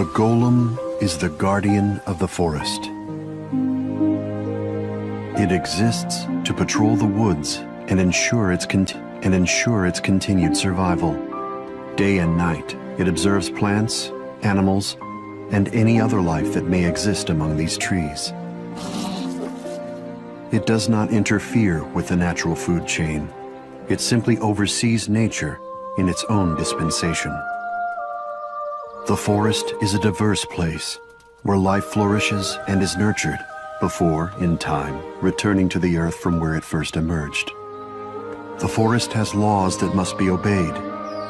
golem is the guardian of the forest. It exists to patrol the woods and ensure its continued survival. Day and night, it observes plants, animals, and any other life that may exist among these trees. It does not interfere with the natural food chain. It simply oversees nature in its own dispensation. The forest is a diverse place where life flourishes and is nurtured before, in time, returning to the earth from where it first emerged. The forest has laws that must be obeyed.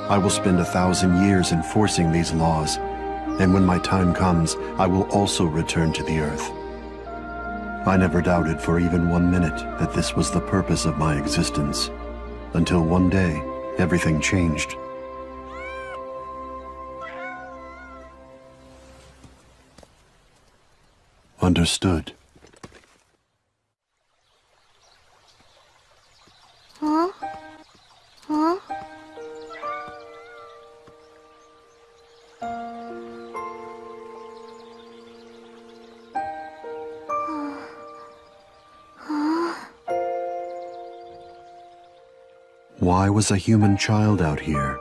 I will spend 1,000 years enforcing these laws, and when my time comes, I will also return to the earth. I never doubted for even 1 minute that this was the purpose of my existence, until one day, everything changed. Understood. Huh? Huh? Why was a human child out here?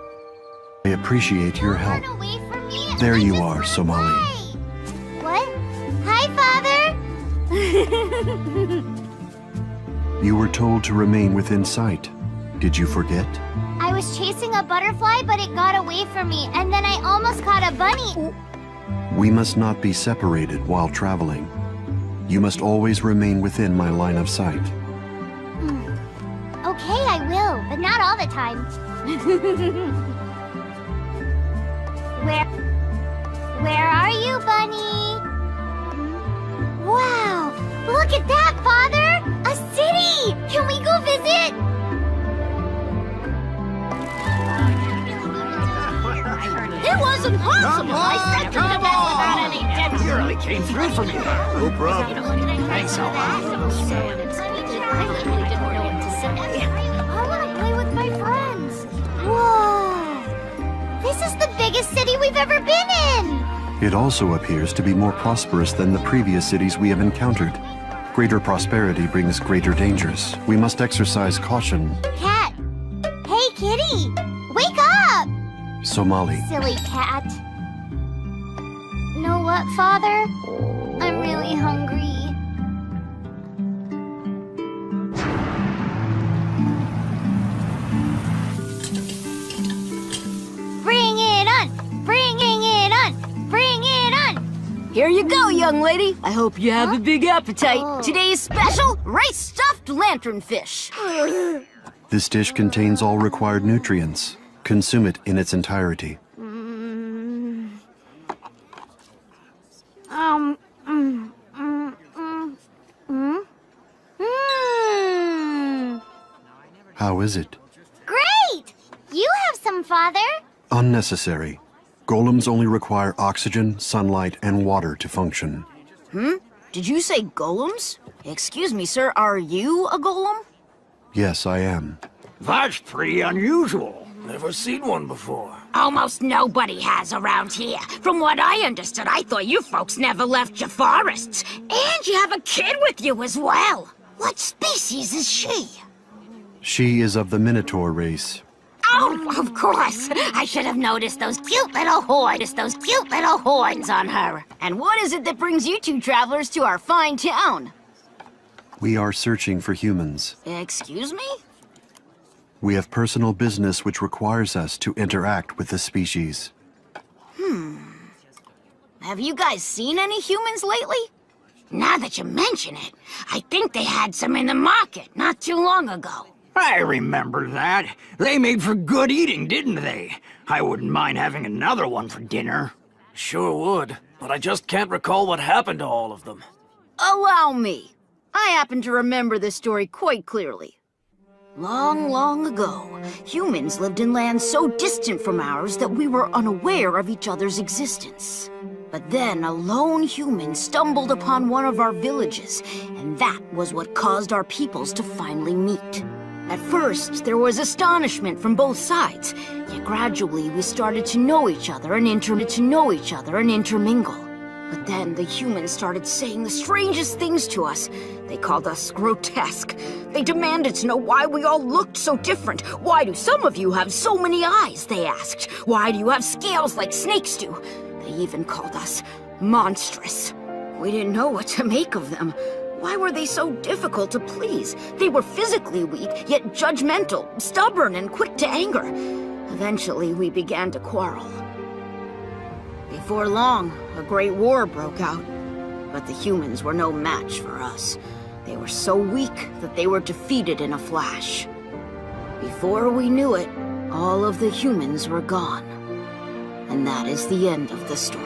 I appreciate your help. Run away from me? There you are, Somali. What? Hi, Father! You were told to remain within sight. Did you forget? I was chasing a butterfly, but it got away from me, and then I almost caught a bunny. We must not be separated while traveling. You must always remain within my line of sight. Okay, I will, but not all the time. Where are you, Bunny? Wow! Look at that, Father! A city! Can we go visit? It wasn't possible! I said to the best without any debts. You really came through for me. No problem. Thanks, Alma. I want to play with my friends. Whoa! This is the biggest city we've ever been in! It also appears to be more prosperous than the previous cities we have encountered. Greater prosperity brings greater dangers. We must exercise caution. Cat! Hey, kitty! Wake up! Somali. Silly cat. Know what, Father? I'm really hungry. Bring it on! Bringing it on! Bring it on! Here you go, young lady. I hope you have a big appetite. Oh. Today's special, rice-stuffed lanternfish. This dish contains all required nutrients. Consume it in its entirety. How is it? Great! You have some, Father. Unnecessary. Golems only require oxygen, sunlight, and water to function. Did you say golems? Excuse me, sir, are you a golem? Yes, I am. That's pretty unusual. Never seen one before. Almost nobody has around here. From what I understood, I thought you folks never left your forests. And you have a kid with you as well. What species is she? She is of the Minotaur race. Oh, of course. I should have noticed those cute little horns on her. And what is it that brings you two travelers to our fine town? We are searching for humans. Excuse me? We have personal business which requires us to interact with the species. Have you guys seen any humans lately? Now that you mention it, I think they had some in the market not too long ago. I remember that. They made for good eating, didn't they? I wouldn't mind having another one for dinner. Sure would, but I just can't recall what happened to all of them. Allow me. I happen to remember this story quite clearly. Long, long ago, humans lived in lands so distant from ours that we were unaware of each other's existence. But then a lone human stumbled upon one of our villages, and that was what caused our peoples to finally meet. At first, there was astonishment from both sides, yet gradually we started to know each other and intermingle. But then the humans started saying the strangest things to us. They called us grotesque. They demanded to know why we all looked so different. Why do some of you have so many eyes, they asked. Why do you have scales like snakes do? They even called us monstrous. We didn't know what to make of them. Why were they so difficult to please? They were physically weak, yet judgmental, stubborn, and quick to anger. Eventually, we began to quarrel. Before long, a great war broke out. But the humans were no match for us. They were so weak that they were defeated in a flash. Before we knew it, all of the humans were gone. And that is the end of the story.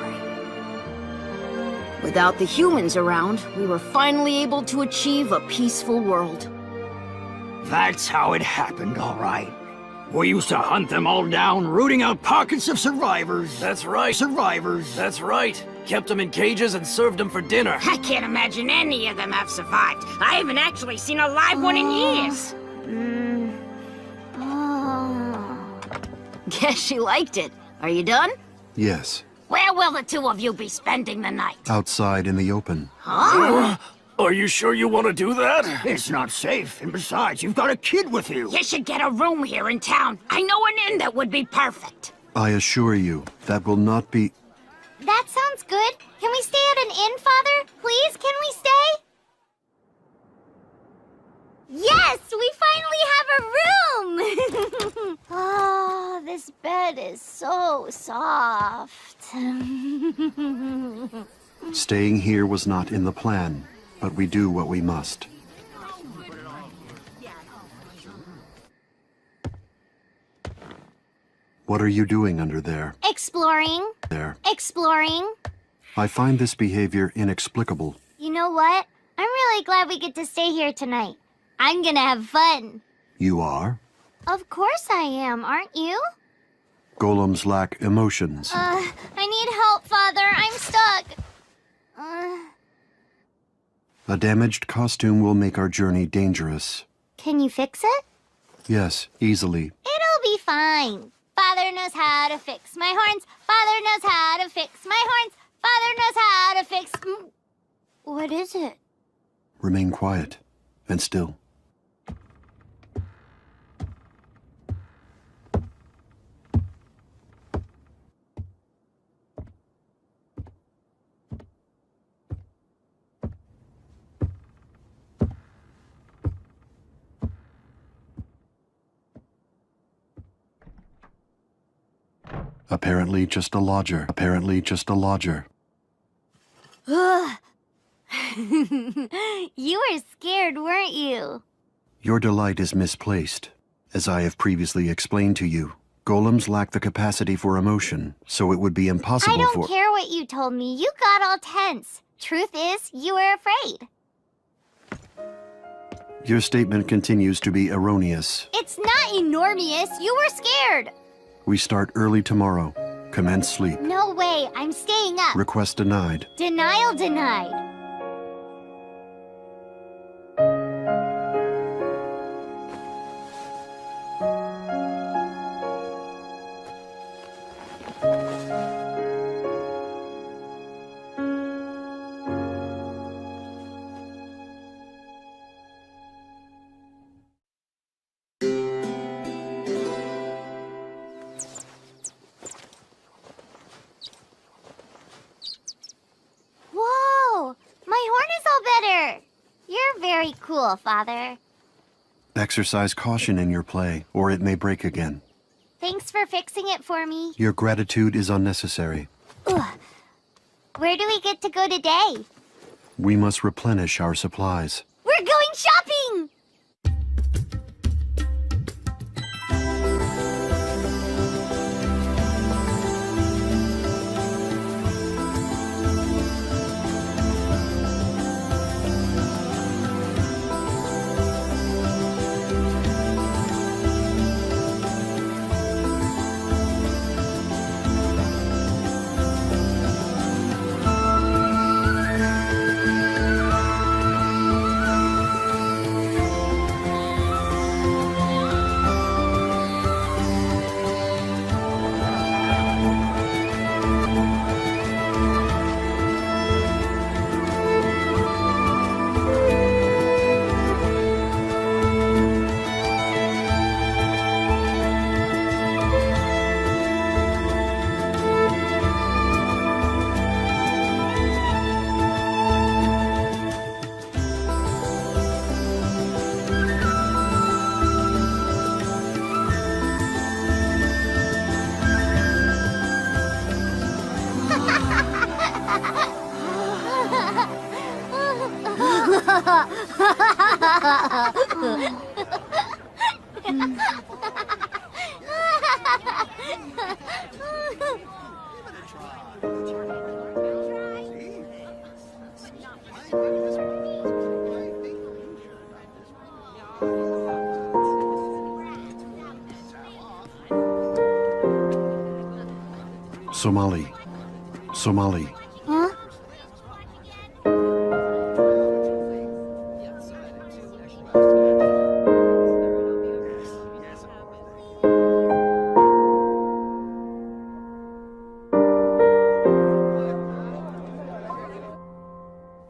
Without the humans around, we were finally able to achieve a peaceful world. That's how it happened, all right. We used to hunt them all down, rooting out pockets of survivors. That's right. Survivors. That's right. Kept them in cages and served them for dinner. I can't imagine any of them have survived. I haven't actually seen a live one in years. Guess she liked it. Are you done? Yes, Where will the two of you be spending the night? outside in the open. Are you sure you want to do that? It's not safe, and besides, you've got a kid with you. You should get a room here in town. I know an inn that would be perfect. I assure you, that will not be... That sounds good. Can we stay at an inn, Father? Please, can we stay? Yes, we finally have a room! Oh, this bed is so soft. Staying here was not in the plan, but we do what we must. What are you doing under there? Exploring. There. Exploring. I find this behavior inexplicable. You know what? I'm really glad we get to stay here tonight. I'm gonna have fun. You are? Of course I am, aren't you? Golems lack emotions. I need help, Father. I'm stuck. A damaged costume will make our journey dangerous. Can you fix it? Yes, easily. It'll be fine. Father knows how to fix my horns. Father knows how to fix my horns. Father knows how to fix... What is it? Remain quiet and still. Apparently just a lodger. Apparently just a lodger. Ugh. You were scared, weren't you? Your delight is misplaced. As I have previously explained to you, golems lack the capacity for emotion, so it would be impossible I don't care what you told me. You got all tense. Truth is, you were afraid. Your statement continues to be erroneous. It's not enormous. You were scared. We start early tomorrow. Commence sleep. No way. I'm staying up. Request denied. Denial denied. Whoa! My horn is all better. You're very cool, Father. Exercise caution in your play, or it may break again. Thanks for fixing it for me. Your gratitude is unnecessary. Ugh. Where do we get to go today? We must replenish our supplies. We're going shopping! Somali. Somali. Huh?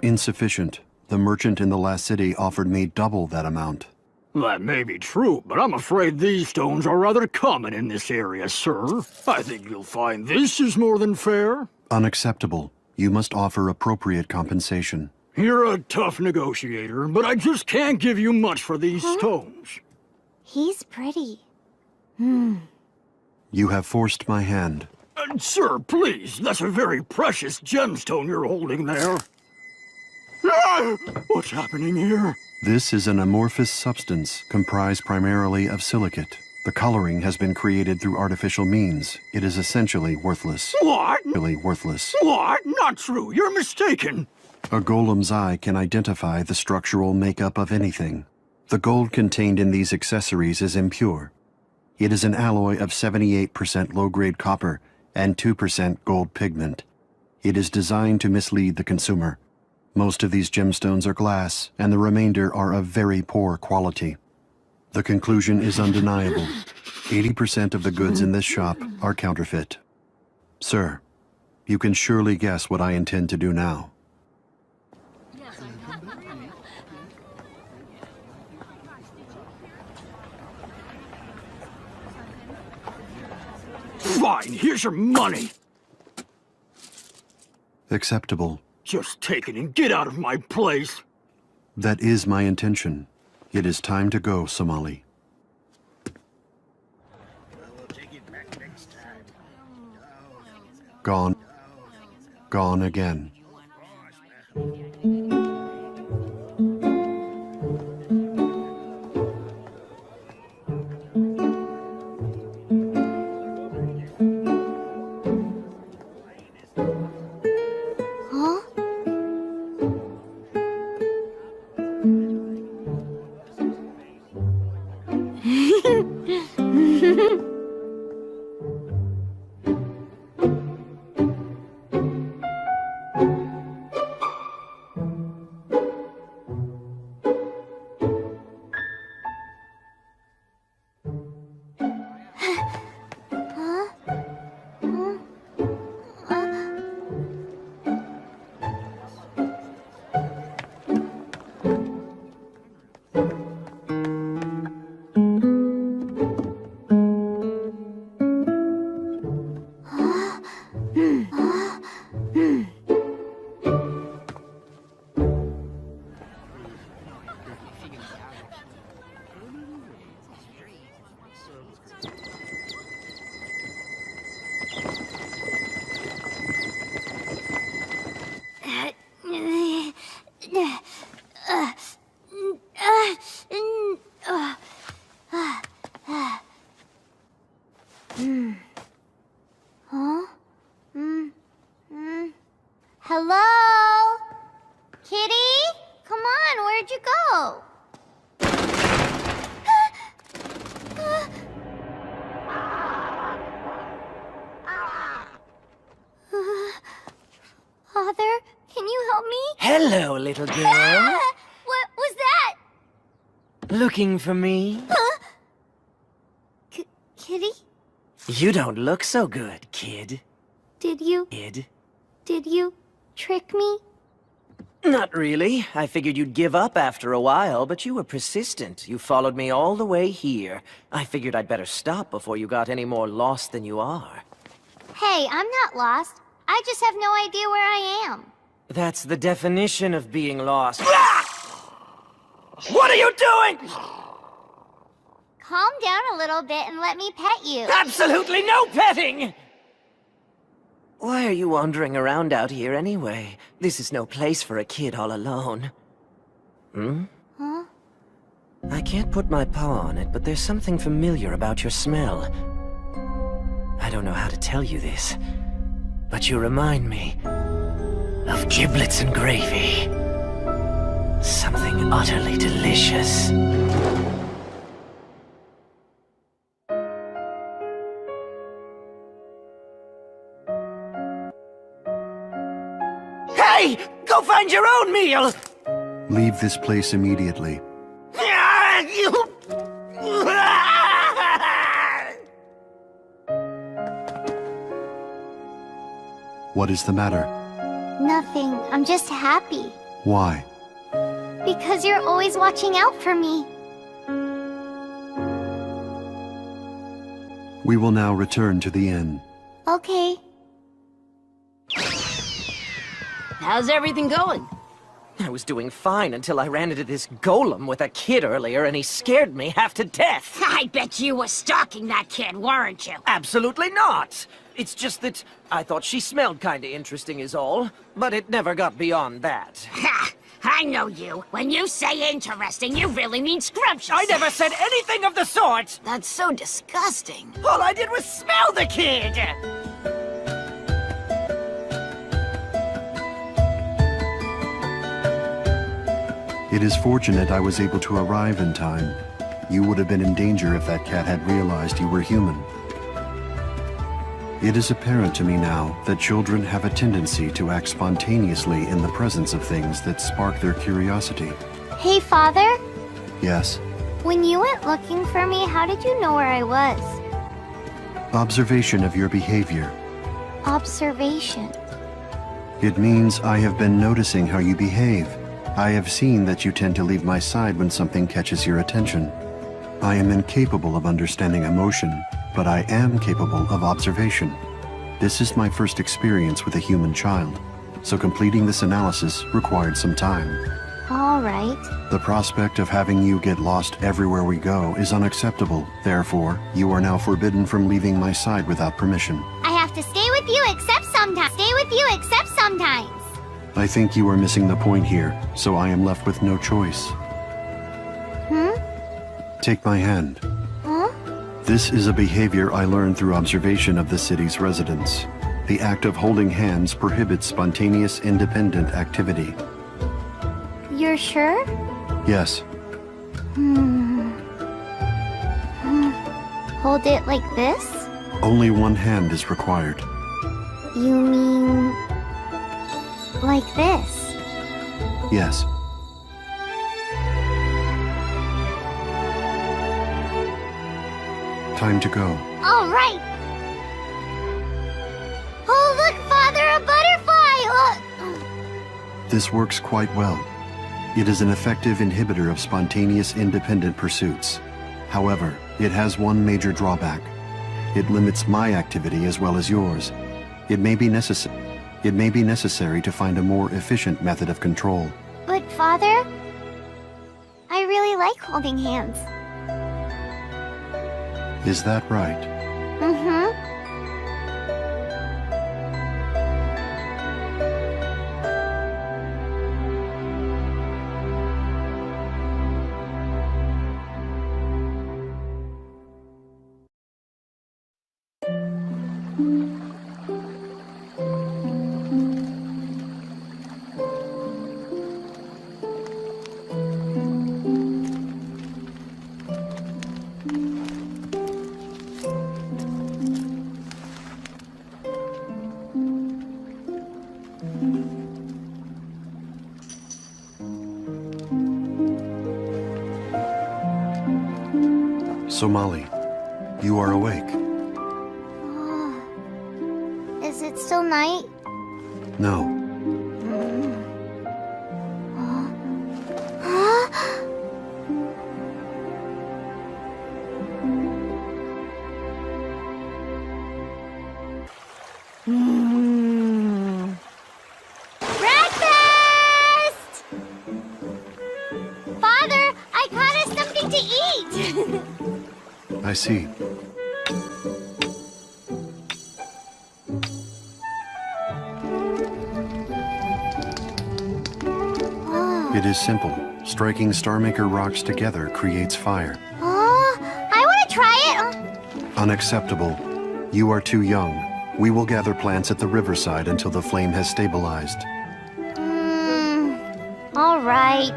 Insufficient. The merchant in the last city offered me double that amount. That may be true, but I'm afraid these stones are rather common in this area, sir. I think you'll find this is more than fair. Unacceptable. You must offer appropriate compensation. You're a tough negotiator, but I just can't give you much for these stones. He's pretty. You have forced my hand. Sir, please, that's a very precious gemstone you're holding there. Ah, what's happening here? This is an amorphous substance comprised primarily of silicate. The coloring has been created through artificial means. It is essentially worthless. What? Really worthless. What? Not true. You're mistaken. A golem's eye can identify the structural makeup of anything. The gold contained in these accessories is impure. It is an alloy of 78% low-grade copper and 2% gold pigment. It is designed to mislead the consumer. Most of these gemstones are glass, and the remainder are of very poor quality. The conclusion is undeniable. 80% of the goods in this shop are counterfeit. Sir, you can surely guess what I intend to do now. Fine, here's your money. Acceptable. Just take it and get out of my place. That is my intention. It is time to go, Somali. Gone. Gone again. Huh? Hello? Kitty? Come on, where'd you go? Father, can you help me? Hello, little girl. What was that? Looking for me? Kitty? You don't look so good, kid. Did you trick me? Not really. I figured you'd give up after a while, but you were persistent. You followed me all the way here. I figured I'd better stop before you got any more lost than you are. Hey, I'm not lost. I just have no idea where I am. That's the definition of being lost. What are you doing? Calm down a little bit and let me pet you. Absolutely no petting! Why are you wandering around out here anyway? This is no place for a kid all alone. Hmm? Huh? I can't put my paw on it, but there's something familiar about your smell. I don't know how to tell you this, but you remind me of giblets and gravy. Something utterly delicious. Hey! Go find your own meal! Leave this place immediately. What is the matter? Nothing. I'm just happy. Why? Because you're always watching out for me. We will now return to the inn. Okay. How's everything going? I was doing fine until I ran into this golem with a kid earlier, and he scared me half to death. I bet you were stalking that kid, weren't you? Absolutely not! It's just that I thought she smelled kinda interesting is all, but it never got beyond that. Ha! I know you. When you say interesting, you really mean scrumptious. I never said anything of the sort! That's so disgusting. All I did was smell the kid! It is fortunate I was able to arrive in time. You would have been in danger if that cat had realized you were human. It is apparent to me now that children have a tendency to act spontaneously in the presence of things that spark their curiosity. Hey, Father. Yes, When you went looking for me, how did you know where I was? observation of your behavior. Observation. It means I have been noticing how you behave. I have seen that you tend to leave my side when something catches your attention. I am incapable of understanding emotion, but I am capable of observation. This is my first experience with a human child, so completing this analysis required some time. All right. The prospect of having you get lost everywhere we go is unacceptable. Therefore, you are now forbidden from leaving my side without permission. I have to stay with you except sometimes. Stay with you except sometimes. I think you are missing the point here, so I am left with no choice. Take my hand. Huh? This is a behavior I learned through observation of the city's residents. The act of holding hands prohibits spontaneous, independent activity. You're sure? Yes, Hold it like this? only one hand is required. You mean... like this? Yes. Time to go. All right. Oh, look, Father, a butterfly! Look! This works quite well. It is an effective inhibitor of spontaneous, independent pursuits. However, it has one major drawback. It limits my activity as well as yours. It may be necessary to find a more efficient method of control. But, Father, I really like holding hands. Is that right? Mm-hmm. Somali, you are awake. Is it still night? No, Breakfast! Father, I caught us something to eat! I see. It is simple. Striking Starmaker rocks together creates fire. I want to try it. Unacceptable. You are too young. We will gather plants at the riverside until the flame has stabilized. All right.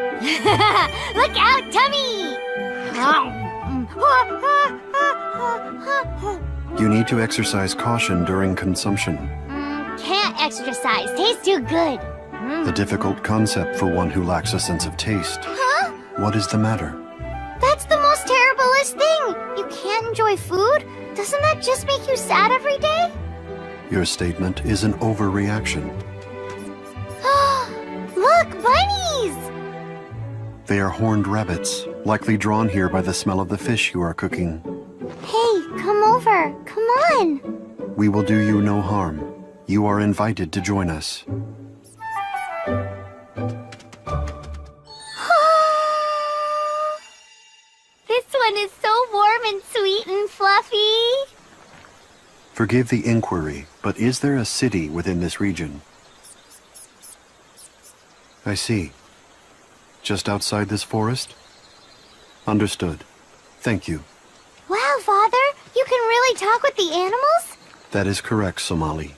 Look out, Tummy! You need to exercise caution during consumption. Can't exercise. Tastes too good. A difficult concept for one who lacks a sense of taste. Huh? What is the matter? That's the most terriblest thing. You can't enjoy food? Doesn't that just make you sad every day? Your statement is an overreaction. Look, bunnies! They are horned rabbits, likely drawn here by the smell of the fish you are cooking. Hey, come over. Come on. We will do you no harm. You are invited to join us. This one is so warm and sweet and fluffy. Forgive the inquiry, but is there a city within this region? I see. Just outside this forest? Understood. Thank you. Wow, Father, you can really talk with the animals? That is correct, Somali.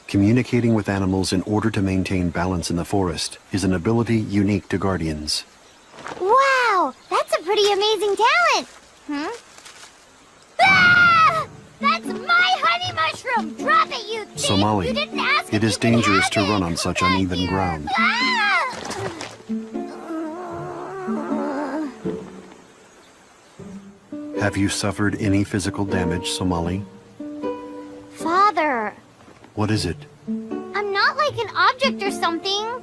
Communicating with animals in order to maintain balance in the forest is an ability unique to guardians. Wow, that's a pretty amazing talent. Ah! That's my honey mushroom! Drop it, you thief! Somali, You didn't ask it if is you could dangerous have to it. run on such Thank uneven you. ground. Ah! Have you suffered any physical damage, Somali? Father, What is it? I'm not like an object or something.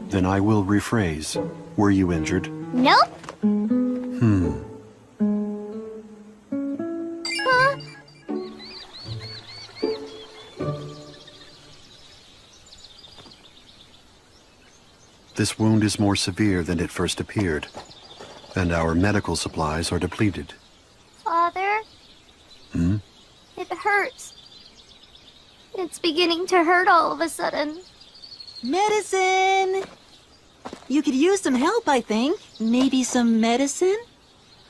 Then I will rephrase. Were you injured? Nope. Huh? This wound is more severe than it first appeared, and our medical supplies are depleted. Father? Hmm? It hurts. It's beginning to hurt all of a sudden. Medicine! You could use some help, I think. Maybe some medicine?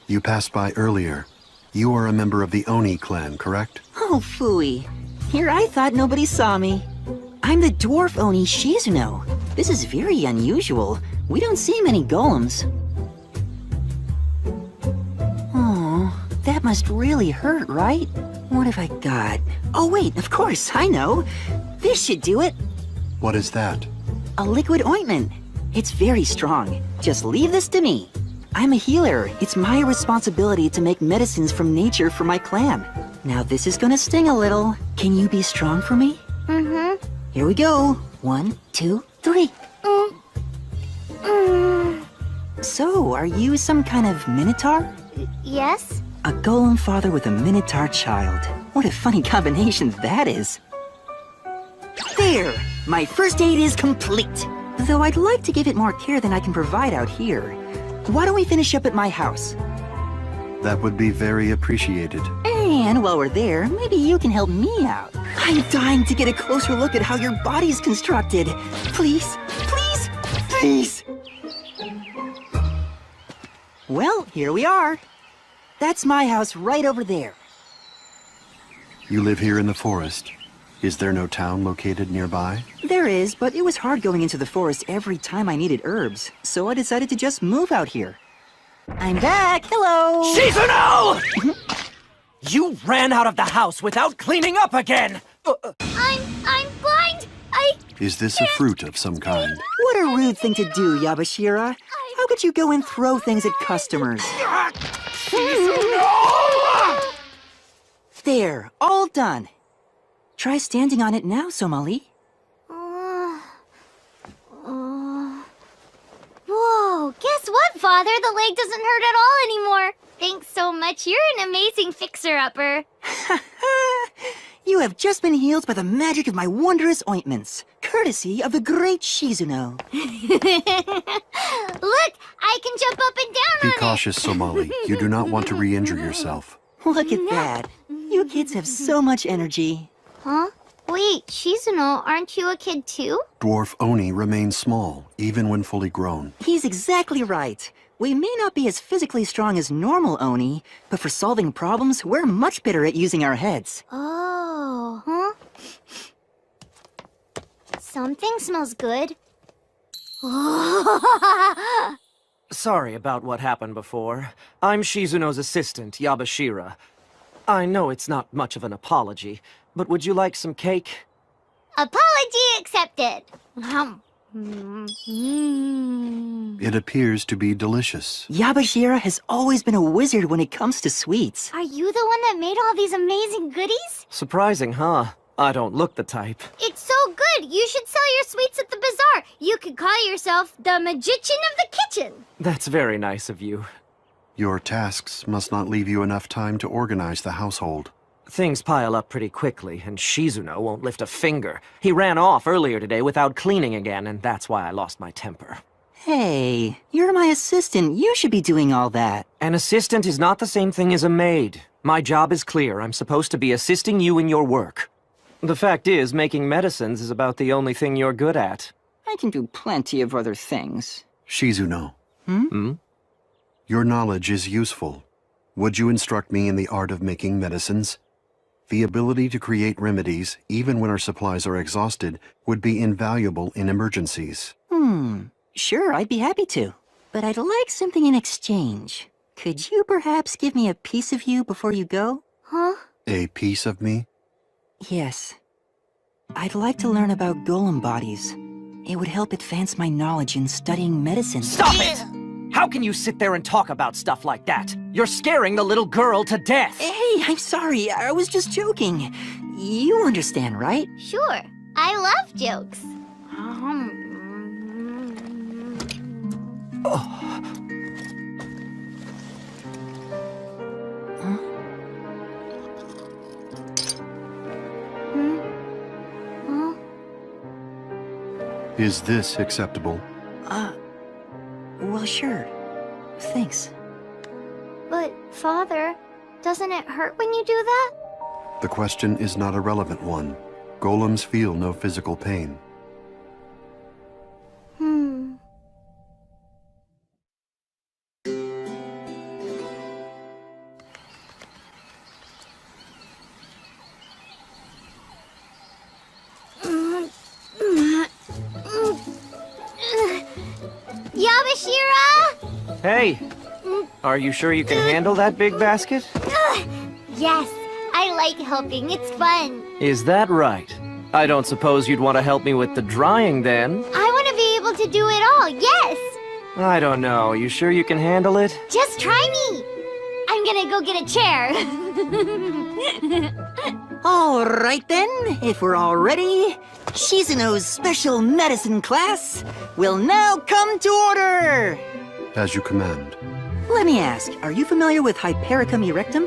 You passed by earlier. You are a member of the Oni clan, correct? Oh, phooey. Here I thought nobody saw me. I'm the dwarf Oni Shizuno. This is very unusual. We don't see many golems. Oh, that must really hurt, right? What have I got? Oh, wait, of course, I know. This should do it. What is that? A liquid ointment. It's very strong. Just leave this to me. I'm a healer. It's my responsibility to make medicines from nature for my clan. Now this is gonna sting a little. Can you be strong for me? Mm-hmm. Here we go. 1, 2, 3. So, are you some kind of minotaur? Yes? A golem father with a minotaur child. What a funny combination that is. There! My first aid is complete. Though I'd like to give it more care than I can provide out here. Why don't we finish up at my house? That would be very appreciated. And while we're there, maybe you can help me out. I'm dying to get a closer look at how your body's constructed. Please, please, please! Well, here we are. That's my house right over there. You live here in the forest. Is there no town located nearby? There is, but it was hard going into the forest every time I needed herbs, so I decided to just move out here. I'm back! Hello! Shizuno! You ran out of the house without cleaning up again! I'm blind! Is this a fruit of some kind? What a rude thing to do, Yabashira. How could you go and throw things at customers? There, all done. Try standing on it now, Somali. Whoa, guess what, Father? The leg doesn't hurt at all anymore. Thanks so much. You're an amazing fixer-upper. You have just been healed by the magic of my wondrous ointments. courtesy of the great Shizuno. Look, I can jump up and down Be on cautious, Somali. You do not want to re-injure yourself. Look at that. You kids have so much energy. it. Huh? Wait, Shizuno, aren't you a kid too? Dwarf Oni remains small, even when fully grown. He's exactly right. We may not be as physically strong as normal Oni, but for solving problems, we're much better at using our heads. Oh, huh? Something smells good. Sorry about what happened before. I'm Shizuno's assistant, Yabashira. I know it's not much of an apology, but would you like some cake? Apology accepted. It appears to be delicious. Yabashira has always been a wizard when it comes to sweets. Are you the one that made all these amazing goodies? Surprising, huh? I don't look the type. It's so good. You should sell your sweets at the bazaar. You could call yourself the magician of the kitchen. That's very nice of you. Your tasks must not leave you enough time to organize the household. Things pile up pretty quickly, and Shizuno won't lift a finger. He ran off earlier today without cleaning again, and that's why I lost my temper. Hey, you're my assistant. You should be doing all that. An assistant is not the same thing as a maid. My job is clear. I'm supposed to be assisting you in your work. The fact is, making medicines is about the only thing you're good at. I can do plenty of other things. Shizuno. Hmm? Your knowledge is useful. Would you instruct me in the art of making medicines? The ability to create remedies, even when our supplies are exhausted, would be invaluable in emergencies. Sure, I'd be happy to. But I'd like something in exchange. Could you perhaps give me a piece of you before you go? Huh? A piece of me? Yes. I'd like to learn about golem bodies. It would help advance my knowledge in studying medicine. Stop it! How can you sit there and talk about stuff like that? You're scaring the little girl to death! Hey, I'm sorry. I was just joking. You understand, right? Sure. I love jokes. Is this acceptable? Well, sure. Thanks. But, Father, doesn't it hurt when you do that? The question is not a relevant one. Golems feel no physical pain. Yabashira! Hey! Are you sure you can handle that big basket? Yes, I like helping. It's fun. Is that right? I don't suppose you'd want to help me with the drying, then? I want to be able to do it all, yes! I don't know. You sure you can handle it? Just try me! I'm gonna go get a chair. All right then, if we're all ready, Shizuno's special medicine class will now come to order! As you command. Let me ask, are you familiar with Hypericum erectum?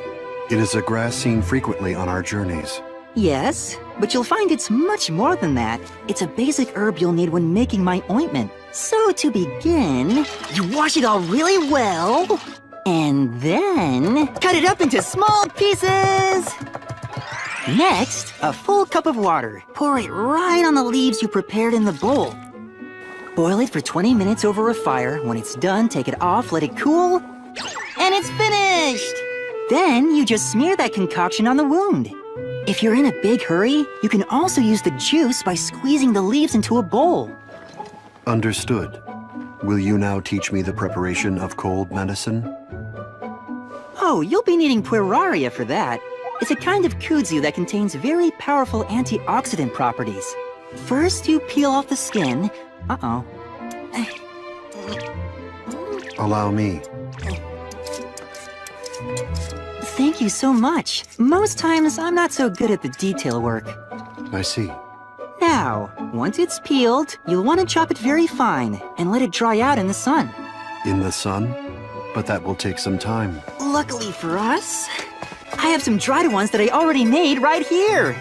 It is a grass seen frequently on our journeys. Yes, but you'll find it's much more than that. It's a basic herb you'll need when making my ointment. So to begin, you wash it all really well, and then cut it up into small pieces. Next, a full cup of water. Pour it right on the leaves you prepared in the bowl. Boil it for 20 minutes over a fire. When it's done, take it off, let it cool, and it's finished! Then you just smear that concoction on the wound. If you're in a big hurry, you can also use the juice by squeezing the leaves into a bowl. Understood. Will you now teach me the preparation of cold medicine? Oh, you'll be needing pueraria for that. It's a kind of kudzu that contains very powerful antioxidant properties. First, you peel off the skin. Uh-oh. Allow me. Thank you so much. Most times, I'm not so good at the detail work. I see. Now, once it's peeled, you'll want to chop it very fine and let it dry out in the sun. In the sun? But that will take some time. Luckily for us, I have some dried ones that I already made right here.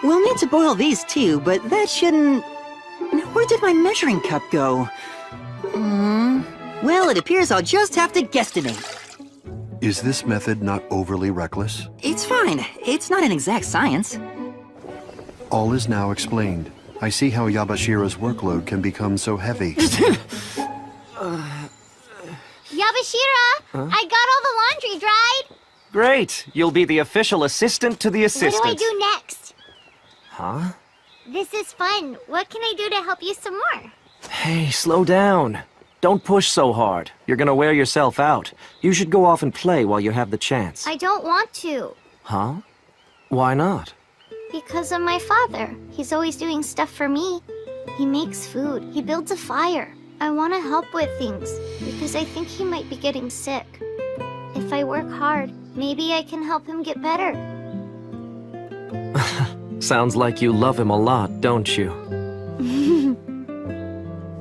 We'll need to boil these too, but that shouldn't... Where did my measuring cup go? Well, it appears I'll just have to guesstimate. Is this method not overly reckless? It's fine. It's not an exact science. All is now explained. I see how Yabashira's workload can become so heavy. Yabashira, I got all the laundry dried. Great! You'll be the official assistant to the assistant. What do I do next? Huh? This is fun. What can I do to help you some more? Hey, slow down. Don't push so hard. You're gonna wear yourself out. You should go off and play while you have the chance. I don't want to. Huh? Why not? Because of my father. He's always doing stuff for me. He makes food. He builds a fire. I want to help with things because I think he might be getting sick. If I work hard, maybe I can help him get better. Sounds like you love him a lot, don't you?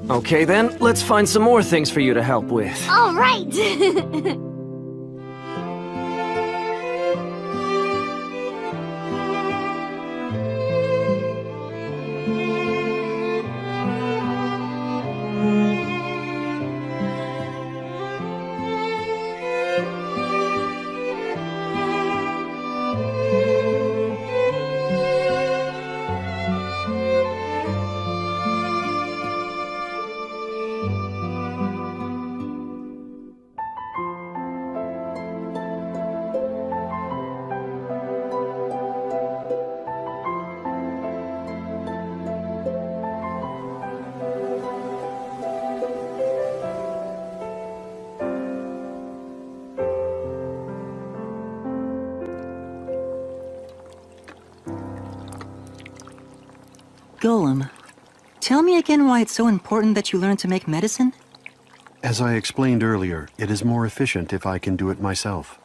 Okay then, let's find some more things for you to help with. All right! Golem, tell me again why it's so important that you learn to make medicine? As I explained earlier, it is more efficient if I can do it myself.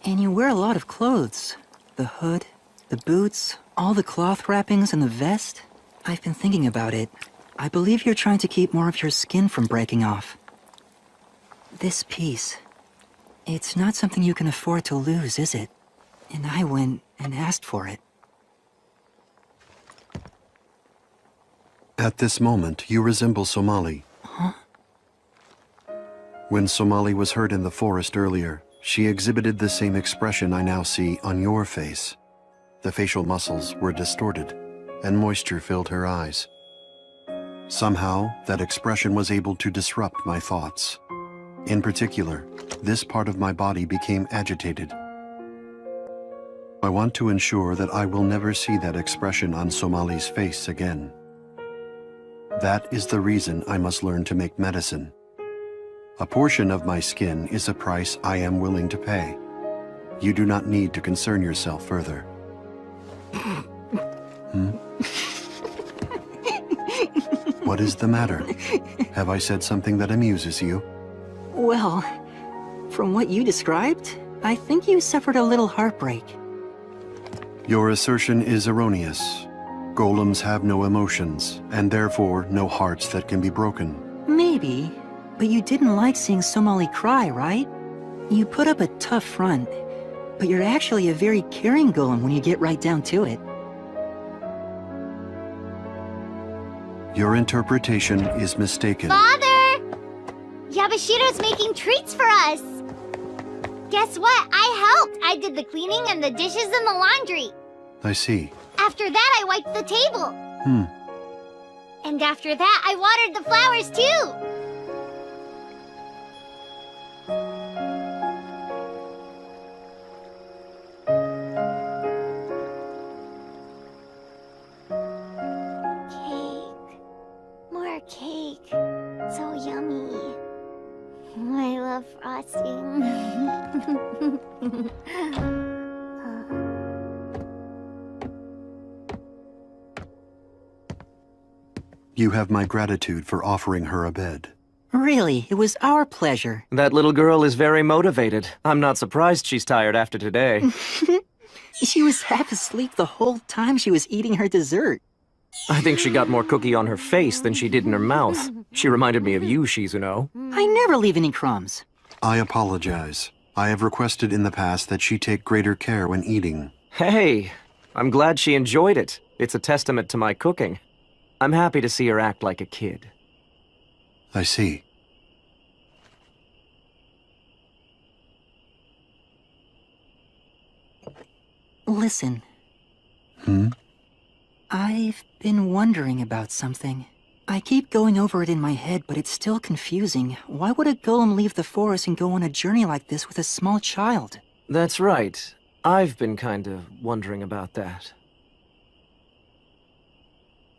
And you wear a lot of clothes. The hood, the boots, all the cloth wrappings and the vest. I've been thinking about it. I believe you're trying to keep more of your skin from breaking off. This piece, it's not something you can afford to lose, is it? And I went and asked for it. At this moment, you resemble Somali. Huh? When Somali was hurt in the forest earlier, she exhibited the same expression I now see on your face. The facial muscles were distorted, and moisture filled her eyes. Somehow, that expression was able to disrupt my thoughts. In particular, this part of my body became agitated. I want to ensure that I will never see that expression on Somali's face again. That is the reason I must learn to make medicine. A portion of my skin is a price I am willing to pay. You do not need to concern yourself further. What is the matter? Have I said something that amuses you? Well, from what you described, I think you suffered a little heartbreak. Your assertion is erroneous. Golems have no emotions, and therefore no hearts that can be broken. Maybe, but you didn't like seeing Somali cry, right? You put up a tough front, but you're actually a very caring golem when you get right down to it. Your interpretation is mistaken. Father! Yabashira's making treats for us! Guess what? I helped! I did the cleaning and the dishes and the laundry. I see. After that, I wiped the table. And after that, I watered the flowers too. Cake. More cake. So yummy. I love frosting. You have my gratitude for offering her a bed. Really, it was our pleasure. That little girl is very motivated. I'm not surprised she's tired after today. She was half asleep the whole time she was eating her dessert. I think she got more cookie on her face than she did in her mouth. She reminded me of you, Shizuno. I never leave any crumbs. I apologize. I have requested in the past that she take greater care when eating. Hey, I'm glad she enjoyed it. It's a testament to my cooking. I'm happy to see her act like a kid. I see. Listen. Hmm? I've been wondering about something. I keep going over it in my head, but it's still confusing. Why would a golem leave the forest and go on a journey like this with a small child? That's right. I've been kinda wondering about that.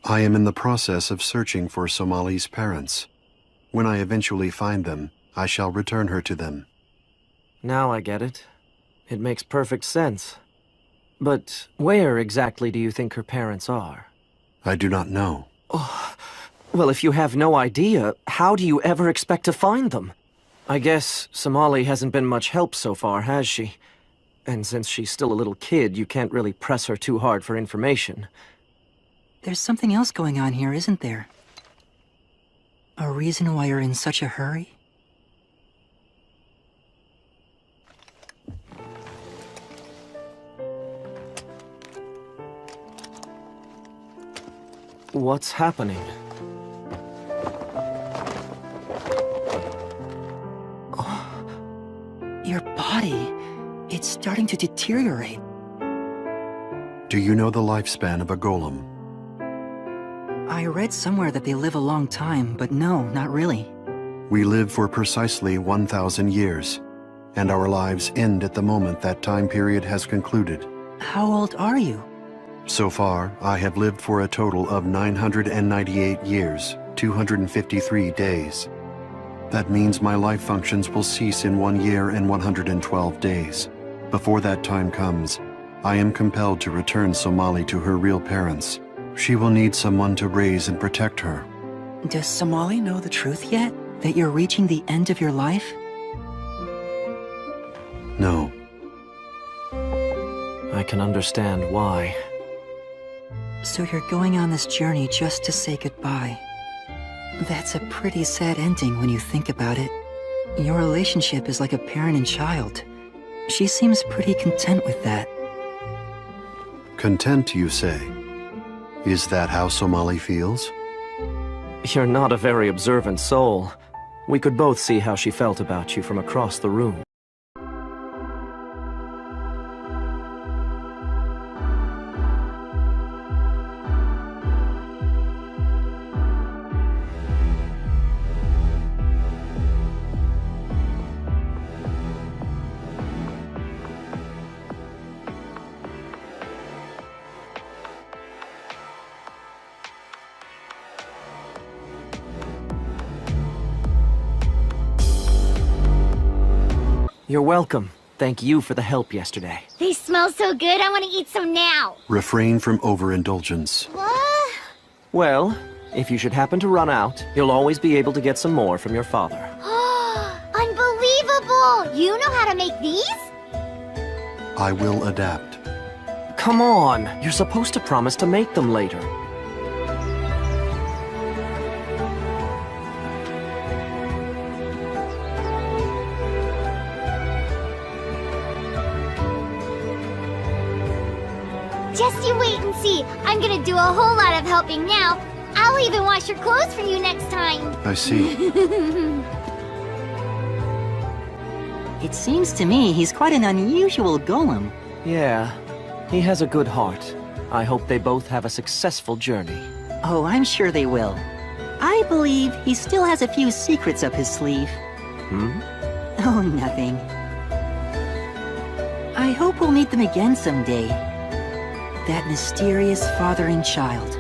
I am in the process of searching for Somali's parents. When I eventually find them, I shall return her to them. Now I get it. It makes perfect sense. But where exactly do you think her parents are? I do not know. Oh, well, if you have no idea, how do you ever expect to find them? I guess Somali hasn't been much help so far, has she? And since she's still a little kid, you can't really press her too hard for information. There's something else going on here, isn't there? A reason why you're in such a hurry? What's happening? Your body, it's starting to deteriorate. Do you know the lifespan of a golem? I read somewhere that they live a long time, but no, not really. We live for precisely 1,000 years, and our lives end at the moment that time period has concluded. How old are you? So far, I have lived for a total of 998 years, 253 days. That means my life functions will cease in 1 year and 112 days. Before that time comes, I am compelled to return Somali to her real parents. She will need someone to raise and protect her. Does Somali know the truth yet? That you're reaching the end of your life? No. I can understand why. So you're going on this journey just to say goodbye. That's a pretty sad ending when you think about it. Your relationship is like a parent and child. She seems pretty content with that. Content, you say? Is that how Somali feels? You're not a very observant soul. We could both see how she felt about you from across the room. You're welcome. Thank you for the help yesterday. They smell so good, I want to eat some now. Refrain from overindulgence. What? Well, if you should happen to run out, you'll always be able to get some more from your father. Unbelievable! You know how to make these? I will adapt. Come on! You're supposed to promise to make them later. Just you wait and see. I'm gonna do a whole lot of helping now. I'll even wash your clothes for you next time. I see. It seems to me he's quite an unusual golem. Yeah, he has a good heart. I hope they both have a successful journey. Oh, I'm sure they will. I believe he still has a few secrets up his sleeve. Hmm? Oh, nothing. I hope we'll meet them again someday. That mysterious father and child.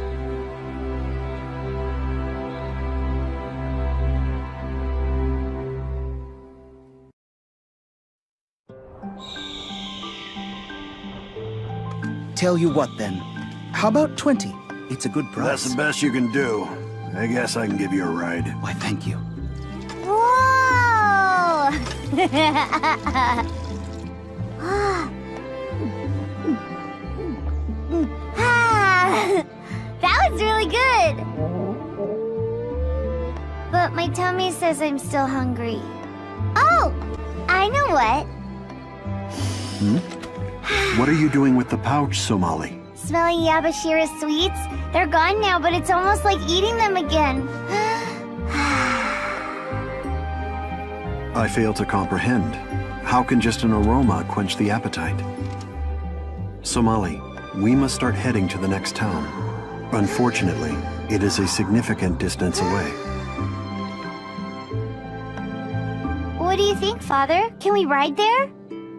Tell you what, then. How about 20? It's a good price. That's the best you can do. I guess I can give you a ride. Why, thank you. Whoa! That was really good! But my tummy says I'm still hungry. Oh! I know what. What are you doing with the pouch, Somali? Smelling Yabashira's sweets? They're gone now, but it's almost like eating them again. I fail to comprehend. How can just an aroma quench the appetite? Somali, we must start heading to the next town. Unfortunately, it is a significant distance away. What do you think, Father? Can we ride there?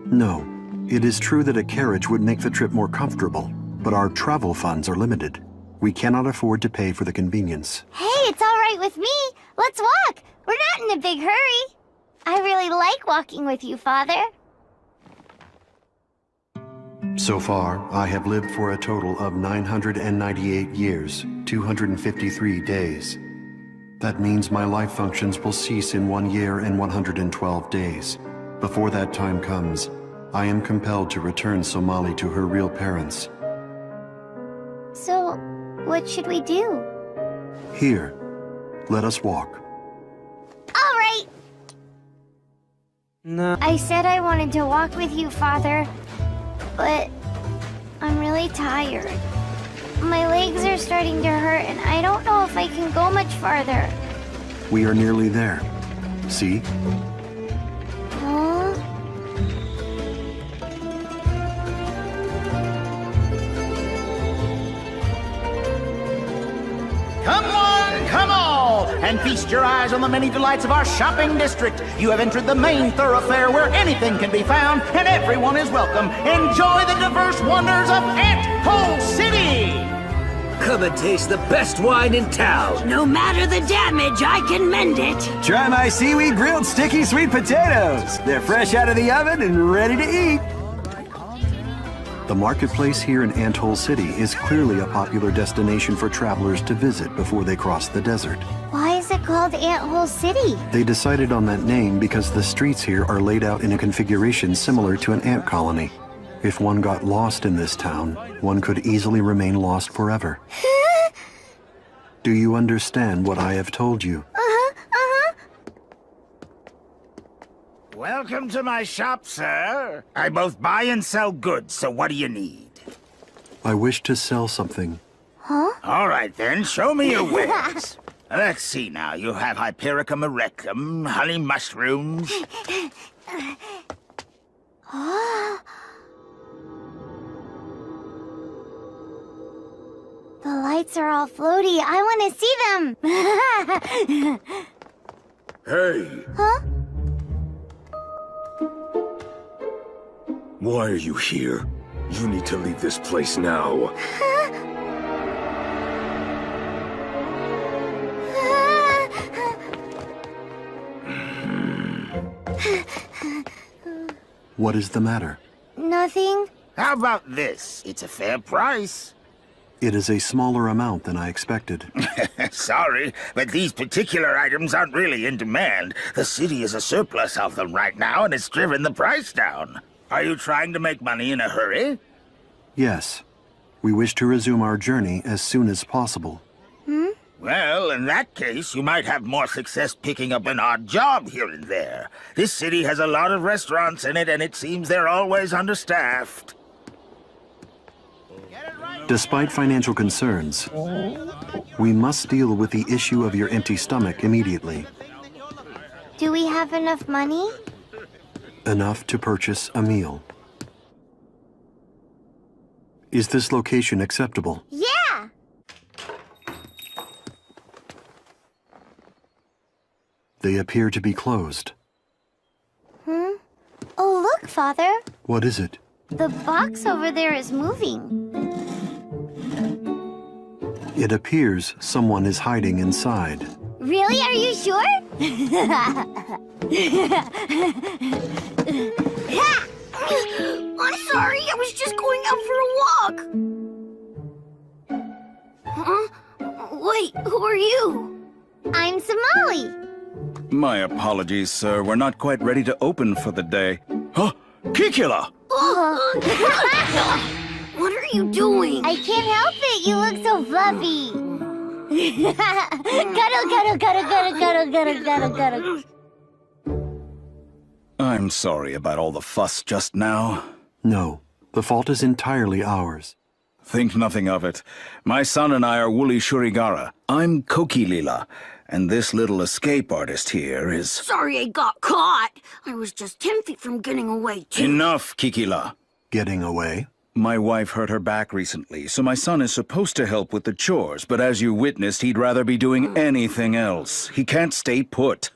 No. It is true that a carriage would make the trip more comfortable, but our travel funds are limited. We cannot afford to pay for the convenience. Hey, it's all right with me. Let's walk. We're not in a big hurry. I really like walking with you, Father. So far, I have lived for a total of 998 years, 253 days. That means my life functions will cease in 1 year and 112 days. Before that time comes, I am compelled to return Somali to her real parents. So, what should we do? Here, let us walk. All right. No. I said I wanted to walk with you, Father, but I'm really tired. My legs are starting to hurt, and I don't know if I can go much farther. We are nearly there. See? Huh? Come one, come all, and feast your eyes on the many delights of our shopping district. You have entered the main thoroughfare where anything can be found and everyone is welcome. Enjoy the diverse wonders of Ant Hole City! Come and taste the best wine in town. No matter the damage, I can mend it. Try my seaweed grilled sticky sweet potatoes. They're fresh out of the oven and ready to eat. The marketplace here in Ant Hole City is clearly a popular destination for travelers to visit before they cross the desert. Why is it called Ant Hole City? They decided on that name because the streets here are laid out in a configuration similar to an ant colony. If one got lost in this town, one could easily remain lost forever. Do you understand what I have told you? Welcome to my shop, sir. I both buy and sell goods, so what do you need? I wish to sell something. All right, then, show me your wares. Let's see now. You have Hypericum erectum, honey mushrooms. The lights are all floaty. I want to see them. Hey! Huh? Why are you here? You need to leave this place now. What is the matter? Nothing. How about this? It's a fair price. It is a smaller amount than I expected. Sorry, but these particular items aren't really in demand. The city is a surplus of them right now, and it's driven the price down. Are you trying to make money in a hurry? Yes. We wish to resume our journey as soon as possible. Well, in that case, you might have more success picking up an odd job here and there. This city has a lot of restaurants in it, and it seems they're always understaffed. Despite financial concerns, we must deal with the issue of your empty stomach immediately. Do we have enough money? Enough to purchase a meal. Is this location acceptable? Yeah! They appear to be closed. Oh, look, Father. What is it? The box over there is moving. It appears someone is hiding inside. Really? Are you sure? I'm sorry, I was just going out for a walk. Huh? Wait, who are you? I'm Somali. My apologies, sir. We're not quite ready to open for the day. Huh? Kikila! What are you doing? I can't help it. You look so fluffy. Cuddle, cuddle, cuddle, cuddle, cuddle, cuddle, cuddle, cuddle. I'm sorry about all the fuss just now. No, the fault is entirely ours. Think nothing of it. My son and I are Wooly Shurigara. I'm Koki Lila, and this little escape artist here is... Sorry I got caught. I was just 10 feet from getting away, too. Enough, Kikila. Getting away? My wife hurt her back recently, so my son is supposed to help with the chores, but as you witnessed, he'd rather be doing anything else. He can't stay put.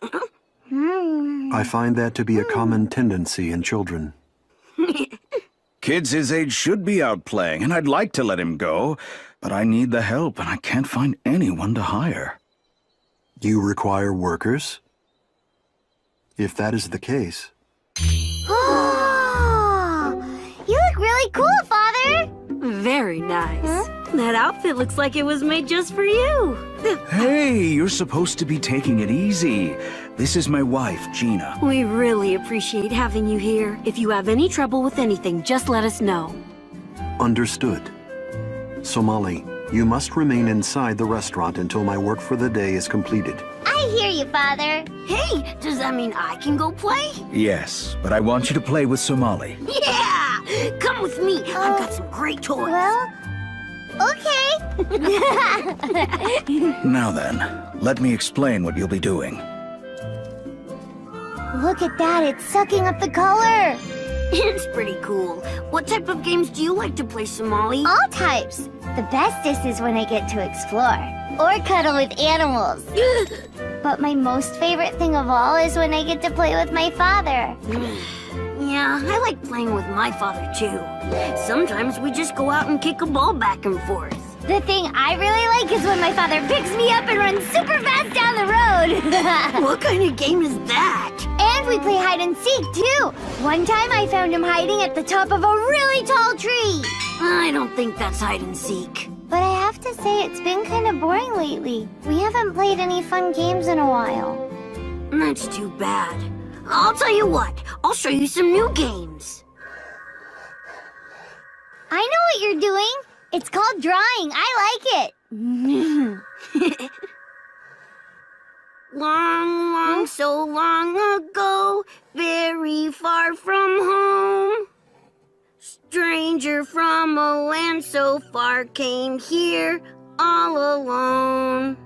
I find that to be a common tendency in children. Kids his age should be out playing, and I'd like to let him go, but I need the help, and I can't find anyone to hire. You require workers? If that is the case... You look really cool, Father! Very nice. That outfit looks like it was made just for you. Hey, you're supposed to be taking it easy. This is my wife, Gina. We really appreciate having you here. If you have any trouble with anything, just let us know. Understood. Somali, you must remain inside the restaurant until my work for the day is completed. I hear you, Father. Hey, does that mean I can go play? Yes, but I want you to play with Somali. Yeah! Come with me. I've got some great toys. Well, okay. Now then, let me explain what you'll be doing. Look at that, it's sucking up the color. It's pretty cool. What type of games do you like to play, Somali? All types. The bestest is when I get to explore or cuddle with animals. But my most favorite thing of all is when I get to play with my father. Yeah, I like playing with my father too. Sometimes we just go out and kick a ball back and forth. The thing I really like is when my father picks me up and runs super fast down the road. What kind of game is that? And we play hide and seek too. One time I found him hiding at the top of a really tall tree. I don't think that's hide and seek. But I have to say it's been kind of boring lately. We haven't played any fun games in a while. That's too bad. I'll tell you what, I'll show you some new games. I know what you're doing. It's called drawing. I like it. Long, long, so long ago, very far from home. Stranger from a land so far came here all alone.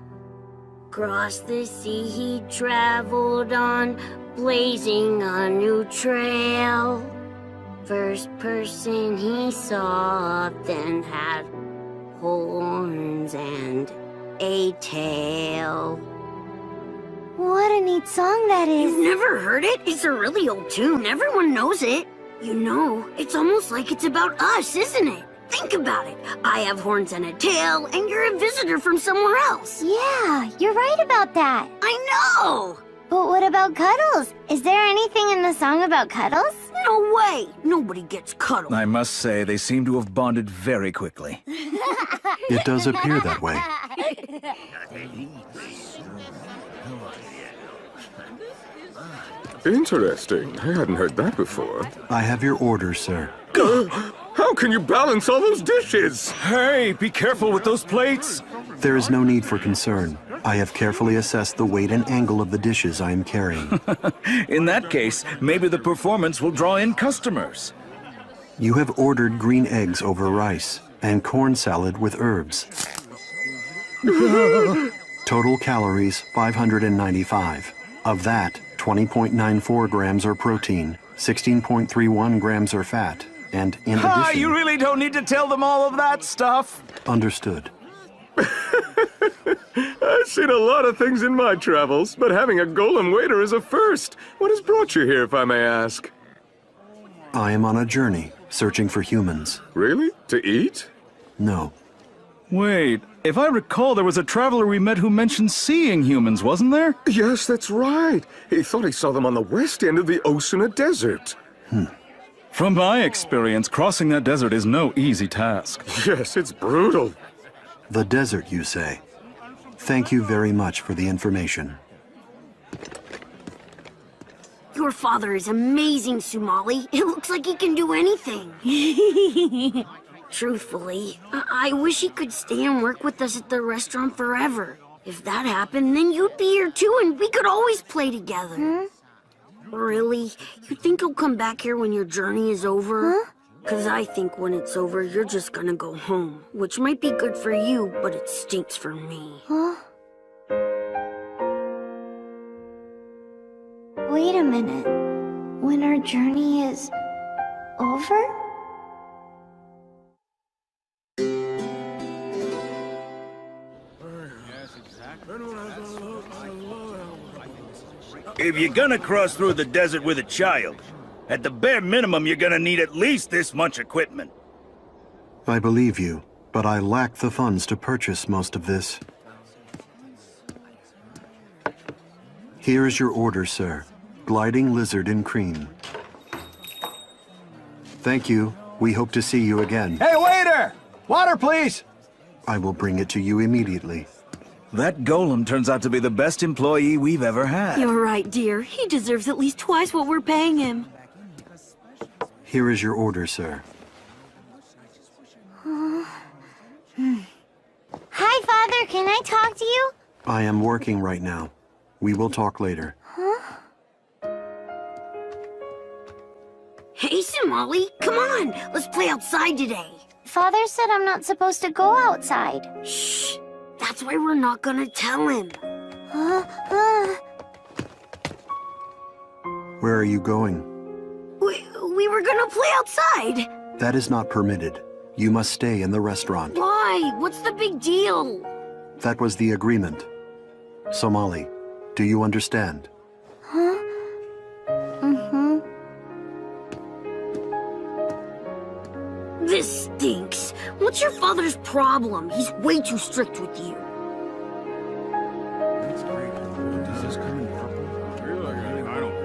Across the sea he traveled on, blazing a new trail. First person he saw then had horns and a tail. What a neat song that is. You've never heard it? It's a really old tune. Everyone knows it. You know, it's almost like it's about us, isn't it? Think about it. I have horns and a tail, and you're a visitor from somewhere else. Yeah, you're right about that. I know! But what about cuddles? Is there anything in the song about cuddles? No way! Nobody gets cuddled. I must say, they seem to have bonded very quickly. It does appear that way. Interesting. I hadn't heard that before. I have your order, sir. How can you balance all those dishes? Hey, be careful with those plates! There is no need for concern. I have carefully assessed the weight and angle of the dishes I am carrying. In that case, maybe the performance will draw in customers. You have ordered green eggs over rice and corn salad with herbs. Total calories, 595. Of that, 20.94 grams are protein, 16.31 grams are fat, and in addition... You really don't need to tell them all of that stuff! Understood. I've seen a lot of things in my travels, but having a golem waiter is a first. What has brought you here, if I may ask? I am on a journey, searching for humans. Really? To eat? No. Wait, if I recall, there was a traveler we met who mentioned seeing humans, wasn't there? Yes, that's right. He thought he saw them on the west end of the Osuna Desert. From my experience, crossing that desert is no easy task. Yes, it's brutal. The desert, you say? Thank you very much for the information. Your father is amazing, Somali. It looks like he can do anything. Truthfully, I wish he could stay and work with us at the restaurant forever. If that happened, then you'd be here too, and we could always play together. Really? You think he'll come back here when your journey is over? 'Cause I think when it's over, you're just gonna go home. Which might be good for you, but it stinks for me. Huh? Wait a minute. When our journey is over? If you're gonna cross through the desert with a child, at the bare minimum you're gonna need at least this much equipment. I believe you, but I lack the funds to purchase most of this. Here is your order, sir. Gliding lizard in cream. Thank you. We hope to see you again. Hey, waiter! Water, please! I will bring it to you immediately. That golem turns out to be the best employee we've ever had. You're right, dear. He deserves at least twice what we're paying him. Here is your order, sir. Hi, Father. Can I talk to you? I am working right now. We will talk later. Hey, Somali, come on. Let's play outside today. Father said I'm not supposed to go outside. Shh. That's why we're not gonna tell him. Where are you going? We were gonna play outside. That is not permitted. You must stay in the restaurant. Why? What's the big deal? That was the agreement. Somali, do you understand? This stinks. What's your father's problem? He's way too strict with you. Does this come in purple? I don't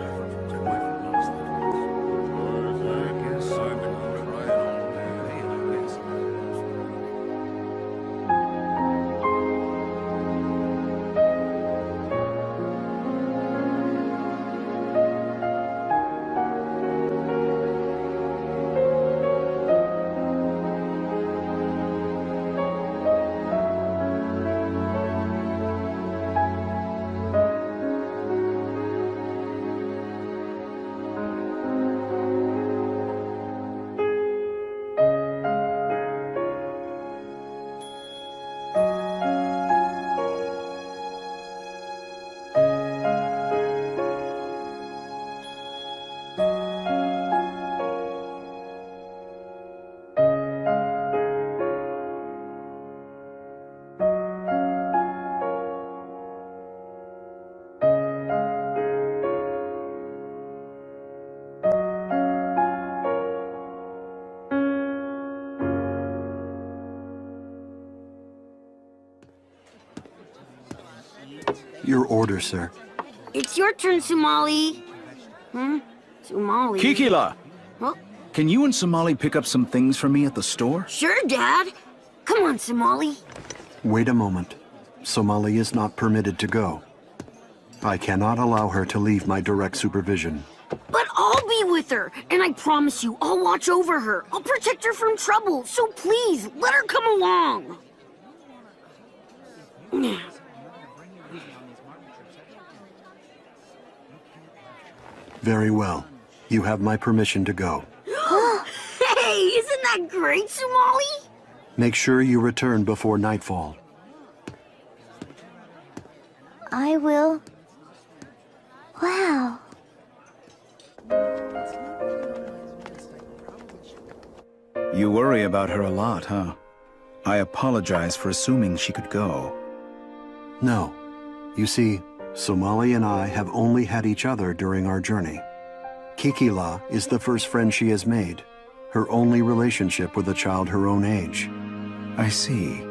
Your order, sir. It's your turn, Somali. Somali. Kikila! Huh? Can you and Somali pick up some things for me at the store? Sure, Dad. Come on, Somali. Wait a moment. Somali is not permitted to go. I cannot allow her to leave my direct supervision. But I'll be with her, and I promise you, I'll watch over her. I'll protect her from trouble, so please, let her come along. Very well. You have my permission to go. Hey, isn't that great, Somali? Make sure you return before nightfall. I will. Wow. You worry about her a lot, huh? I apologize for assuming she could go. No. You see, Somali and I have only had each other during our journey. Kikila is the first friend she has made, her only relationship with a child her own age. I see.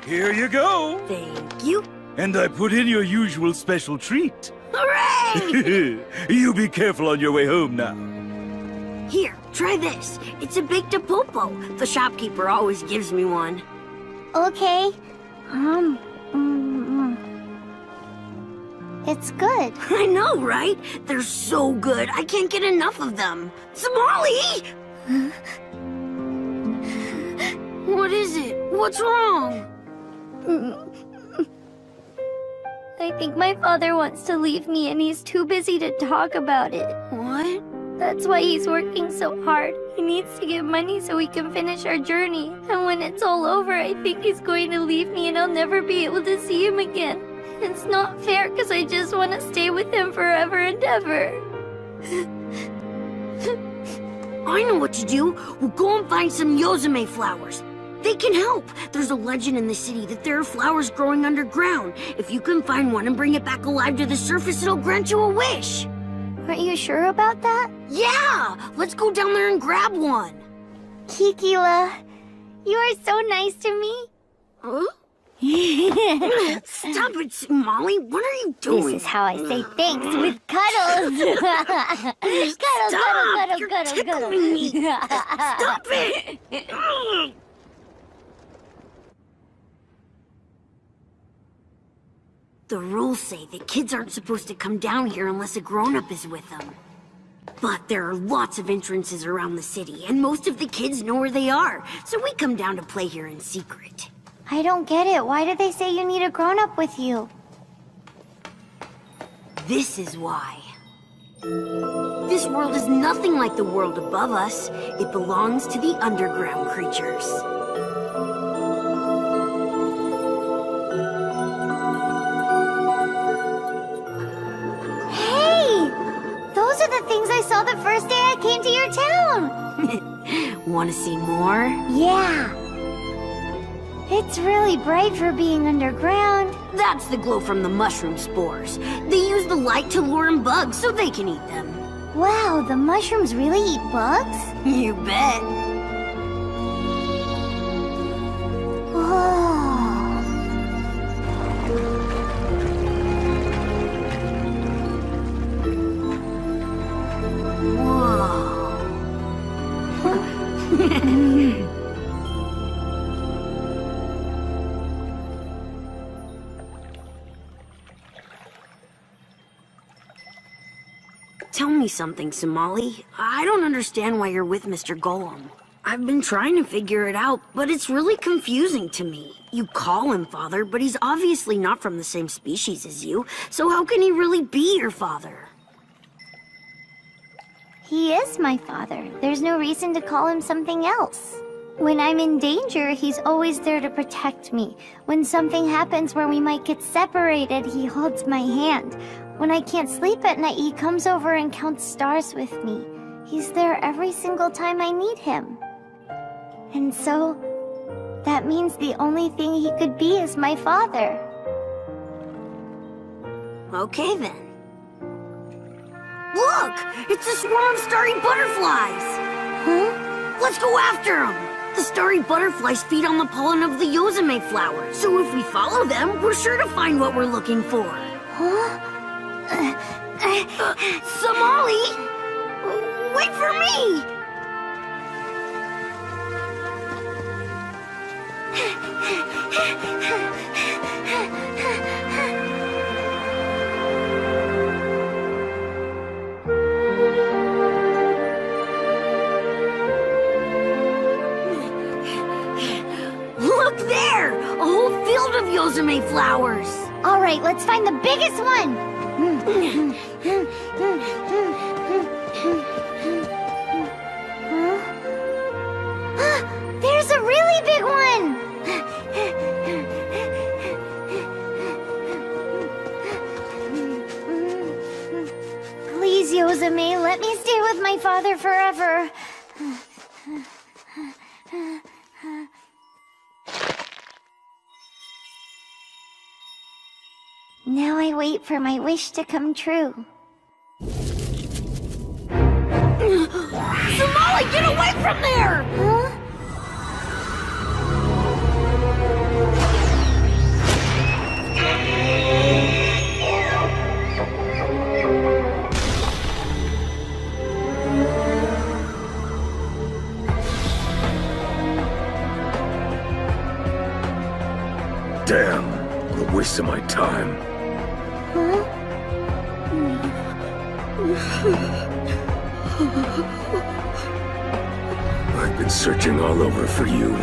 Here you go! Thank you. And I put in your usual special treat. Hooray! You be careful on your way home now. Here, try this. It's a baked popo. The shopkeeper always gives me one. Okay. It's good. I know, right? They're so good. I can't get enough of them. Somali! What is it? What's wrong? I think my father wants to leave me and he's too busy to talk about it. What? That's why he's working so hard. He needs to get money so we can finish our journey. And when it's all over, I think he's going to leave me and I'll never be able to see him again. It's not fair because I just want to stay with him forever and ever. I know what to do. We'll go and find some Yozume flowers. They can help. There's a legend in the city that there are flowers growing underground. If you can find one and bring it back alive to the surface, it'll grant you a wish. Are you sure about that? Yeah! Let's go down there and grab one. Kikila, you are so nice to me. Huh? Stop it, Molly. What are you doing? This is how I say thanks, with cuddles. Cuddle, Stop! cuddle, You're cuddle, tickling cuddle. me. Stop it! The rules say that kids aren't supposed to come down here unless a grown-up is with them. But there are lots of entrances around the city, and most of the kids know where they are, so we come down to play here in secret. I don't get it. Why do they say you need a grown-up with you? This is why. This world is nothing like the world above us. It belongs to the underground creatures. Hey! Those are the things I saw the first day I came to your town! Want to see more? Yeah! It's really bright for being underground. That's the glow from the mushroom spores. They use the light to lure in bugs so they can eat them. Wow, the mushrooms really eat bugs? You bet. Whoa. Tell me something, Somali. I don't understand why you're with Mr. Golem. I've been trying to figure it out, but it's really confusing to me. You call him father, but he's obviously not from the same species as you, so how can he really be your father? He is my father. There's no reason to call him something else. When I'm in danger, he's always there to protect me. When something happens where we might get separated, he holds my hand. When I can't sleep at night, he comes over and counts stars with me. He's there every single time I need him. And so, that means the only thing he could be is my father. Okay then. Look! It's a swarm of starry butterflies! Huh? Let's go after them! The starry butterflies feed on the pollen of the Yozume flower, so if we follow them, we're sure to find what we're looking for. Huh? Somali! Wait for me! Look there! A whole field of Yozume flowers! All right, let's find the biggest one! There's a really big one! Please, Yozume, let me stay with my father forever. Now I wait for my wish to come true. Somali, get away from there! Huh? Damn, what a waste of my time. I've been searching all over for you.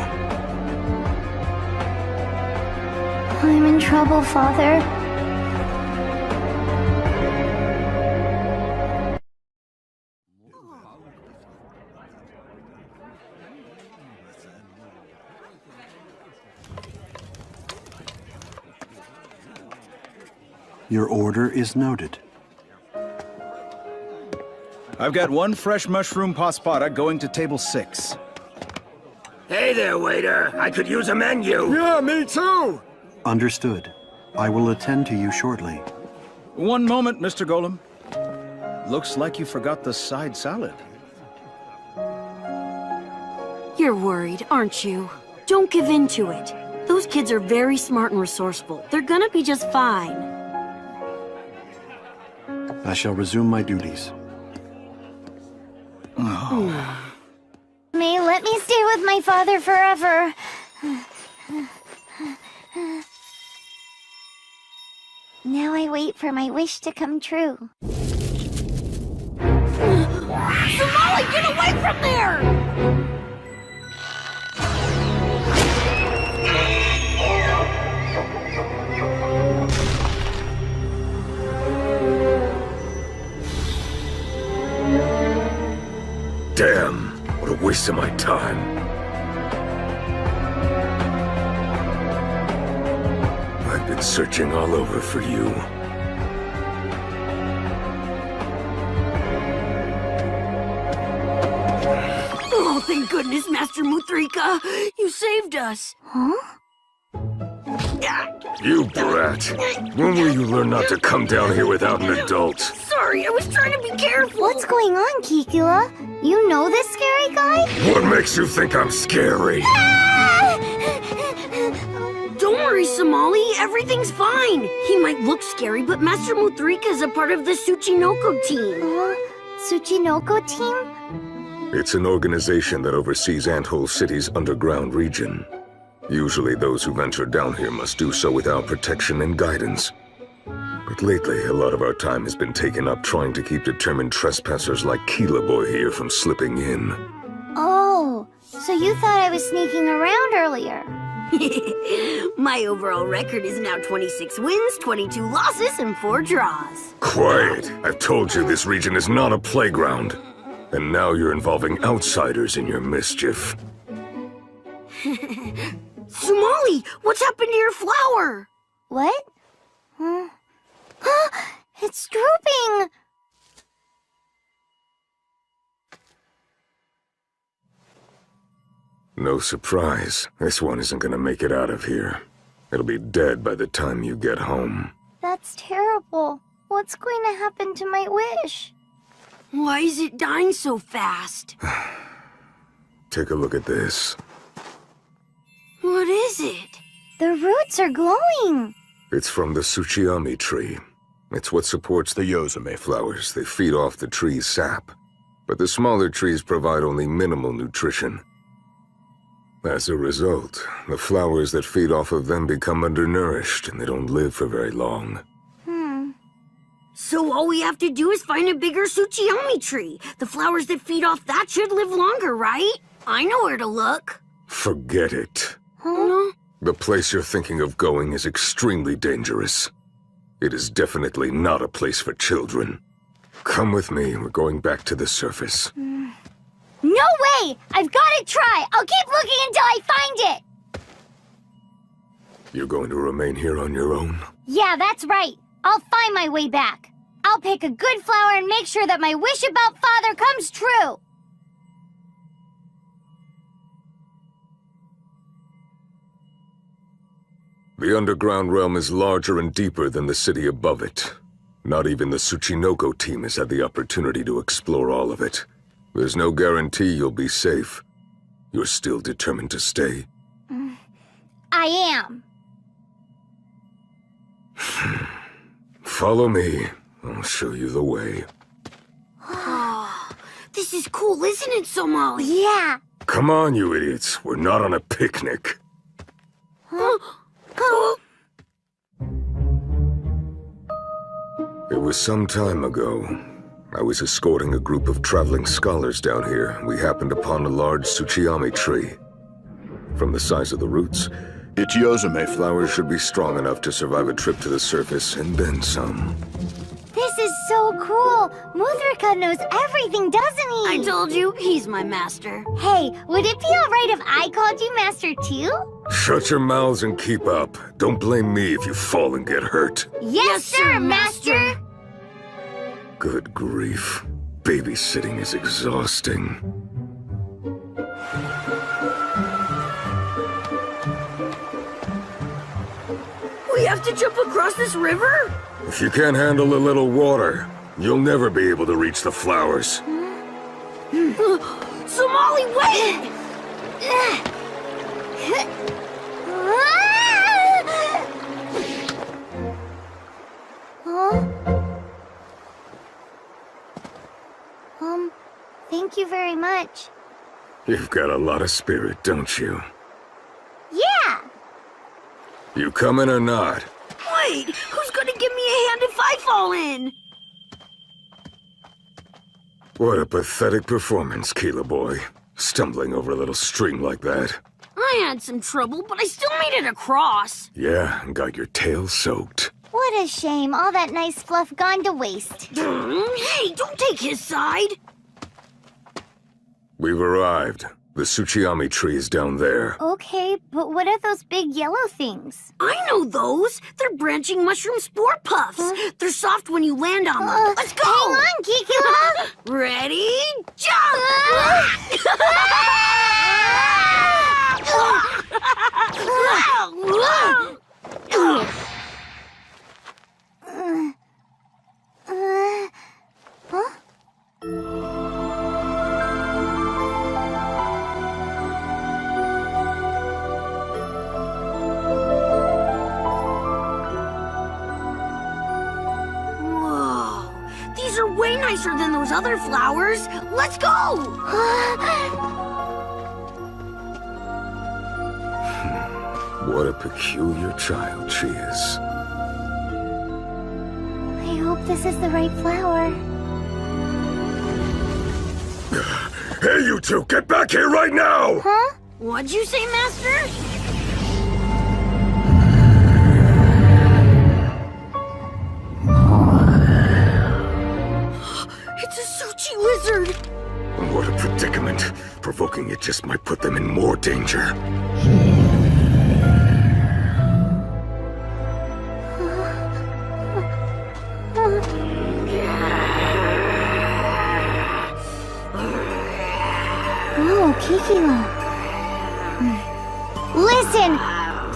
I'm in trouble, Father. Your order is noted. I've got 1 fresh mushroom paspada going to table 6. Hey there, waiter. I could use a menu. Yeah, me too. Understood. I will attend to you shortly. 1 moment, Mr. Golem. Looks like you forgot the side salad. You're worried, aren't you? Don't give in to it. Those kids are very smart and resourceful. They're gonna be just fine. I shall resume my duties. May let me stay with my father forever. Now I wait for my wish to come true. Somali, get away from there! Damn, what a waste of my time. I've been searching all over for you. Oh, thank goodness, Master Muthrika! You saved us! Huh? You brat. When will you learn not to come down here without an adult? Sorry, I was trying to be careful! What's going on, Kikula? You know this scary guy? What makes you think I'm scary? Don't worry, Somali. Everything's fine. He might look scary, but Master Muthrika is a part of the Tsuchinoko team. Tsuchinoko team? It's an organization that oversees Anthole City's underground region. Usually those who venture down here must do so without protection and guidance. But lately, a lot of our time has been taken up trying to keep determined trespassers like Keela Boy here from slipping in. Oh, so you thought I was sneaking around earlier. My overall record is now 26 wins, 22 losses, and 4 draws. Quiet! I've told you this region is not a playground. And now you're involving outsiders in your mischief. Somali, what's happened to your flower? What? It's drooping! No surprise. This one isn't gonna make it out of here. It'll be dead by the time you get home. That's terrible. What's going to happen to my wish? Why is it dying so fast? Take a look at this. What is it? The roots are glowing. It's from the Tsuchiyami tree. It's what supports the Yozume flowers. They feed off the tree's sap. But the smaller trees provide only minimal nutrition. As a result, the flowers that feed off of them become undernourished and they don't live for very long. So all we have to do is find a bigger Tsuchiyami tree. The flowers that feed off that should live longer, right? I know where to look. Forget it. Huh? The place you're thinking of going is extremely dangerous. It is definitely not a place for children. Come with me, we're going back to the surface. No way! I've got to try! I'll keep looking until I find it! You're going to remain here on your own? Yeah, that's right. I'll find my way back. I'll pick a good flower and make sure that my wish about Father comes true. The underground realm is larger and deeper than the city above it. Not even the Tsuchinoko team has had the opportunity to explore all of it. There's no guarantee you'll be safe. You're still determined to stay? I am. Follow me. I'll show you the way. Oh, this is cool, isn't it, Somali? Yeah. Come on, you idiots. We're not on a picnic. It was some time ago. I was escorting a group of traveling scholars down here. We happened upon a large Tsuchiyami tree. From the size of the roots, its Yozume flowers should be strong enough to survive a trip to the surface and then some. This is so cool. Muthrika knows everything, doesn't he? I told you, he's my master. Hey, would it be alright if I called you Master too? Shut your mouths and keep up. Don't blame me if you fall and get hurt. Yes, sir, Master! Good grief. Babysitting is exhausting. We have to jump across this river? If you can't handle a little water, you'll never be able to reach the flowers. Somali, wait! Thank you very much. You've got a lot of spirit, don't you? Yeah! You coming or not? Wait, who's gonna give me a hand if I fall in? What a pathetic performance, Keela boy. Stumbling over a little stream like that. I had some trouble, but I still made it across. Yeah, and got your tail soaked. What a shame, all that nice fluff gone to waste. Hey, don't take his side. We've arrived. The Tsuchiyami tree is down there. Okay, but what are those big yellow things? I know those. They're branching mushroom spore puffs. They're soft when you land on them. Let's go! Hang on, Kikila! Ready, jump! These are way nicer than those other flowers. Let's go! What a peculiar child she is. I hope this is the right flower. Hey, you two, get back here right now! Huh? What'd you say, Master? It's a Suchi lizard! What a predicament. Provoking it just might put them in more danger. Oh, Kikila. Listen!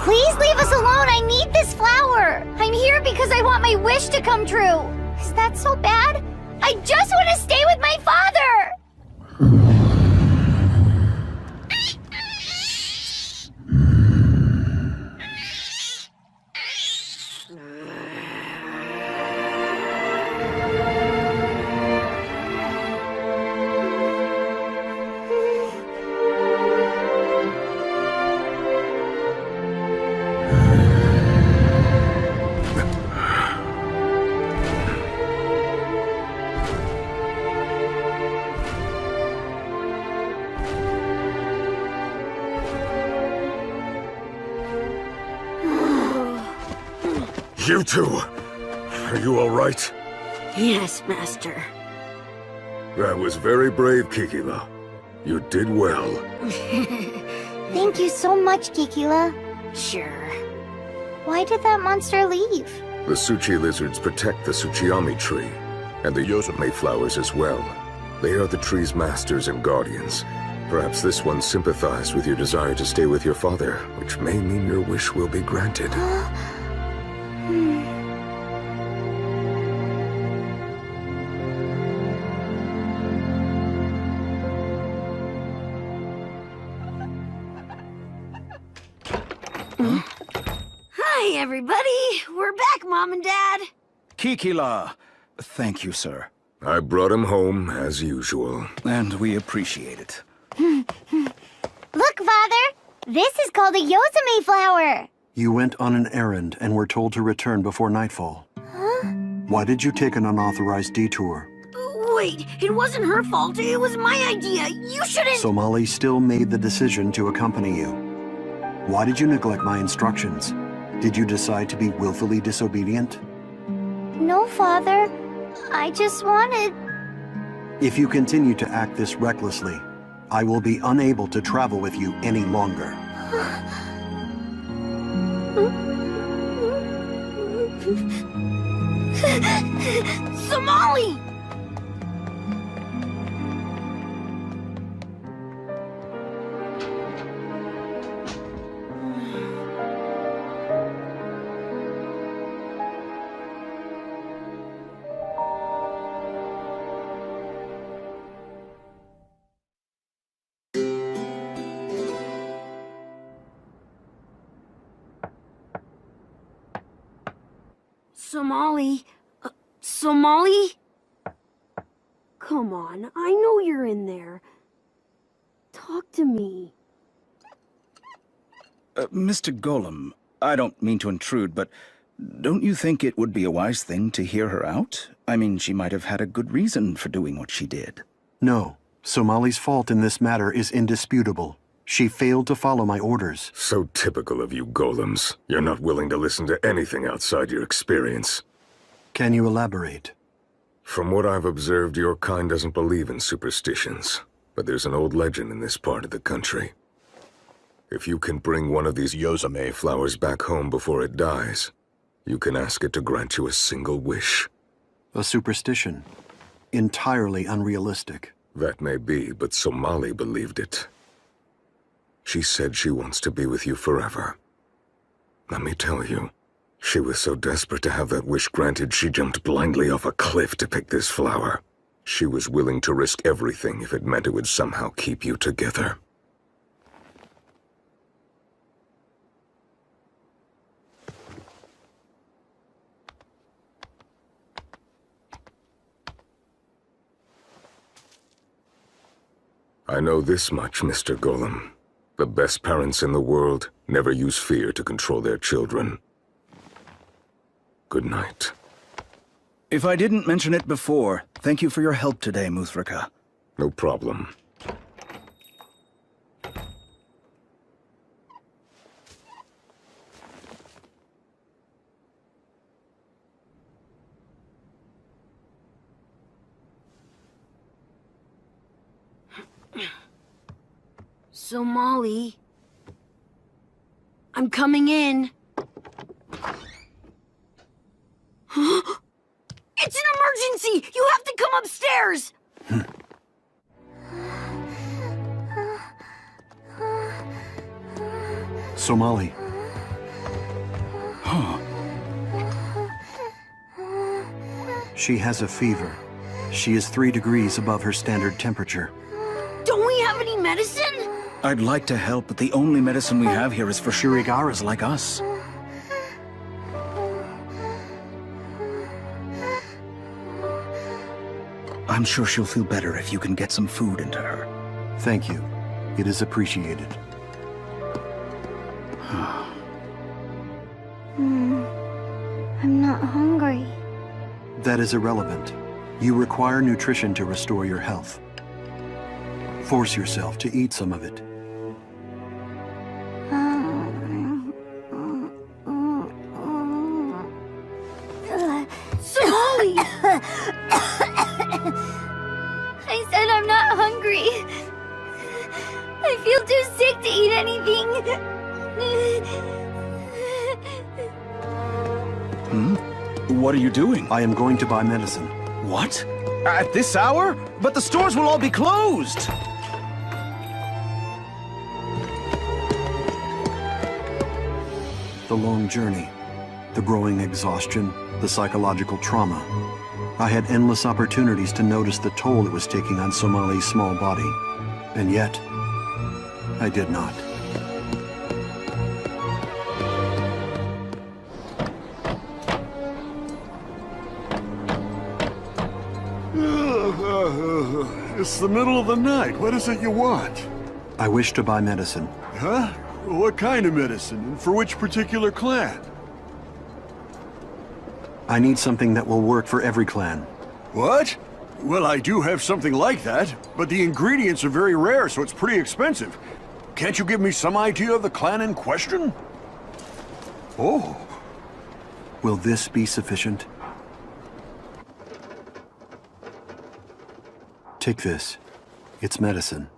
Please leave us alone! I need this flower! I'm here because I want my wish to come true! Is that so bad? I just want to stay with my father! You two, are you all right? Yes, Master. That was very brave, Kikila. You did well. Thank you so much, Kikila. Sure. Why did that monster leave? The Tsuchi lizards protect the Tsuchiyami tree, and the Yosume flowers as well. They are the tree's masters and guardians. Perhaps this one sympathized with your desire to stay with your father, which may mean your wish will be granted. Hi, everybody. We're back, Mom and Dad. Kikila. Thank you, sir. I brought him home, as usual. And we appreciate it. Look, Father! This is called a Yosume flower! You went on an errand and were told to return before nightfall. Huh? Why did you take an unauthorized detour? Wait, it wasn't her fault. It was my idea. You shouldn't... Somali still made the decision to accompany you. Why did you neglect my instructions? Did you decide to be willfully disobedient? No, Father. I just wanted... If you continue to act this recklessly, I will be unable to travel with you any longer. Somali! Somali? Somali? Come on, I know you're in there. Talk to me. Mr. Golem, I don't mean to intrude, but don't you think it would be a wise thing to hear her out? I mean, she might have had a good reason for doing what she did. No. Somali's fault in this matter is indisputable. She failed to follow my orders. So typical of you golems. You're not willing to listen to anything outside your experience. Can you elaborate? From what I've observed, your kind doesn't believe in superstitions. But there's an old legend in this part of the country. If you can bring one of these Yozame flowers back home before it dies, you can ask it to grant you a single wish. A superstition. Entirely unrealistic. That may be, but Somali believed it. She said she wants to be with you forever. Let me tell you, she was so desperate to have that wish granted, she jumped blindly off a cliff to pick this flower. She was willing to risk everything if it meant it would somehow keep you together. I know this much, Mr. Golem. The best parents in the world never use fear to control their children. Good night. If I didn't mention it before, thank you for your help today, Muthrika. No problem. Somali. I'm coming in. It's an emergency! You have to come upstairs! Somali. She has a fever. She is 3 degrees above her standard temperature. Don't we have any medicine? I'd like to help, but the only medicine we have here is for Shirigaras like us. I'm sure she'll feel better if you can get some food into her. Thank you. It is appreciated. I'm not hungry. That is irrelevant. You require nutrition to restore your health. Force yourself to eat some of it. Somali! I said I'm not hungry. I feel too sick to eat anything. What are you doing? I am going to buy medicine. What? At this hour? But the stores will all be closed! The long journey, the growing exhaustion, the psychological trauma. I had endless opportunities to notice the toll it was taking on Somali's small body. And yet, I did not. It's the middle of the night. What is it you want? I wish to buy medicine. Huh? What kind of medicine? And for which particular clan? I need something that will work for every clan. What? Well, I do have something like that, but the ingredients are very rare, so it's pretty expensive. Can't you give me some idea of the clan in question? Oh. Will this be sufficient? Take this. It's medicine.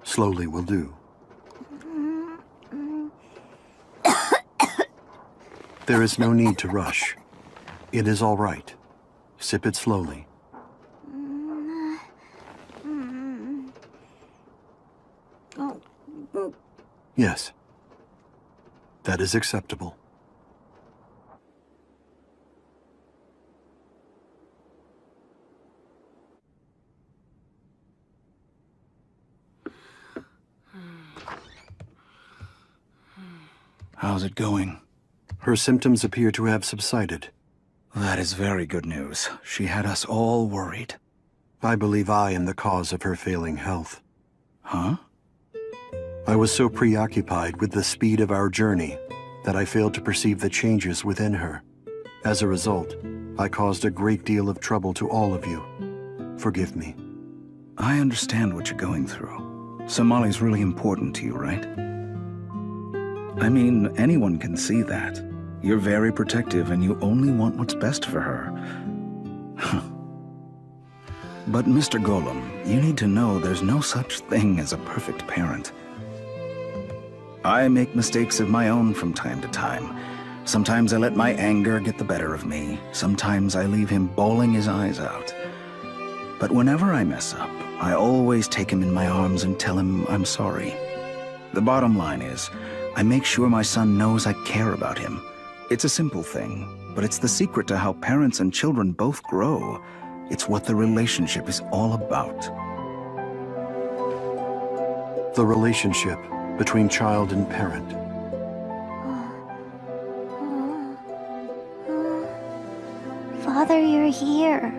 Slowly will do. There is no need to rush. It is all right. Sip it slowly. Yes. That is acceptable. How's it going? Her symptoms appear to have subsided. That is very good news. She had us all worried. I believe I am the cause of her failing health. Huh? I was so preoccupied with the speed of our journey that I failed to perceive the changes within her. As a result, I caused a great deal of trouble to all of you. Forgive me. I understand what you're going through. So Molly's really important to you, right? I mean, anyone can see that. You're very protective and you only want what's best for her. But Mr. Golem, you need to know there's no such thing as a perfect parent. I make mistakes of my own from time to time. Sometimes I let my anger get the better of me. Sometimes I leave him bawling his eyes out. But whenever I mess up, I always take him in my arms and tell him I'm sorry. The bottom line is, I make sure my son knows I care about him. It's a simple thing, but it's the secret to how parents and children both grow. It's what the relationship is all about. The relationship between child and parent. Father, you're here.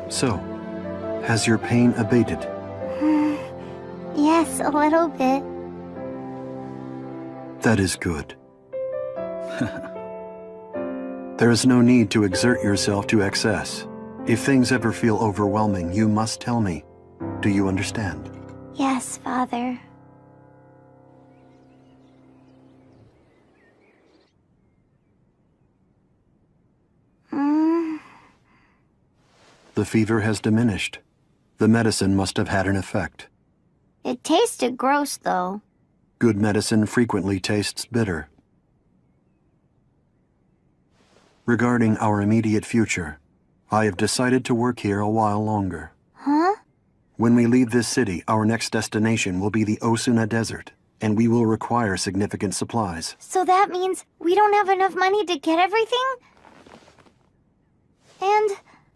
So, has your pain abated? Yes, a little bit. That is good. There is no need to exert yourself to excess. If things ever feel overwhelming, you must tell me. Do you understand? Yes, Father. The fever has diminished. The medicine must have had an effect. It tasted gross, though. Good medicine frequently tastes bitter. Regarding our immediate future, I have decided to work here a while longer. Huh? When we leave this city, our next destination will be the Osuna Desert, and we will require significant supplies. So that means we don't have enough money to get everything? And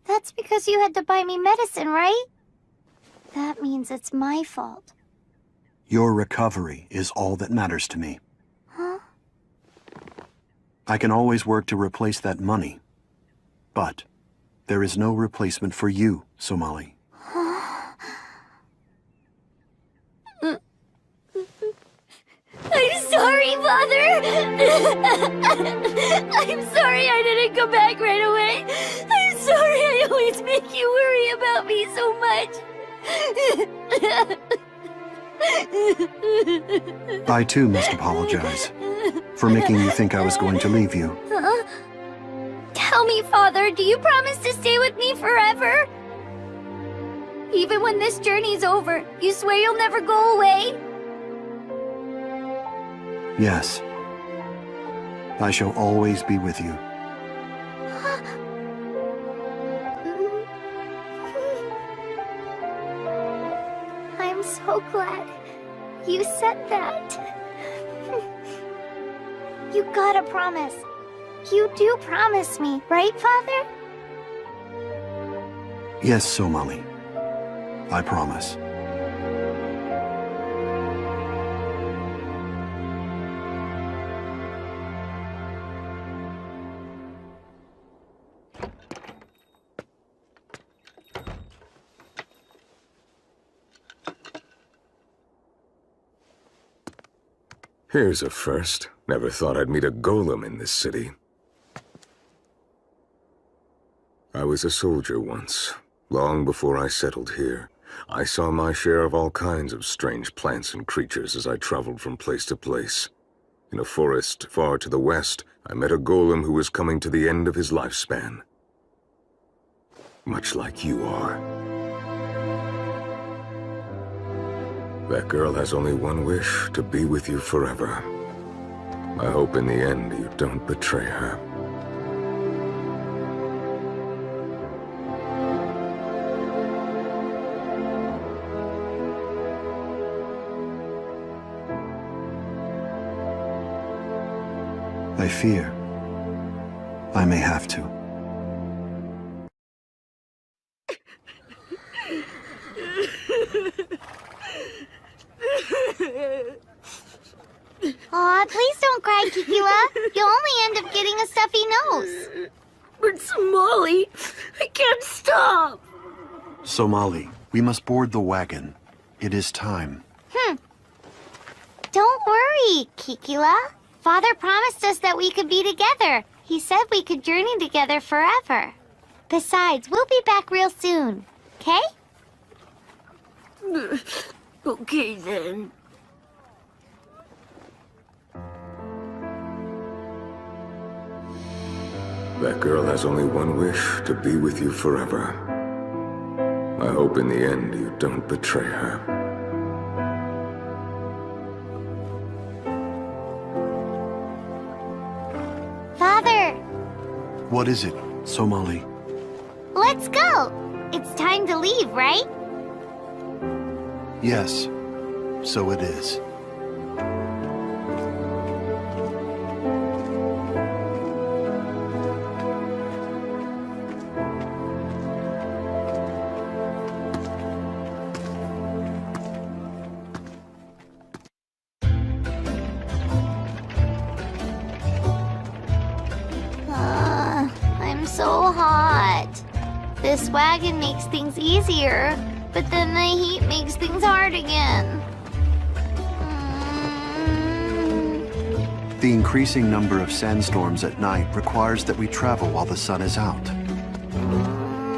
that's because you had to buy me medicine, right? That means it's my fault. Your recovery is all that matters to me. Huh? I can always work to replace that money. But there is no replacement for you, Somali. I'm sorry, Father! I'm sorry I didn't come back right away. I'm sorry I always make you worry about me so much. I too must apologize for making you think I was going to leave you. Huh? Tell me, Father, do you promise to stay with me forever? Even when this journey's over, you swear you'll never go away? Yes. I shall always be with you. I'm so glad you said that. You gotta promise. You do promise me, right, Father? Yes, Somali. I promise. Here's a first. Never thought I'd meet a golem in this city. I was a soldier once, long before I settled here. I saw my share of all kinds of strange plants and creatures as I traveled from place to place. In a forest far to the west, I met a golem who was coming to the end of his lifespan. Much like you are. That girl has only one wish, to be with you forever. I hope in the end you don't betray her. I fear I may have to. Aw, please don't cry, Kikila. You'll only end up getting a stuffy nose. But Somali, I can't stop. Somali, we must board the wagon. It is time. Don't worry, Kikila. Father promised us that we could be together. He said we could journey together forever. Besides, we'll be back real soon, okay? Okay, then. That girl has only one wish, to be with you forever. I hope in the end you don't betray her. Father, What is it, Somali? let's go. It's time to leave, right? Yes, so it is. I'm so hot. This wagon makes things easier, but then the heat makes things hard again. The increasing number of sandstorms at night requires that we travel while the sun is out.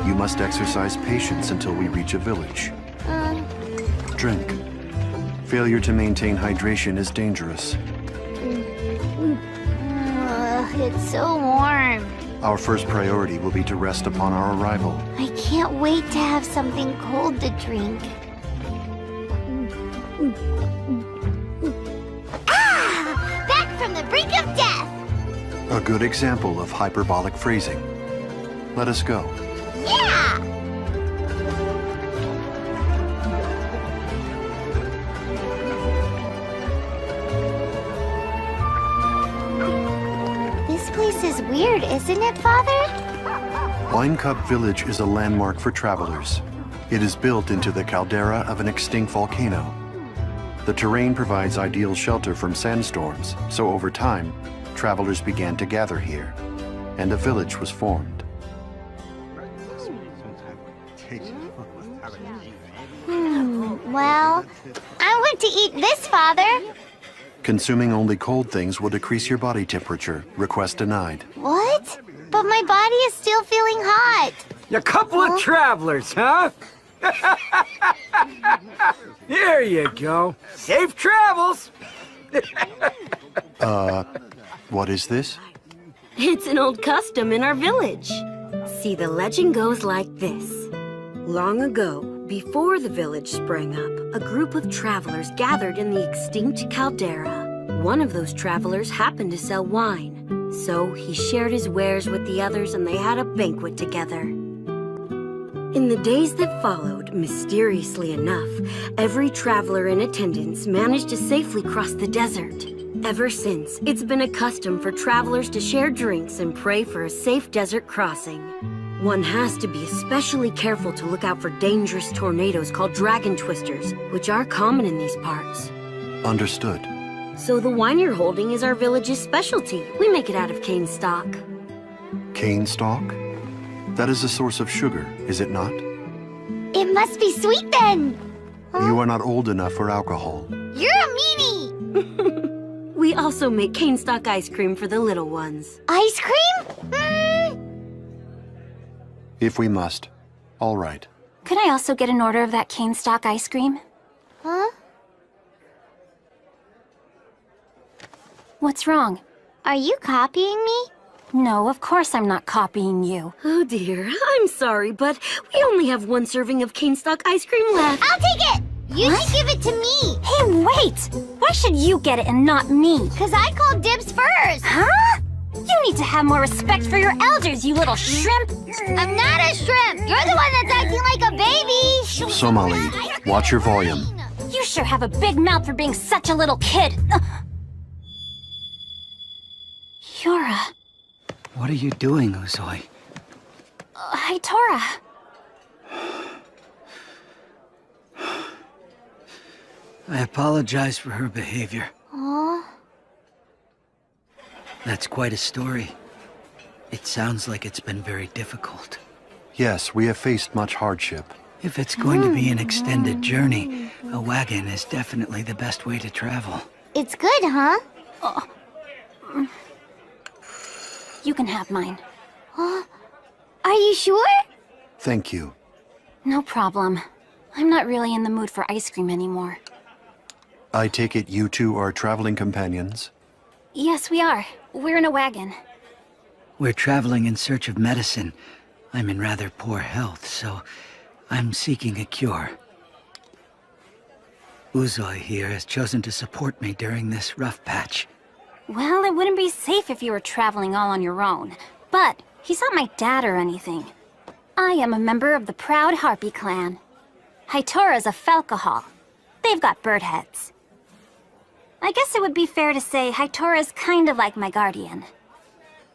You must exercise patience until we reach a village. Drink. Failure to maintain hydration is dangerous. It's so warm. Our first priority will be to rest upon our arrival. I can't wait to have something cold to drink. Back from the brink of death! A good example of hyperbolic phrasing. Let us go. Yeah! This place is weird, isn't it, Father? Wine Cup Village is a landmark for travelers. It is built into the caldera of an extinct volcano. The terrain provides ideal shelter from sandstorms, so over time, travelers began to gather here, and a village was formed. Well, I want to eat this, Father. Consuming only cold things will decrease your body temperature. Request denied. What? But my body is still feeling hot. You couple of travelers, huh? Here you go. Safe travels. What is this? It's an old custom in our village. See, the legend goes like this. Long ago, before the village sprang up, a group of travelers gathered in the extinct caldera. One of those travelers happened to sell wine, so he shared his wares with the others and they had a banquet together. In the days that followed, mysteriously enough, every traveler in attendance managed to safely cross the desert. Ever since, it's been a custom for travelers to share drinks and pray for a safe desert crossing. One has to be especially careful to look out for dangerous tornadoes called dragon twisters, which are common in these parts. Understood. So the wine you're holding is our village's specialty. We make it out of cane stock. Cane stalk? That is a source of sugar, is it not? It must be sweet then. You are not old enough for alcohol. You're a meanie. We also make cane stock ice cream for the little ones. Ice cream? If we must. All right. Could I also get an order of that cane stock ice cream? Huh? What's wrong? Are you copying me? No, of course I'm not copying you. Oh dear, I'm sorry, but we only have one serving of cane stock ice cream left. I'll take it! You should give it to me! Hey, wait! Why should you get it and not me? Cause I called dibs first! Huh? You need to have more respect for your elders, you little shrimp! I'm not a shrimp! You're the one that's acting like a baby! Somali, watch your volume. You sure have a big mouth for being such a little kid! Yura. What are you doing, Uzoi? Hitora. I apologize for her behavior. Aww. That's quite a story. It sounds like it's been very difficult. Yes, we have faced much hardship. If it's going to be an extended journey, a wagon is definitely the best way to travel. It's good, huh? You can have mine. Are you sure? Thank you. No problem. I'm not really in the mood for ice cream anymore. I take it you two are traveling companions? Yes, we are. We're in a wagon. We're traveling in search of medicine. I'm in rather poor health, so I'm seeking a cure. Uzoi here has chosen to support me during this rough patch. Well, it wouldn't be safe if you were traveling all on your own. But he's not my dad or anything. I am a member of the Proud Harpy clan. Hitora's a Falcohol. They've got bird heads. I guess it would be fair to say Hitora's kind of like my guardian.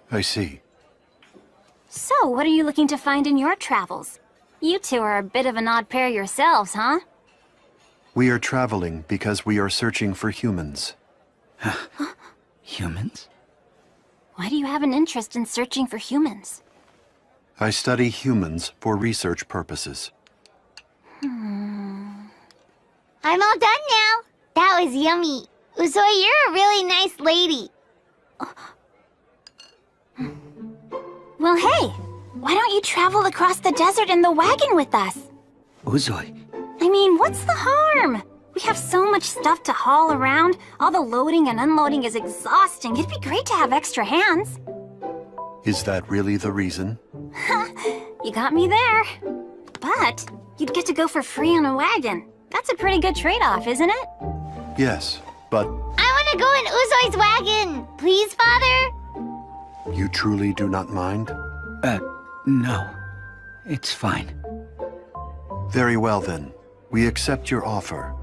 I see. So, what are you looking to find in your travels? You two are a bit of an odd pair yourselves, huh? We are traveling because we are searching for humans. Humans? Why do you have an interest in searching for humans? I study humans for research purposes. I'm all done now. That was yummy. Uzoi, you're a really nice lady. Well, hey! Why don't you travel across the desert in the wagon with us? Uzoi. I mean, what's the harm? We have so much stuff to haul around. All the loading and unloading is exhausting. It'd be great to have extra hands. Is that really the reason? You got me there. But you'd get to go for free on a wagon. That's a pretty good trade-off, isn't it? Yes, but I want to go in Uzoi's wagon. Please, Father? you truly do not mind? No. It's fine. Very well then. We accept your offer.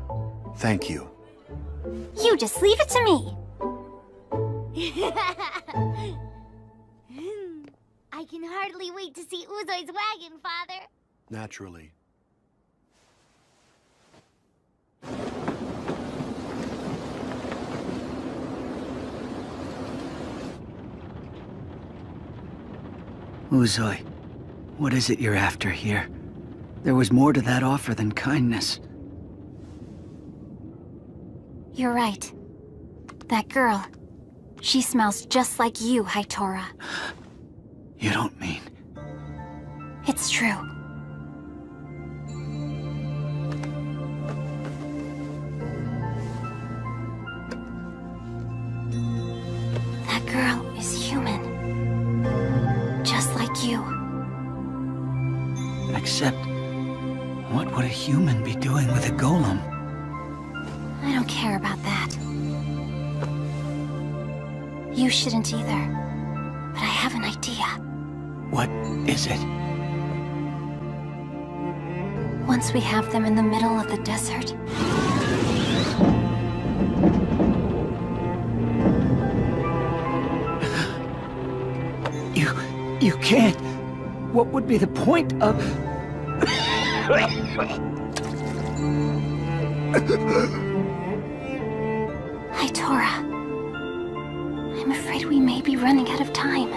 Thank you. You just leave it to me. I can hardly wait to see Uzoi's wagon, Father. Naturally. Uzoi, what is it you're after here? There was more to that offer than kindness. You're right. That girl, she smells just like you, Hitora. You don't mean... It's true. That girl is human. Just like you. Except, what would a human be doing with a golem? I don't care about that. You shouldn't either. But I have an idea. What is it? Once we have them in the middle of the desert... You can't. What would be the point of... Hitora. I'm afraid we may be running out of time.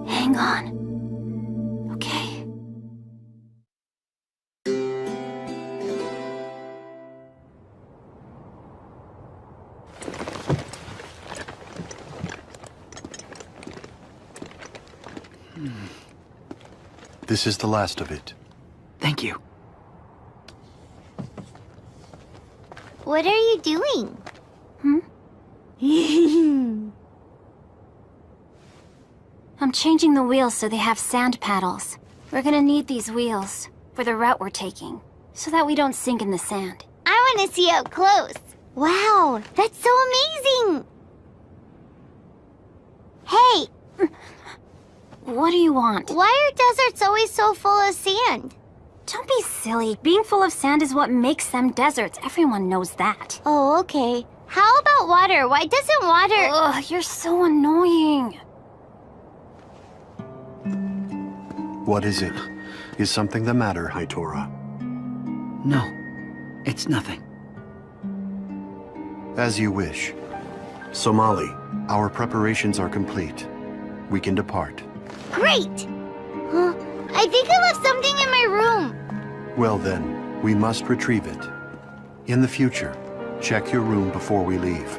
Hang on. Okay. This is the last of it. Thank you. What are you doing? I'm changing the wheels so they have sand paddles. We're gonna need these wheels for the route we're taking, so that we don't sink in the sand. I want to see up close. Wow, that's so amazing! Hey! What do you want? Why are deserts always so full of sand? Don't be silly. Being full of sand is what makes them deserts. Everyone knows that. Oh, okay. How about water? Why doesn't water... Ugh, you're so annoying. What is it? Is something the matter, Hitora? No, it's nothing. As you wish. Somali, our preparations are complete. We can depart. Great! Huh? I think I left something in my room. Well then, we must retrieve it. In the future, check your room before we leave.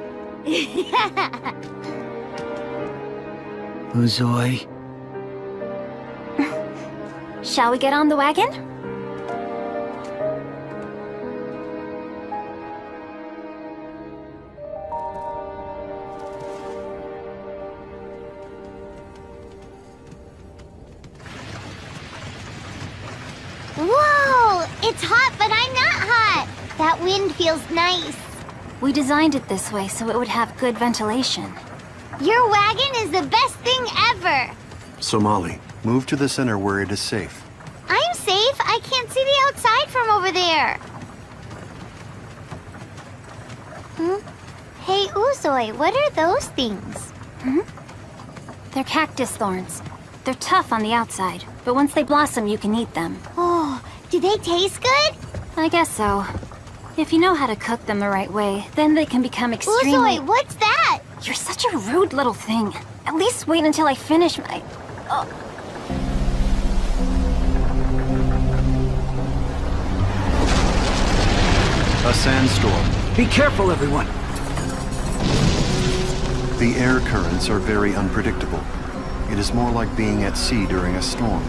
Uzoi. Shall we get on the wagon? Whoa! It's hot, but I'm not hot. That wind feels nice. We designed it this way so it would have good ventilation. Your wagon is the best thing ever. Somali, move to the center where it is safe. I'm safe. I can't see the outside from over there. Hey, Uzoi, what are those things? They're cactus thorns. They're tough on the outside, but once they blossom, you can eat them. Oh, do they taste good? I guess so. If you know how to cook them the right way, then they can become extremely... Uzoi, what's that? You're such a rude little thing. At least wait until I finish my... A sandstorm. Be careful, everyone. The air currents are very unpredictable. It is more like being at sea during a storm.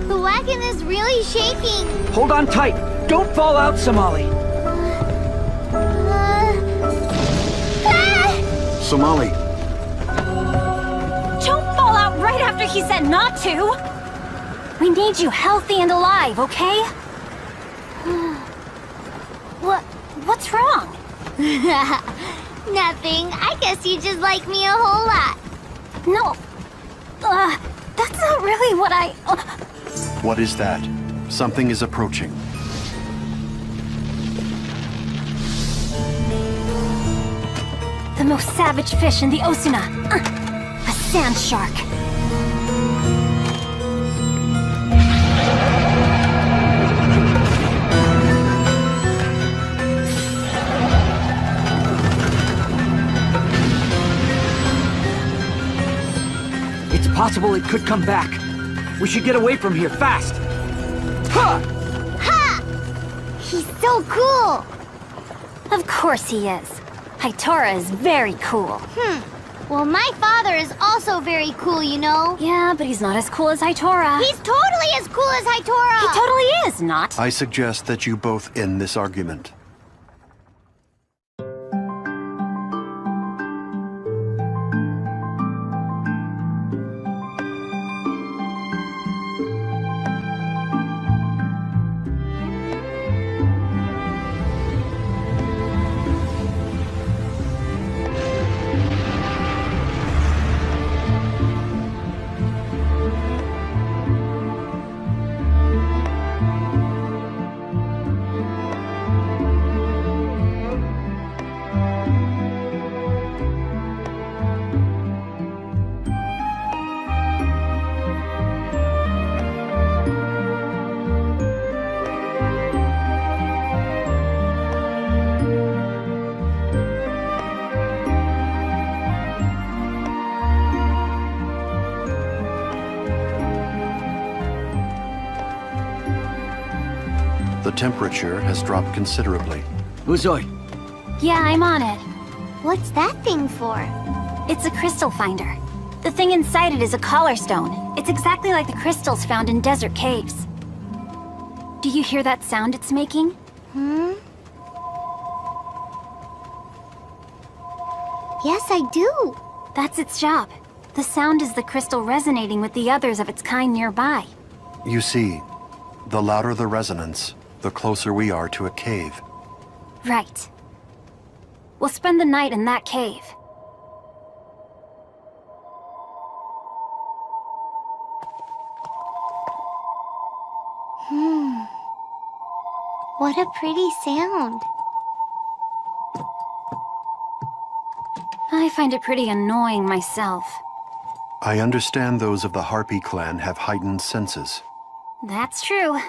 The wagon is really shaking. Hold on tight. Don't fall out, Somali. Somali! Don't fall out right after he said not to! We need you healthy and alive, okay? What's wrong? Nothing. I guess you just like me a whole lot. No. That's not really what I... What is that? Something is approaching. The most savage fish in the Osuna. A sand shark. It's possible it could come back. We should get away from here fast. Ha! Ha! He's so cool. Of course he is. Hitora is very cool. Well, my father is also very cool, you know. Yeah, but he's not as cool as Hitora. He's totally as cool as Hitora. He totally is not. I suggest that you both end this argument. The temperature has dropped considerably. Uzoi. Yeah, I'm on it. What's that thing for? It's a crystal finder. The thing inside it is a collar stone. It's exactly like the crystals found in desert caves. Do you hear that sound it's making? Yes, I do. That's its job. The sound is the crystal resonating with the others of its kind nearby. You see, the louder the resonance, the closer we are to a cave. Right. We'll spend the night in that cave. What a pretty sound. I find it pretty annoying myself. I understand those of the Harpy clan have heightened senses. That's true.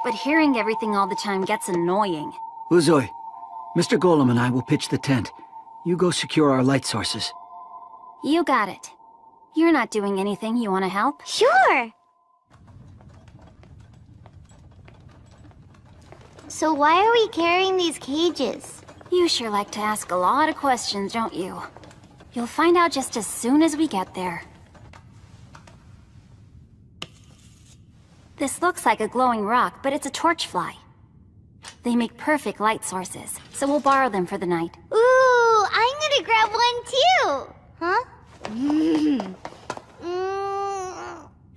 But hearing everything all the time gets annoying. Uzoi, Mr. Golem and I will pitch the tent. You go secure our light sources. You got it. You're not doing anything. You want to help? Sure! So why are we carrying these cages? You sure like to ask a lot of questions, don't you? You'll find out just as soon as we get there. This looks like a glowing rock, but it's a torchfly. They make perfect light sources, so we'll borrow them for the night. Ooh, I'm gonna grab one too! Huh?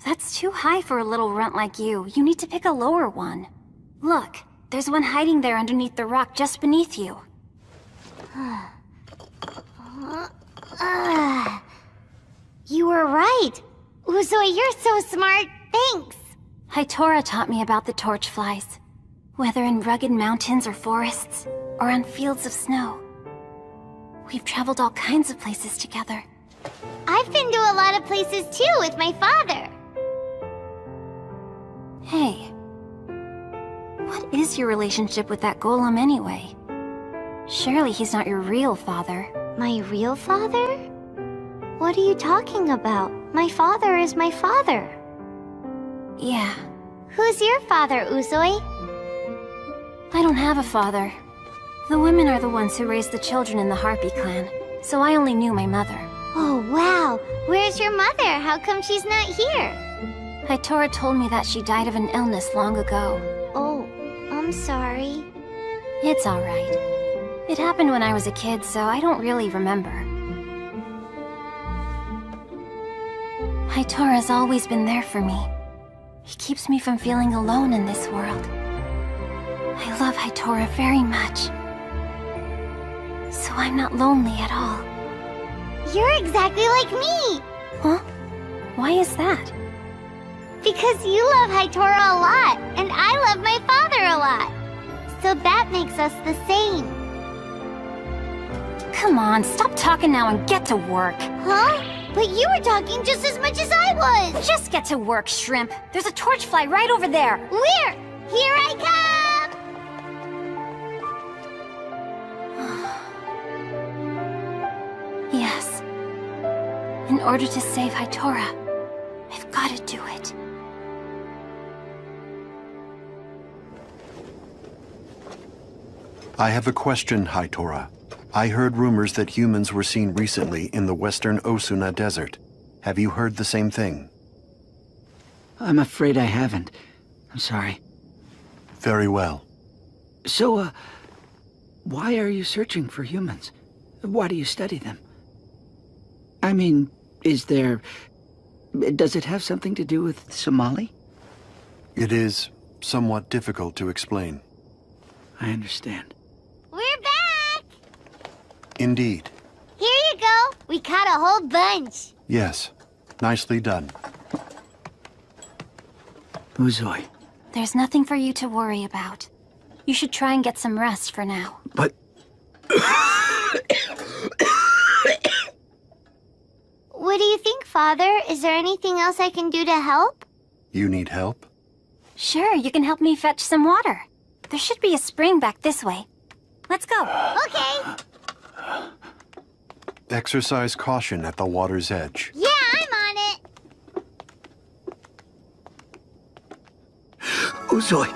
That's too high for a little runt like you. You need to pick a lower one. Look, there's one hiding there underneath the rock just beneath you. You were right. Uzoi, you're so smart. Thanks. Hitora taught me about the torchflies. Whether in rugged mountains or forests, or on fields of snow. We've traveled all kinds of places together. I've been to a lot of places too with my father. Hey. What is your relationship with that golem anyway? Surely he's not your real father. My real father? What are you talking about? My father is my father. Yeah. Who's your father, Uzoi? I don't have a father. The women are the ones who raised the children in the Harpy clan, so I only knew my mother. Oh, wow. Where's your mother? How come she's not here? Hitora told me that she died of an illness long ago. Oh, I'm sorry. It's alright. It happened when I was a kid, so I don't really remember. Hitora's always been there for me. He keeps me from feeling alone in this world. I love Hitora very much. So I'm not lonely at all. You're exactly like me! Huh? Why is that? Because you love Hitora a lot, and I love my father a lot. So that makes us the same. Come on, stop talking now and get to work. Huh? But you were talking just as much as I was! Just get to work, Shrimp. There's a torchfly right over there. Where? Here I come! Yes. In order to save Hitora, I've got to do it. I have a question, Hitora. I heard rumors that humans were seen recently in the western Osuna Desert. Have you heard the same thing? I'm afraid I haven't. I'm sorry. Very well. So, why are you searching for humans? Why do you study them? I mean, does it have something to do with Somali? It is somewhat difficult to explain. I understand. We're back! Indeed. Here you go. We caught a whole bunch. Yes. Nicely done. Uzoi. There's nothing for you to worry about. You should try and get some rest for now. But... What do you think, Father? Is there anything else I can do to help? You need help? Sure, you can help me fetch some water. There should be a spring back this way. Let's go. Okay. Exercise caution at the water's edge. Yeah, I'm on it. Uzoi!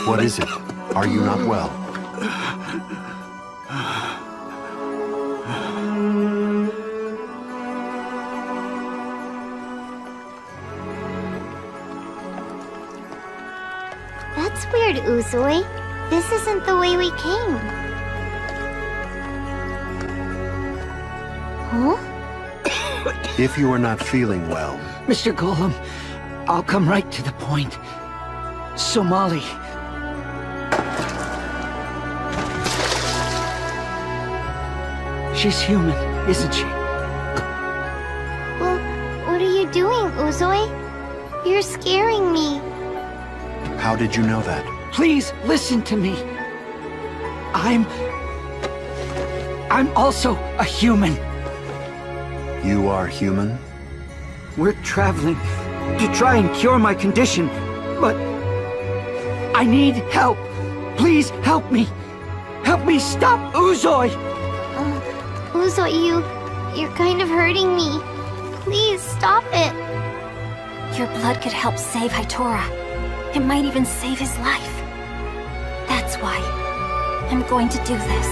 What is it? Are you not well? That's weird, Uzoi. This isn't the way we came. Huh? If you are not feeling well, Mr. Golem, I'll come right to the point. Somali. She's human, isn't she? Well, what are you doing, Uzoi? You're scaring me. how did you know that? Please, listen to me. I'm also a human. You are human? We're traveling to try and cure my condition, but I need help. Please help me. Help me stop Uzoi. Uzoi, you're kind of hurting me. Please stop it. Your blood could help save Hitora. It might even save his life. That's why I'm going to do this.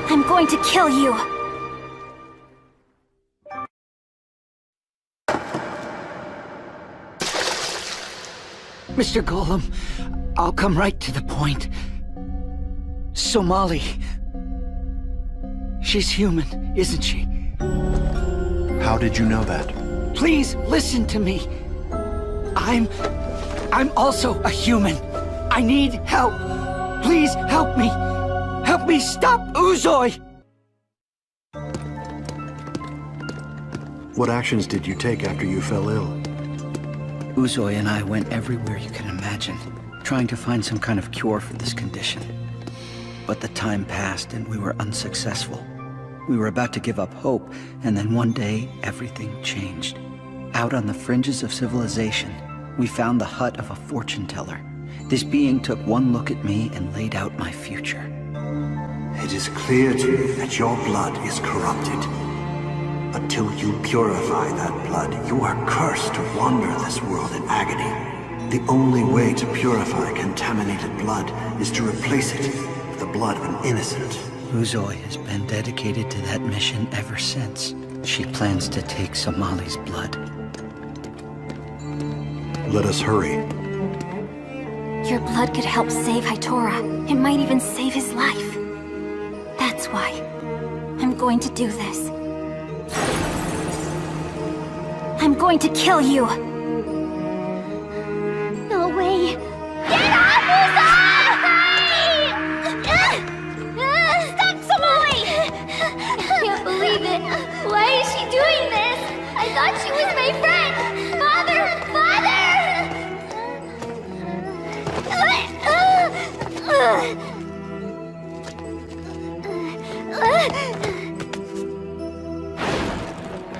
I'm going to kill you. Mr. Golem, I'll come right to the point. Somali. She's human, isn't she? How did you know that? Please, listen to me. I'm also a human. I need help. Please help me. Help me stop Uzoi! What actions did you take after you fell ill? Uzoi and I went everywhere you can imagine, trying to find some kind of cure for this condition. But the time passed and we were unsuccessful. We were about to give up hope, and then one day, everything changed. Out on the fringes of civilization, we found the hut of a fortune teller. This being took one look at me and laid out my future. It is clear to me that your blood is corrupted. Until you purify that blood, you are cursed to wander this world in agony. The only way to purify contaminated blood is to replace it with the blood of an innocent. Uzoi has been dedicated to that mission ever since. She plans to take Somali's blood. Let us hurry. Your blood could help save Hitora. It might even save his life. That's why I'm going to do this. I'm going to kill you! No way! Get off, Uzoi! Stop, Somali! I can't believe it. Why is she doing this? I thought she was my friend! Father!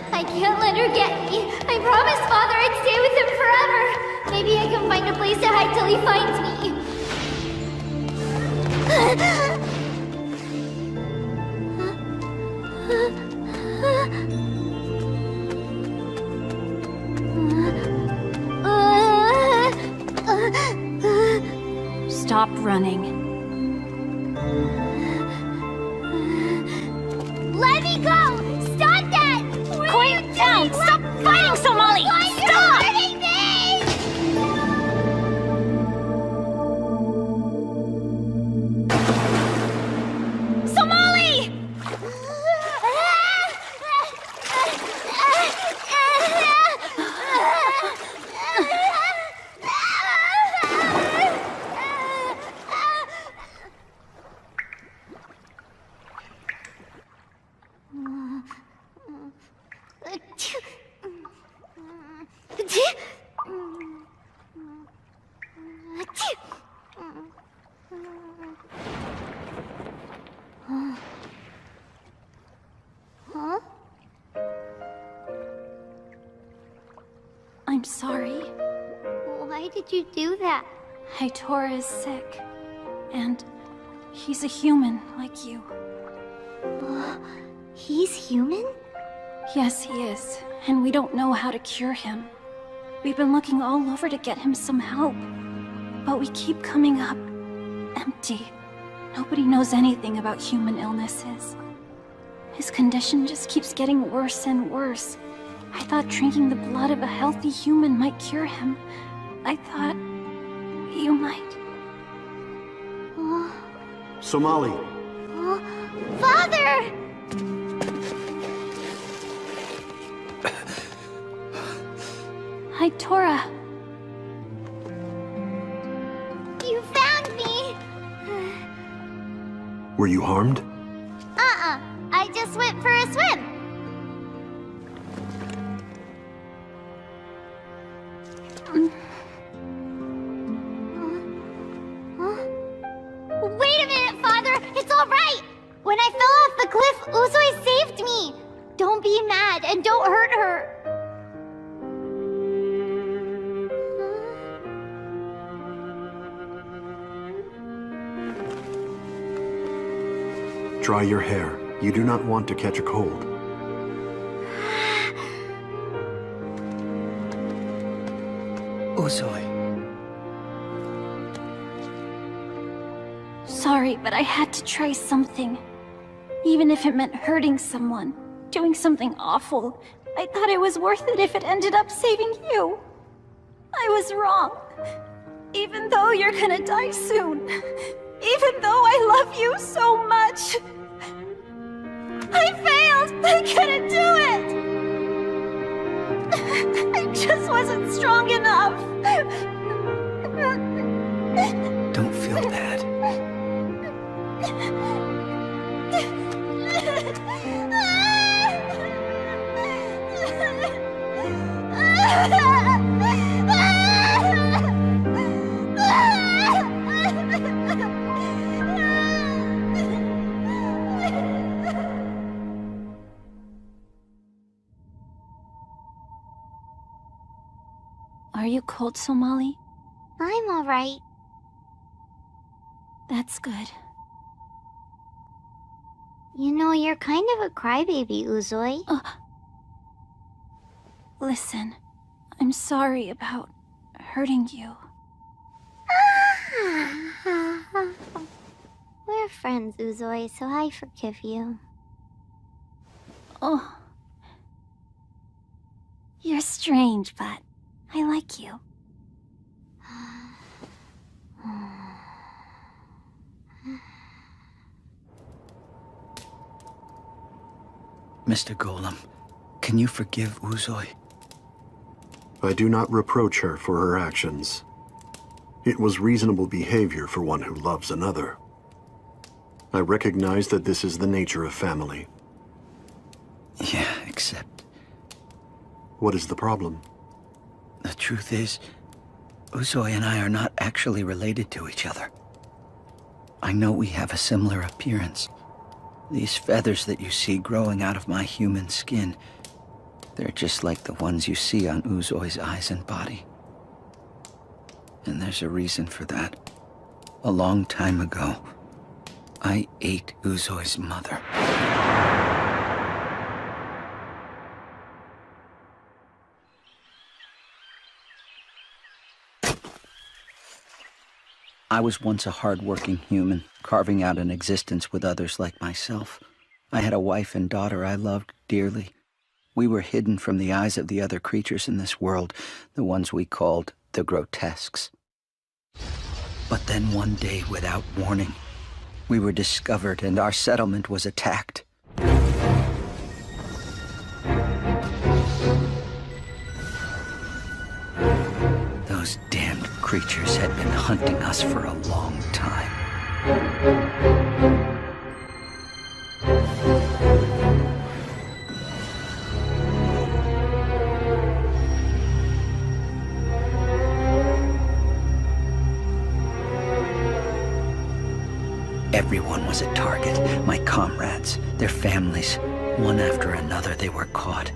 I can't let her get me. I promised Father I'd stay with him forever. Maybe I can find a place to hide till he finds me. Stop running. Let me go! Stop that! Quiet down! Stop fighting, Somali! Stop! Hurting me! Somali! Huh? I'm sorry. Why did you do that? Hitora is sick. And he's a human like you. He's human? Yes, he is. And we don't know how to cure him. We've been looking all over to get him some help. But we keep coming up empty. Nobody knows anything about human illnesses. His condition just keeps getting worse and worse. I thought drinking the blood of a healthy human might cure him. I thought you might. Somali. Father! Hi, Tora. You found me! Were you harmed? I just went for a swim. Wait a minute, Father! It's all right! When I fell off the cliff, Uzui saved me! Don't be mad and don't hurt her! Dry your hair. You do not want to catch a cold. Uzui. Sorry, but I had to try something. Even if it meant hurting someone, doing something awful, I thought it was worth it if it ended up saving you. I was wrong. Even though you're gonna die soon. Even though I love you so much. I failed! I couldn't do it! I just wasn't strong enough. Don't feel bad. Are you cold, Somali? I'm alright. That's good. You know, you're kind of a crybaby, Uzui. Listen, I'm sorry about hurting you. We're friends, Uzui, so I forgive you. Oh. You're strange, but I like you. Mr. Golem, can you forgive Uzui? I do not reproach her for her actions. It was reasonable behavior for one who loves another. I recognize that this is the nature of family. Yeah, except... What is the problem? The truth is, Uzui and I are not actually related to each other. I know we have a similar appearance. These feathers that you see growing out of my human skin, they're just like the ones you see on Uzui's eyes and body. And there's a reason for that. A long time ago, I ate Uzui's mother. I was once a hard-working human, carving out an existence with others like myself. I had a wife and daughter I loved dearly. We were hidden from the eyes of the other creatures in this world, the ones we called the grotesques. But then one day, without warning, we were discovered and our settlement was attacked. Those damned creatures had been hunting us for a long time. Everyone was a target. My comrades, their families. One after another, they were caught.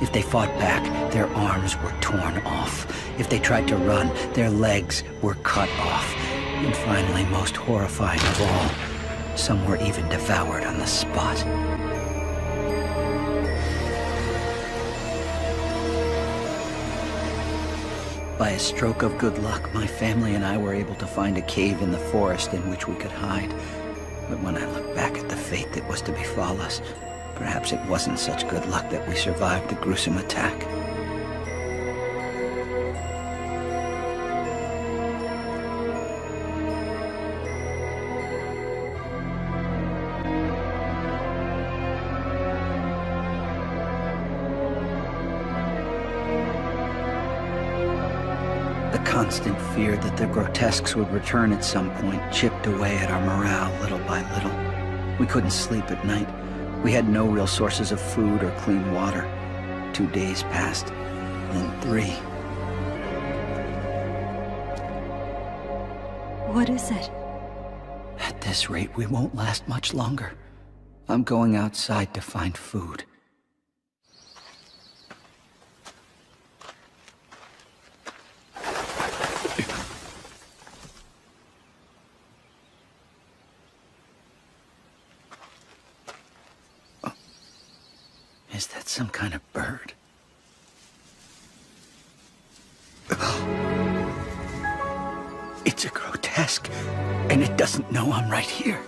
If they fought back, their arms were torn off. If they tried to run, their legs were cut off. And finally, most horrifying of all, some were even devoured on the spot. By a stroke of good luck, my family and I were able to find a cave in the forest in which we could hide. But when I look back at the fate that was to befall us, perhaps it wasn't such good luck that we survived the gruesome attack. constant fear that the grotesques would return at some point chipped away at our morale little by little. We couldn't sleep at night. We had no real sources of food or clean water. 2 days passed, then 3. What is it? At this rate, we won't last much longer. I'm going outside to find food. Is that some kind of bird? It's a grotesque, and it doesn't know I'm right here.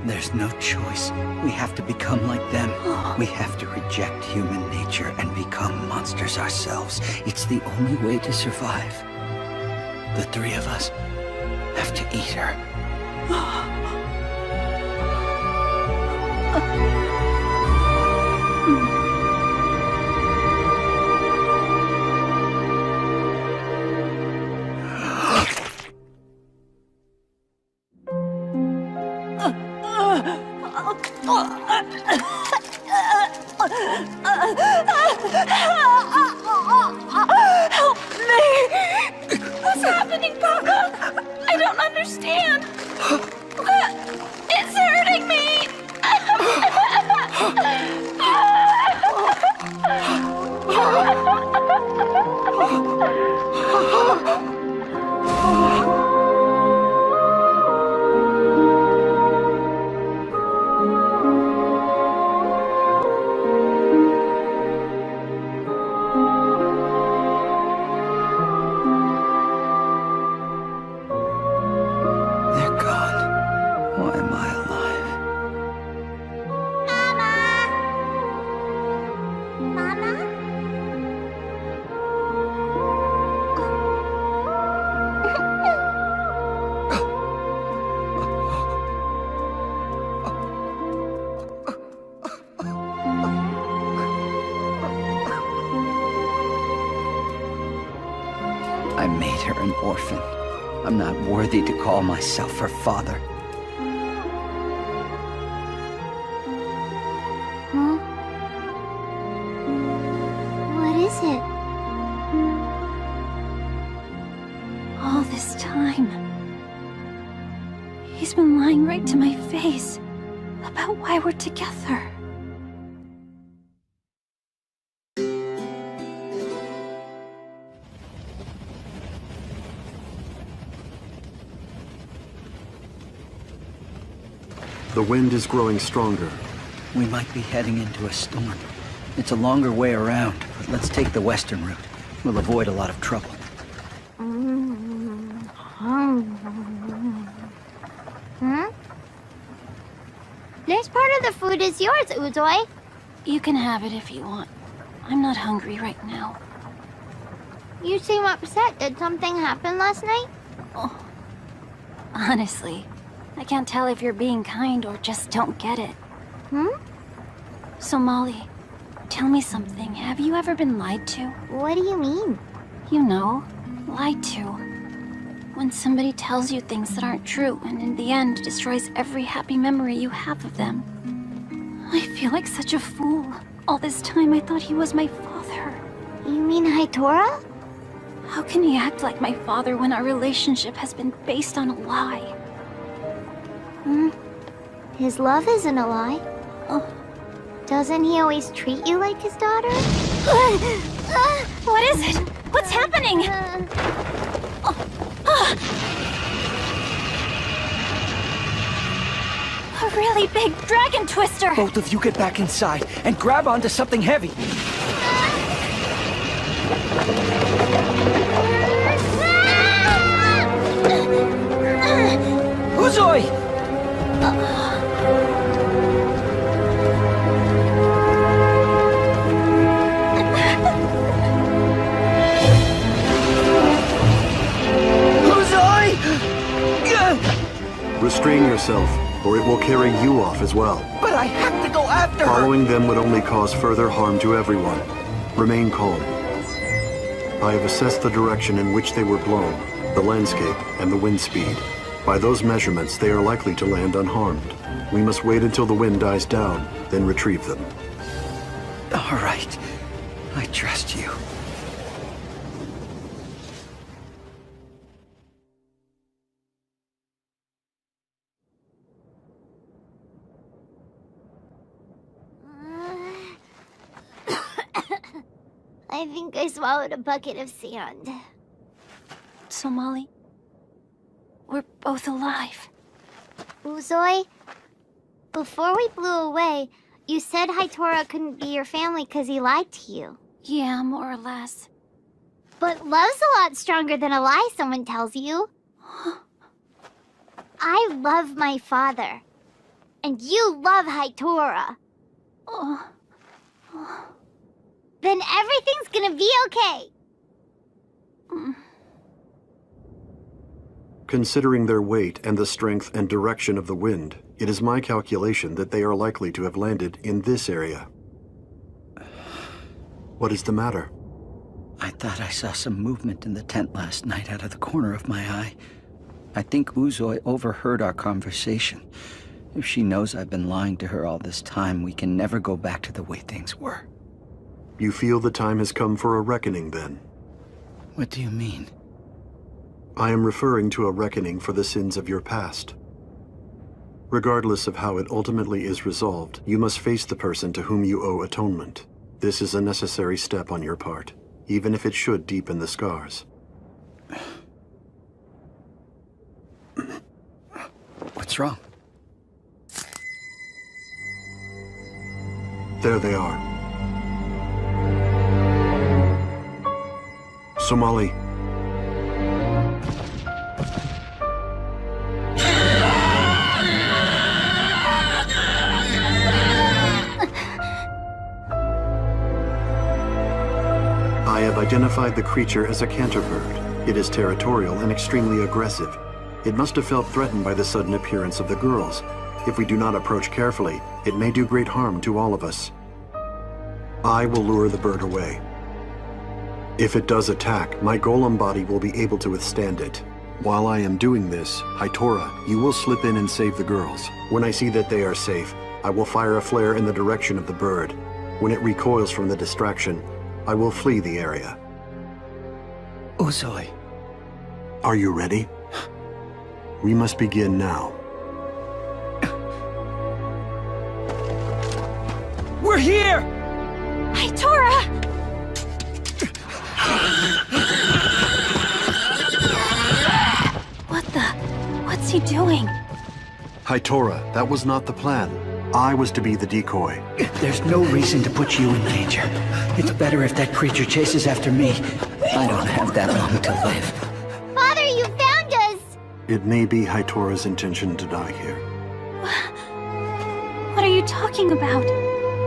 There's no choice. We have to become like them. We have to reject human nature and become monsters ourselves. It's the only way to survive. The 3 of us have to eat her. Help me! What's happening, Papa? I don't understand. It's hurting me! I made her an orphan. I'm not worthy to call myself her father. Huh? What is it? All this time, he's been lying right to my face about why we're together. The wind is growing stronger. We might be heading into a storm. It's a longer way around, but let's take the western route. We'll avoid a lot of trouble. This part of the food is yours, Uzoi. You can have it if you want. I'm not hungry right now. You seem upset. Did something happen last night? Oh. Honestly, I can't tell if you're being kind or just don't get it. So Molly, tell me something. Have you ever been lied to? What do you mean? You know, lied to. When somebody tells you things that aren't true and in the end destroys every happy memory you have of them. I feel like such a fool. All this time I thought he was my father. You mean Hitora? How can he act like my father when our relationship has been based on a lie? His love isn't a lie. Oh. Doesn't he always treat you like his daughter? What is it? What's happening? A really big dragon twister! Both of you get back inside and grab onto something heavy. Uzoi! Restrain yourself, or it will carry you off as well. But I have to go after her! Following them would only cause further harm to everyone. Remain calm. I have assessed the direction in which they were blown, the landscape, and the wind speed. By those measurements, they are likely to land unharmed. We must wait until the wind dies down, then retrieve them. All right. I trust you. I think I swallowed a bucket of sand. So, Molly, we're both alive. Uzoi, before we blew away, you said Hitora couldn't be your family because he lied to you. Yeah, more or less. But love's a lot stronger than a lie someone tells you. I love my father. And you love Hitora. Then everything's gonna be okay. Considering their weight and the strength and direction of the wind, it is my calculation that they are likely to have landed in this area. What is the matter? I thought I saw some movement in the tent last night out of the corner of my eye. I think Uzoi overheard our conversation. If she knows I've been lying to her all this time, we can never go back to the way things were. You feel the time has come for a reckoning, then? What do you mean? I am referring to a reckoning for the sins of your past. Regardless of how it ultimately is resolved, you must face the person to whom you owe atonement. This is a necessary step on your part, even if it should deepen the scars. What's wrong? There they are. Somali. I have identified the creature as a canterbird. It is territorial and extremely aggressive. It must have felt threatened by the sudden appearance of the girls. If we do not approach carefully, it may do great harm to all of us. I will lure the bird away. If it does attack, my golem body will be able to withstand it. While I am doing this, Hitora, you will slip in and save the girls. When I see that they are safe, I will fire a flare in the direction of the bird. When it recoils from the distraction, I will flee the area. Uzoi. Are you ready? We must begin now. We're here! Hitora! What's he doing? Hitora, that was not the plan. I was to be the decoy. There's no reason to put you in danger. It's better if that creature chases after me. I don't have that long to live. Father, you found us! It may be Hitora's intention to die here. What are you talking about?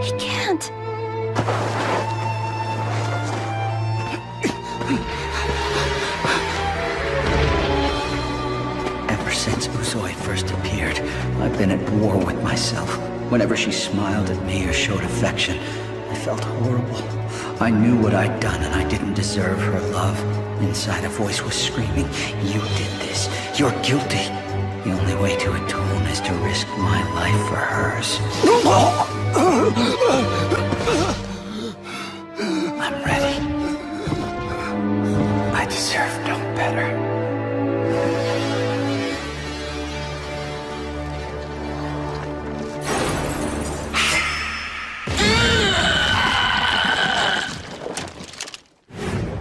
He can't. Ever since Uzoi first appeared, I've been at war with myself. Whenever she smiled at me or showed affection, I felt horrible. I knew what I'd done and I didn't deserve her love. Inside a voice was screaming, "You did this. You're guilty." The only way to atone is to risk my life for hers. I'm ready. I deserve no better.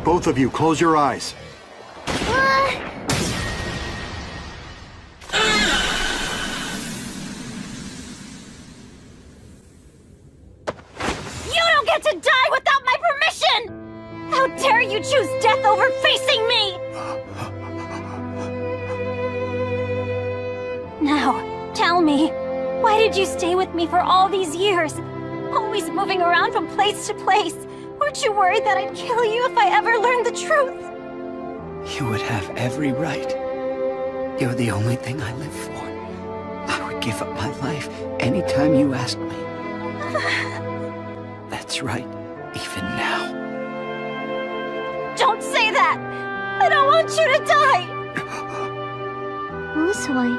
Both of you, close your eyes. You don't get to die without my permission! How dare you choose death over facing me! Now, tell me, why did you stay with me for all these years? Always moving around from place to place. Weren't you worried that I'd kill you if I ever learned the truth? You would have every right. You're the only thing I live for. I would give up my life anytime you asked me. That's right, even now. Don't say that! I don't want you to die! Uzoi.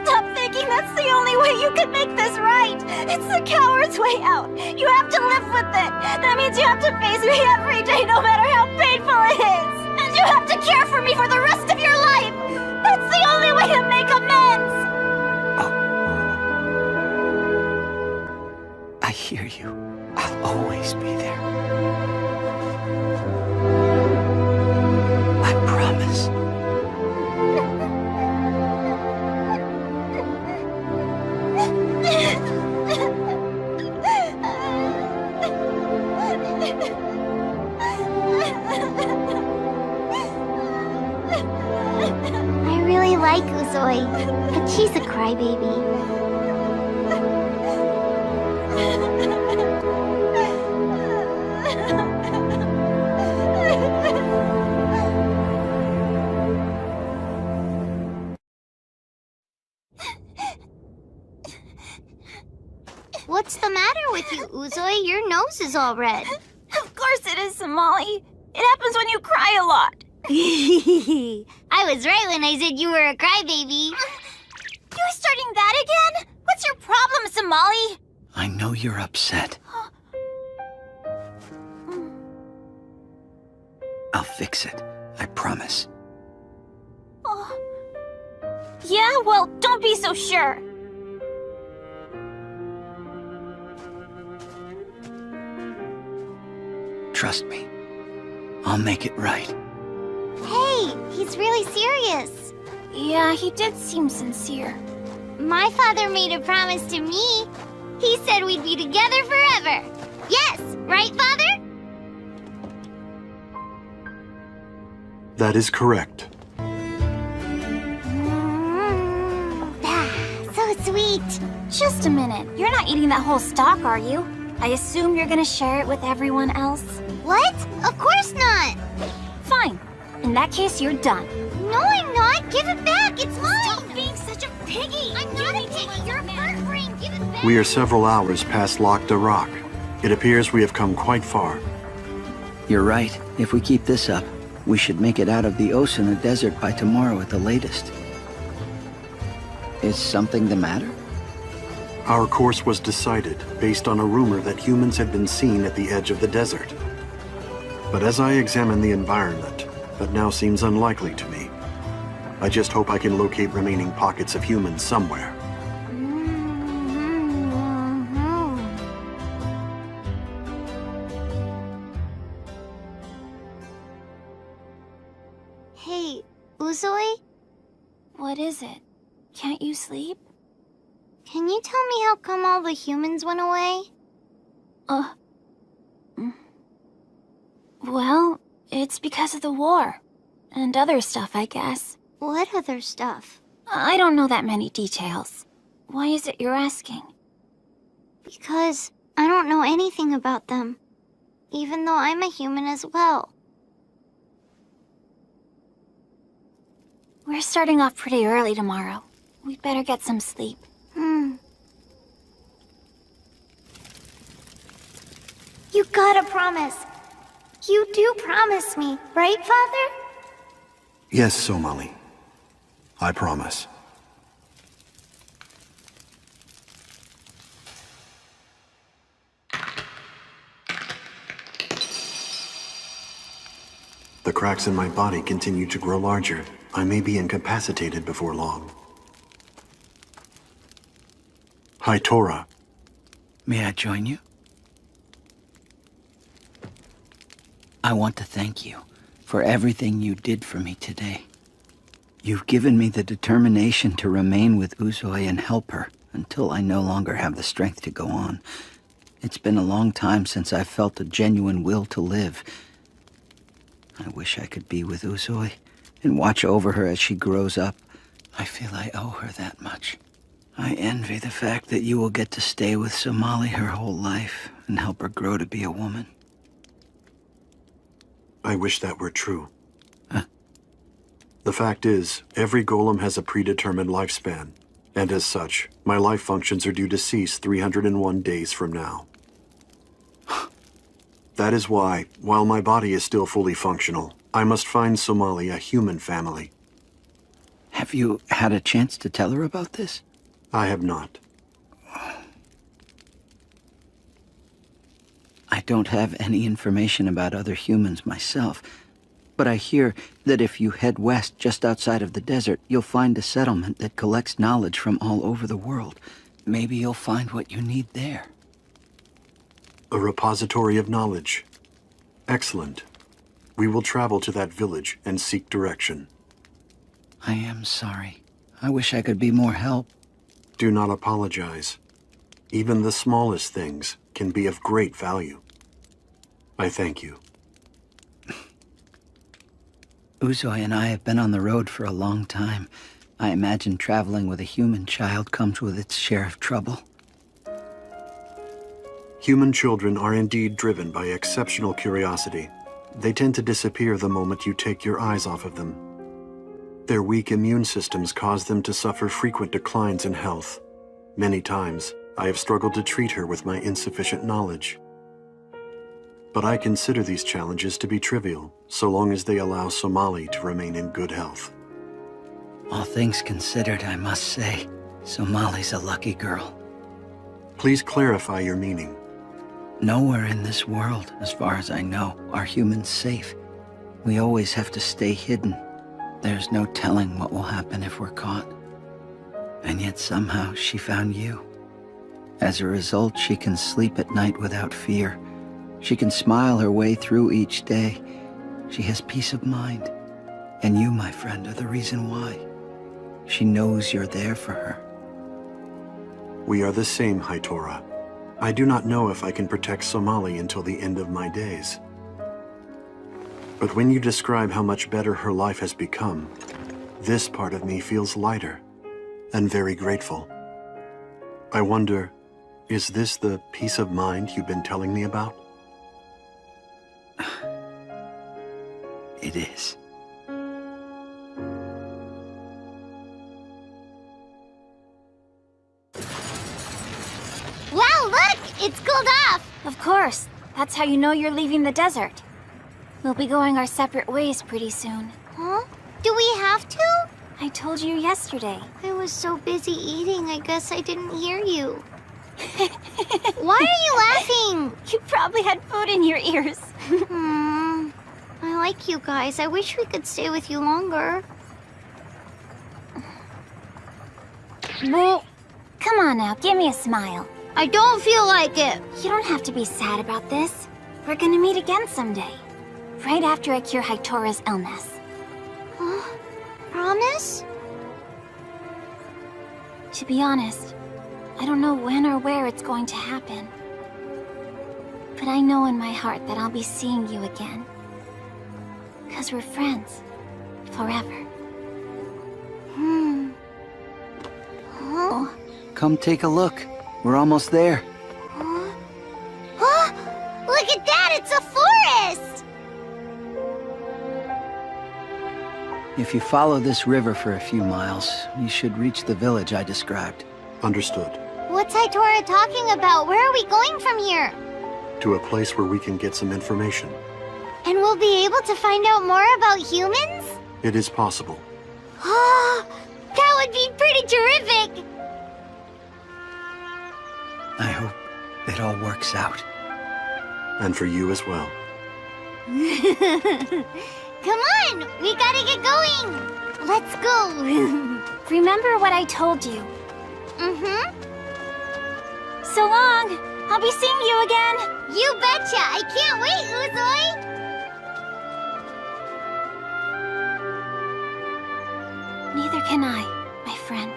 Stop thinking that's the only way you can make this right! It's the coward's way out! You have to live with it! That means you have to face me every day, no matter how painful it is! And you have to care for me for the rest of your life! That's the only way to make amends! I hear you. I'll always be there. I promise. I really like Uzoi, but she's a crybaby. What's the matter with you, Uzoi? Your nose is all red. Of course it is, Somali. It happens when you cry a lot. I was right when I said you were a crybaby. You're starting that again? What's your problem, Somali? I know you're upset. I'll fix it. I promise. Oh. Yeah, well, don't be so sure. Trust me. I'll make it right. Hey, he's really serious. Yeah, he did seem sincere. My father made a promise to me. He said we'd be together forever. Yes, right, Father? That is correct. So sweet. Just a minute. You're not eating that whole stalk, are you? I assume you're gonna share it with everyone else? What? Of course not. Fine. In that case, you're done. No, I'm not. Give it back. It's mine. Stop being such a piggy. I'm not a piggy. You're a bird brain. Give it back. We are several hours past Lac de Roc. It appears we have come quite far. You're right. If we keep this up, we should make it out of the Osuna Desert by tomorrow at the latest. Is something the matter? Our course was decided based on a rumor that humans had been seen at the edge of the desert. But as I examine the environment, that now seems unlikely to me. I just hope I can locate remaining pockets of humans somewhere. Hey, Uzoi? What is it? Can't you sleep? Can you tell me how come all the humans went away? Well, it's because of the war. And other stuff, I guess. What other stuff? I don't know that many details. Why is it you're asking? Because I don't know anything about them. Even though I'm a human as well. We're starting off pretty early tomorrow. We'd better get some sleep. You gotta promise. You do promise me, right, Father? Yes, Somali. I promise. The cracks in my body continue to grow larger. I may be incapacitated before long. Hi, Tora. May I join you? I want to thank you for everything you did for me today. You've given me the determination to remain with Uzoi and help her until I no longer have the strength to go on. It's been a long time since I've felt a genuine will to live. I wish I could be with Uzoi and watch over her as she grows up. I feel I owe her that much. I envy the fact that you will get to stay with Somali her whole life and help her grow to be a woman. I wish that were true. The fact is, every golem has a predetermined lifespan, and as such, my life functions are due to cease 301 days from now. That is why, while my body is still fully functional, I must find Somali a human family. Have you had a chance to tell her about this? I have not. I don't have any information about other humans myself, but I hear that if you head west just outside of the desert, you'll find a settlement that collects knowledge from all over the world. Maybe you'll find what you need there. A repository of knowledge. Excellent. We will travel to that village and seek direction. I am sorry. I wish I could be more help. Do not apologize. Even the smallest things can be of great value. I thank you. Uzoi and I have been on the road for a long time. I imagine traveling with a human child comes with its share of trouble. Human children are indeed driven by exceptional curiosity. They tend to disappear the moment you take your eyes off of them. Their weak immune systems cause them to suffer frequent declines in health. Many times, I have struggled to treat her with my insufficient knowledge. But I consider these challenges to be trivial, so long as they allow Somali to remain in good health. All things considered, I must say, Somali's a lucky girl. Please clarify your meaning. Nowhere in this world, as far as I know, are humans safe. We always have to stay hidden. There's no telling what will happen if we're caught. And yet somehow she found you. As a result, she can sleep at night without fear. She can smile her way through each day. She has peace of mind. And you, my friend, are the reason why. She knows you're there for her. We are the same, Haitora. I do not know if I can protect Somali until the end of my days. But when you describe how much better her life has become, this part of me feels lighter and very grateful. I wonder, is this the peace of mind you've been telling me about? It is. Wow, look! It's cooled off! Of course. That's how you know you're leaving the desert. We'll be going our separate ways pretty soon. Huh? Do we have to? I told you yesterday. I was so busy eating, I guess I didn't hear you. Why are you laughing? You probably had food in your ears. I like you guys. I wish we could stay with you longer. Well, come on now, give me a smile. I don't feel like it. You don't have to be sad about this. We're gonna meet again someday. Right after I cure Haitora's illness. Promise? To be honest, I don't know when or where it's going to happen. But I know in my heart that I'll be seeing you again. 'Cause we're friends. Forever. Oh. Come take a look. We're almost there. Look at that! It's a forest! If you follow this river for a few miles, you should reach the village I described. Understood. What's Haitora talking about? Where are we going from here? To a place where we can get some information. And we'll be able to find out more about humans? It is possible. That would be pretty terrific! I hope it all works out. And for you as well. Come on! We gotta get going! Let's go! Remember what I told you. So long! I'll be seeing you again! You betcha! I can't wait, Uzoi! Neither can I, my friend.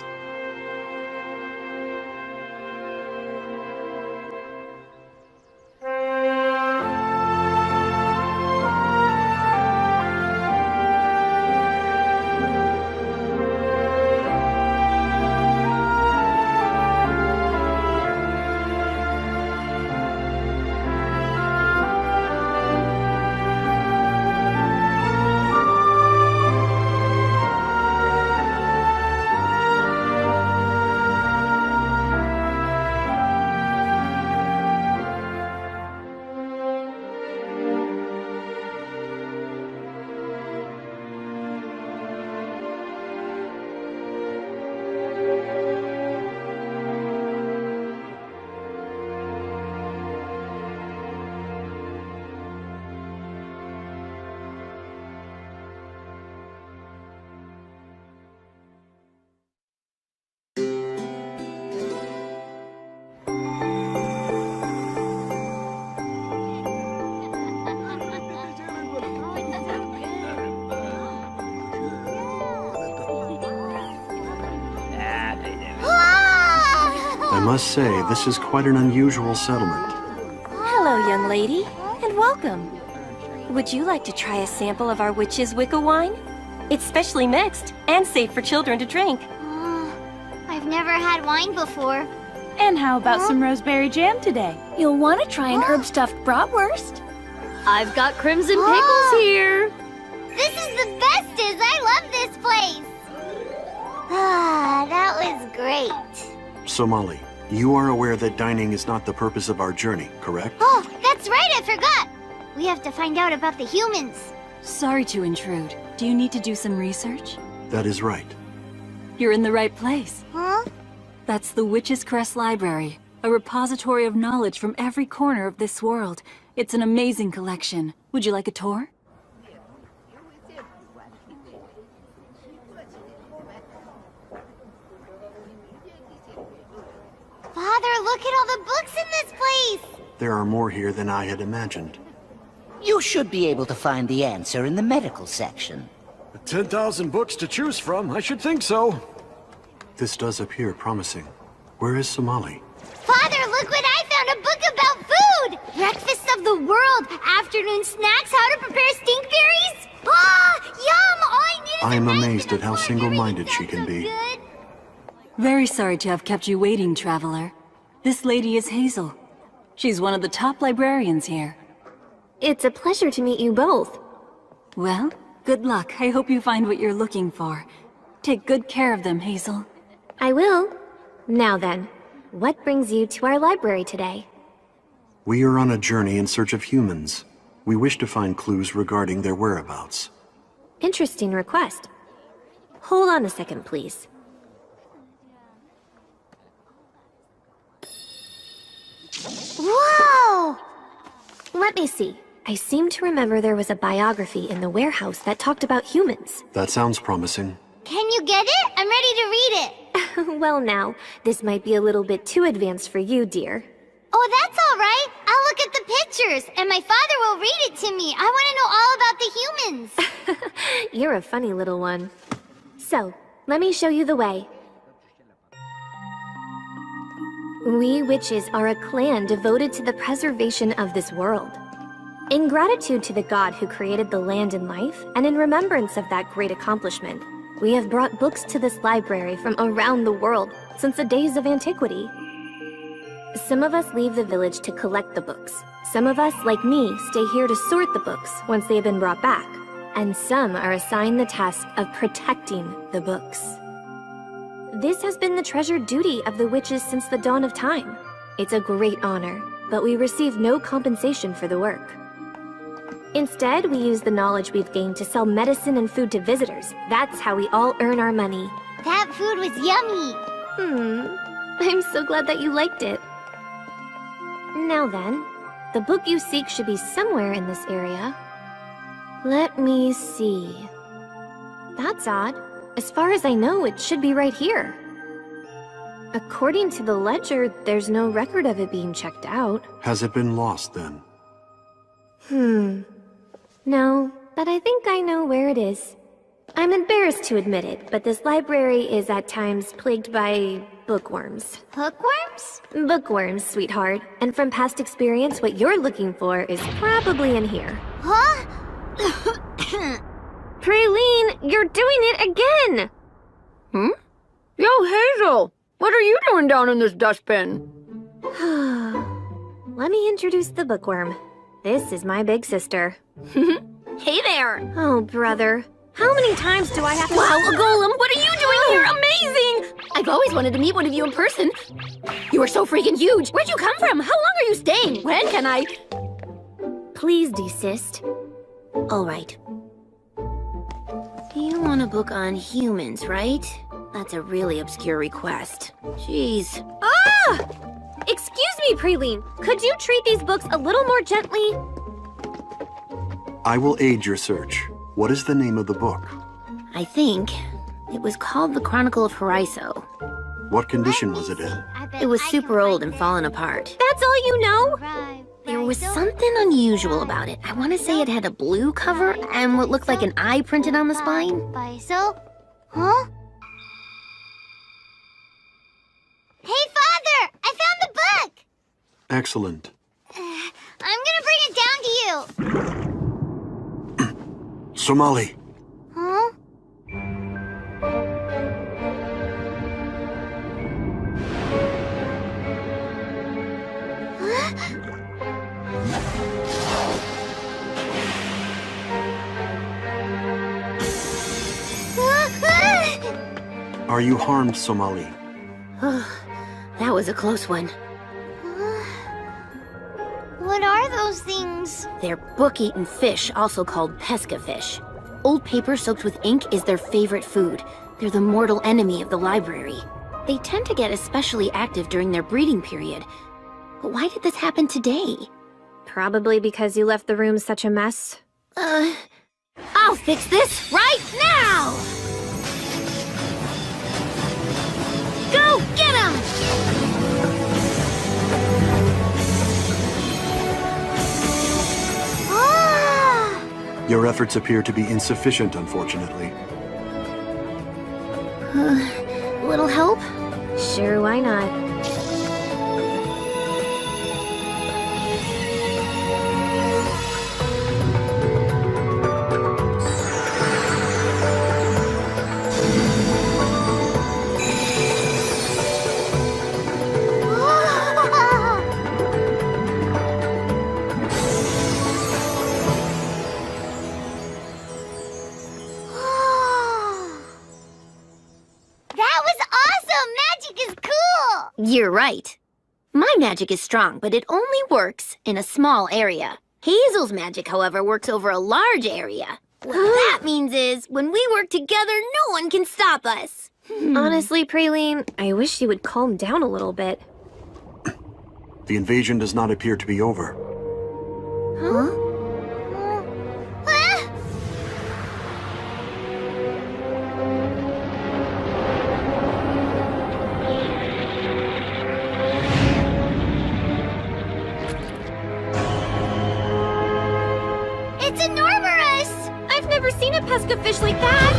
I must say, this is quite an unusual settlement. Hello, young lady, and welcome. Would you like to try a sample of our witch's Wicca wine? It's specially mixed and safe for children to drink. I've never had wine before. And how about some roseberry jam today? You'll want to try an herb-stuffed bratwurst. I've got crimson pickles here. This is the bestest! I love this place! Ah, that was great. Somali, you are aware that dining is not the purpose of our journey, correct? Oh, that's right, I forgot! We have to find out about the humans. Sorry to intrude. Do you need to do some research? That is right. You're in the right place. Huh? That's the Witch's Crest Library, a repository of knowledge from every corner of this world. It's an amazing collection. Would you like a tour? Father, look at all the books in this place! There are more here than I had imagined. You should be able to find the answer in the medical section. 10,000 books to choose from, I should think so. This does appear promising. Where is Somali? Father, look what I found! A book about food! Breakfast of the world! Afternoon snacks, how to prepare stinkberries! Ah, yum! All I need is I am amazed at how single-minded she can be. Very sorry to have kept you waiting, traveler. This lady is Hazel. She's one of the top librarians here. It's a pleasure to meet you both. Well, good luck. I hope you find what you're looking for. Take good care of them, Hazel. I will. Now then, what brings you to our library today? We are on a journey in search of humans. We wish to find clues regarding their whereabouts. Interesting request. Hold on a second, please. Whoa! Let me see. I seem to remember there was a biography in the warehouse that talked about humans. That sounds promising. Can you get it? I'm ready to read it. Well now, this might be a little bit too advanced for you, dear. Oh, that's all right. I'll look at the pictures, and my father will read it to me. I want to know all about the humans. You're a funny little one. So, let me show you the way. We witches are a clan devoted to the preservation of this world. In gratitude to the god who created the land and life, and in remembrance of that great accomplishment, we have brought books to this library from around the world since the days of antiquity. Some of us leave the village to collect the books. Some of us, like me, stay here to sort the books once they have been brought back. And some are assigned the task of protecting the books. This has been the treasured duty of the witches since the dawn of time. It's a great honor, but we receive no compensation for the work. Instead, we use the knowledge we've gained to sell medicine and food to visitors. That's how we all earn our money. That food was yummy. I'm so glad that you liked it. Now then, the book you seek should be somewhere in this area. Let me see. That's odd. As far as I know, it should be right here. According to the ledger, there's no record of it being checked out. Has it been lost, then? No, but I think I know where it is. I'm embarrassed to admit it, but this library is at times plagued by bookworms. Hookworms? Bookworms, sweetheart. And from past experience, what you're looking for is probably in here. Huh? Praline, you're doing it again! Yo, Hazel! What are you doing down in this dustbin? Let me introduce the bookworm. This is my big sister. Hey there! Oh, brother. How many times do I have to— Wow, Golem, what are you doing here? Amazing! I've always wanted to meet one of you in person. You are so freaking huge. Where'd you come from? How long are you staying? When can I— Please desist. All right. You want a book on humans, right? That's a really obscure request. Jeez. Ah! Excuse me, Praline. Could you treat these books a little more gently? I will aid your search. What is the name of the book? I think it was called The Chronicle of Horizon. What condition was it in? It was super old and fallen apart. That's all you know? There was something unusual about it. I want to say it had a blue cover and what looked like an eye printed on the spine. Baiso? Huh? Hey, Father! Excellent. I'm gonna bring it down to you. Somali, Huh? are you harmed, Somali? That was a close one. What are those things? They're book-eaten fish, also called pesca fish. Old paper soaked with ink is their favorite food. They're the mortal enemy of the library. They tend to get especially active during their breeding period. But why did this happen today? Probably because you left the room such a mess. I'll fix this right now! Go get him! Your efforts appear to be insufficient, unfortunately. Little help? Sure, why not? You're right. My magic is strong, but it only works in a small area. Hazel's magic, however, works over a large area. What that means is, when we work together, no one can stop us. Honestly, Praline, I wish you would calm down a little bit. The invasion does not appear to be over. Huh? It's enormous! I've never seen a pesca fish like that!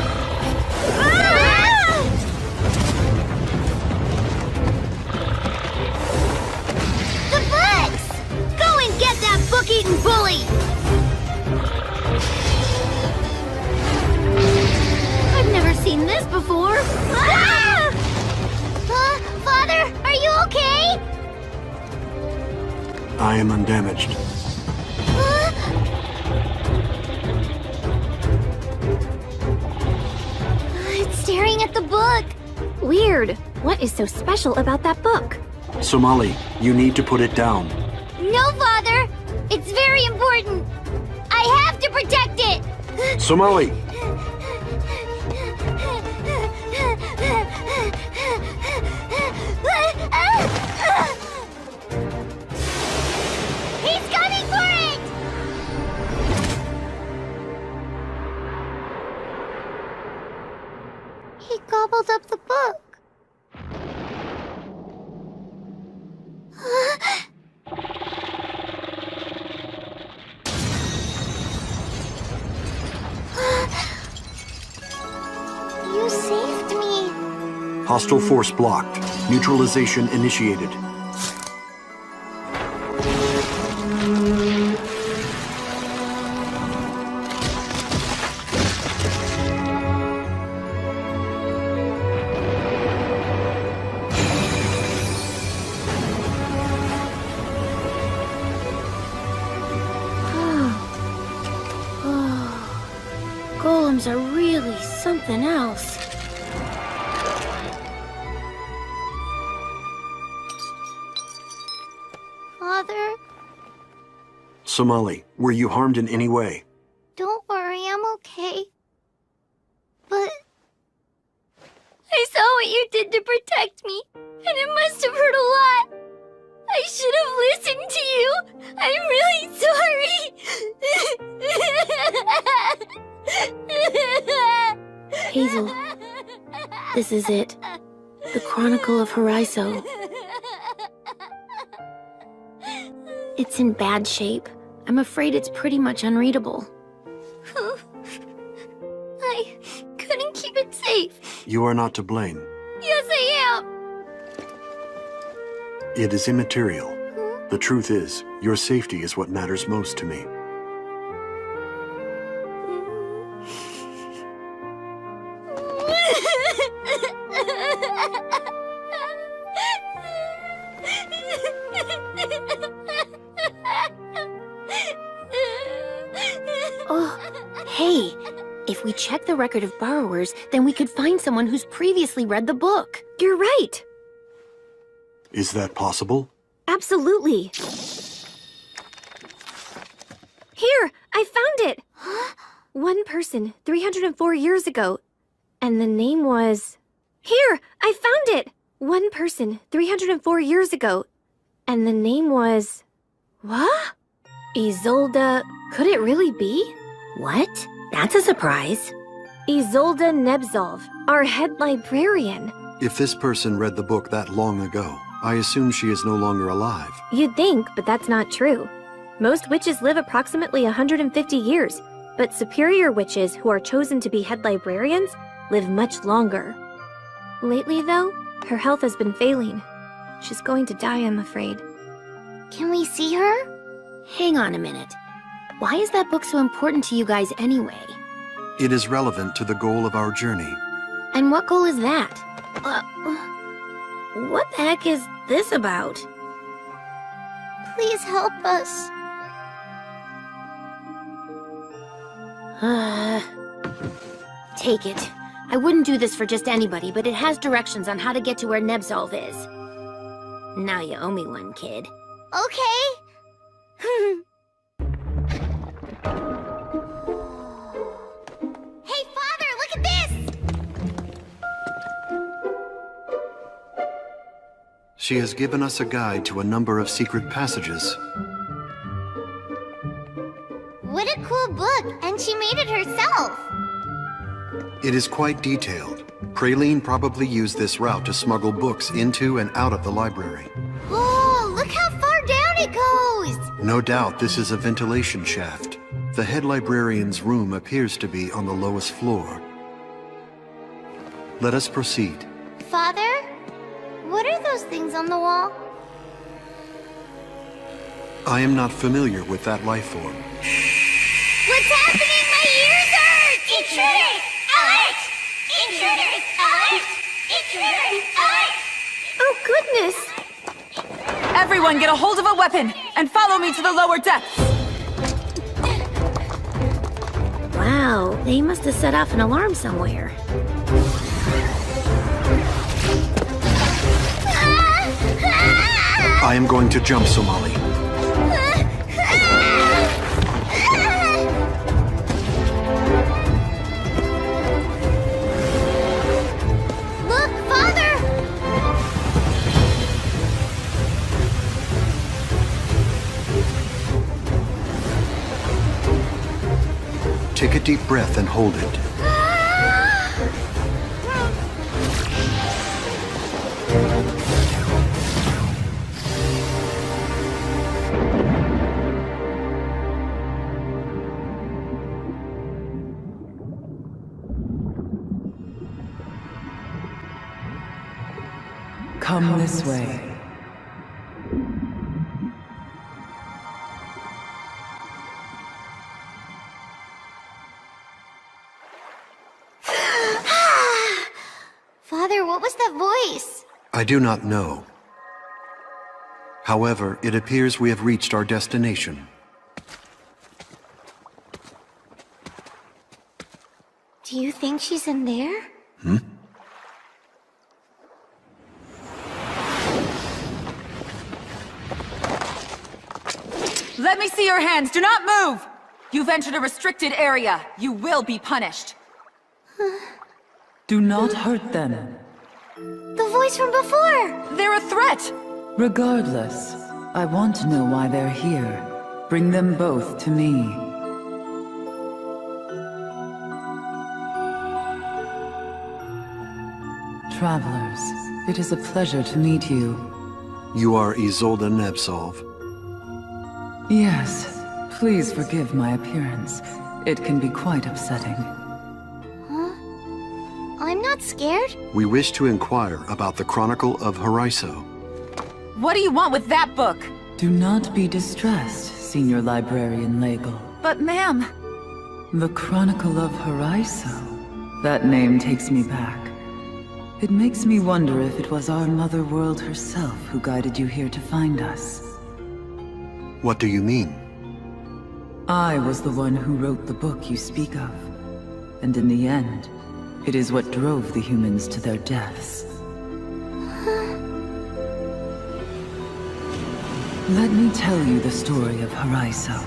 The books! Go and get that book-eating bully! I've never seen this before. Father, are you okay? I am undamaged. It's staring at the book. Weird. What is so special about that book? Somali, you need to put it down. No, Father! It's very important! I have to protect it! Somali! He's coming for it! He gobbled up the book. You saved me. Hostile force blocked. Neutralization initiated. Golems are really something else. Father, Somali, were you harmed in any way? don't worry, I'm okay. But I saw what you did to protect me, and it must have hurt a lot. I should have listened to you. I'm really sorry. Hazel, this is it. The Chronicle of Horizon. It's in bad shape. I'm afraid it's pretty much unreadable. I couldn't keep it safe. You are not to blame. Yes, I am. It is immaterial. The truth is, your safety is what matters most to me. Oh, hey, if we check the record of borrowers, then we could find someone who's previously read the book. You're right. Is that possible? Absolutely. Here, I found it. One person, 304 years ago. And the name was... Here, I found it. One person, 304 years ago. And the name was... What? Isolde... Could it really be? What? That's a surprise. Isolde Nebzolv, our head librarian. If this person read the book that long ago, I assume she is no longer alive. You'd think, but that's not true. Most witches live approximately 150 years, but superior witches who are chosen to be head librarians live much longer. Lately, though, her health has been failing. She's going to die, I'm afraid. Can we see her? Hang on a minute. Why is that book so important to you guys anyway? It is relevant to the goal of our journey. And what goal is that? What the heck is this about? Please help us. Take it. I wouldn't do this for just anybody, but it has directions on how to get to where Nebzolv is. Now you owe me one, kid. Okay. Hey, Father, look at this! She has given us a guide to a number of secret passages. What a cool book, and she made it herself. It is quite detailed. Praline probably used this route to smuggle books into and out of the library. Oh, look how far down it goes! No doubt this is a ventilation shaft. The head librarian's room appears to be on the lowest floor. Let us proceed. Father? What are those things on the wall? I am not familiar with that life form. What's happening? My ears hurt! Intruders! Alert! Intruders! Alert! Intruders! Alert! Oh, goodness! Everyone get a hold of a weapon and follow me to the lower depths! Wow, they must have set off an alarm somewhere. I am going to jump, Somali. Look, Father! Take a deep breath and hold it. Come this way. Father, what was that voice? I do not know. However, it appears we have reached our destination. Do you think she's in there? Let me see your hands! Do not move! You've entered a restricted area. You will be punished. Do not hurt them. The voice from before! They're a threat! Regardless, I want to know why they're here. Bring them both to me. Travelers, it is a pleasure to meet you. You are Isolde Nebzolv. Yes, please forgive my appearance. It can be quite upsetting. Huh? I'm not scared. We wish to inquire about the Chronicle of Haraiso. What do you want with that book? Do not be distressed, Senior Librarian Legel. But ma'am... The Chronicle of Haraiso. That name takes me back. It makes me wonder if it was our Mother World herself who guided you here to find us. What do you mean? I was the one who wrote the book you speak of. And in the end, it is what drove the humans to their deaths. Let me tell you the story of Haraiso.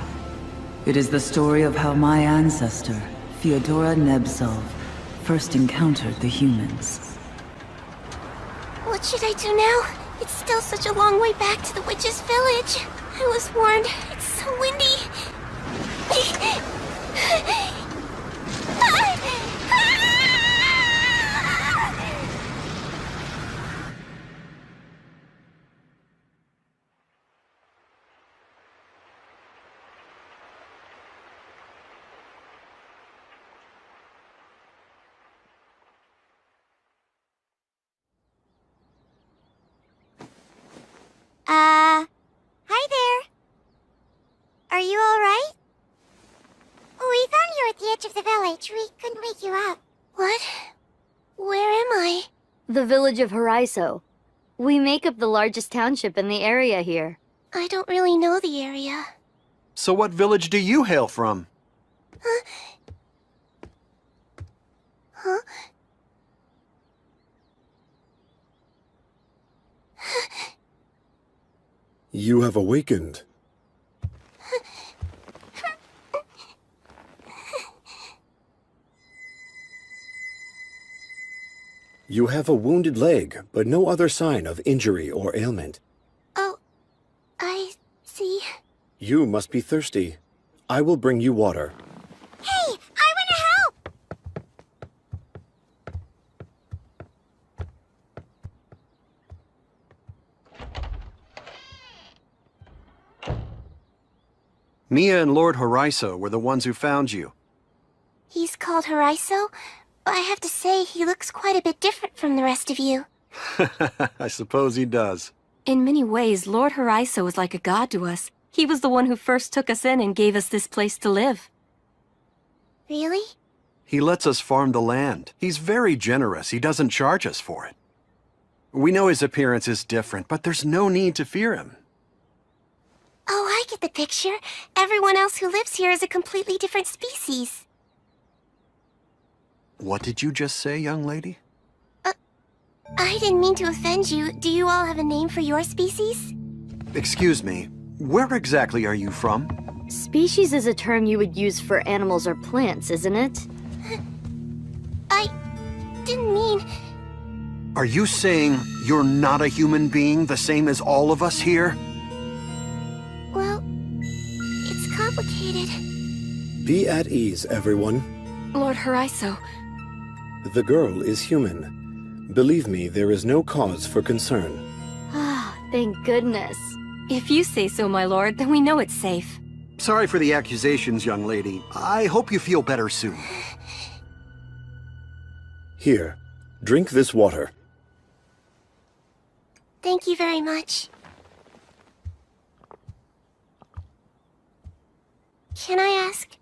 It is the story of how my ancestor, Theodora Nebzov, first encountered the humans. What should I do now? It's still such a long way back to the witch's village. I was warned. It's so windy. Hi there. Are you alright? We found you at the edge of the village. We couldn't wake you up. What? Where am I? The village of Haraiso. We make up the largest township in the area here. I don't really know the area. So what village do you hail from? Huh? You have awakened. You have a wounded leg, but no other sign of injury or ailment. Oh, I see. You must be thirsty. I will bring you water. Hey, I want to help! Mia and Lord Haraiso were the ones who found you. He's called Haraiso? I have to say, he looks quite a bit different from the rest of you. I suppose he does. In many ways, Lord Haraiso is like a god to us. He was the one who first took us in and gave us this place to live. Really? He lets us farm the land. He's very generous. He doesn't charge us for it. We know his appearance is different, but there's no need to fear him. Oh, I get the picture. Everyone else who lives here is a completely different species. What did you just say, young lady? I didn't mean to offend you. Do you all have a name for your species? Excuse me, where exactly are you from? Species is a term you would use for animals or plants, isn't it? I didn't mean... Are you saying you're not a human being, the same as all of us here? Well, it's complicated. Be at ease, everyone. Lord Haraiso. The girl is human. Believe me, there is no cause for concern. Ah, thank goodness. If you say so, my lord, then we know it's safe. Sorry for the accusations, young lady. I hope you feel better soon. Here, drink this water. Thank you very much. Can I ask,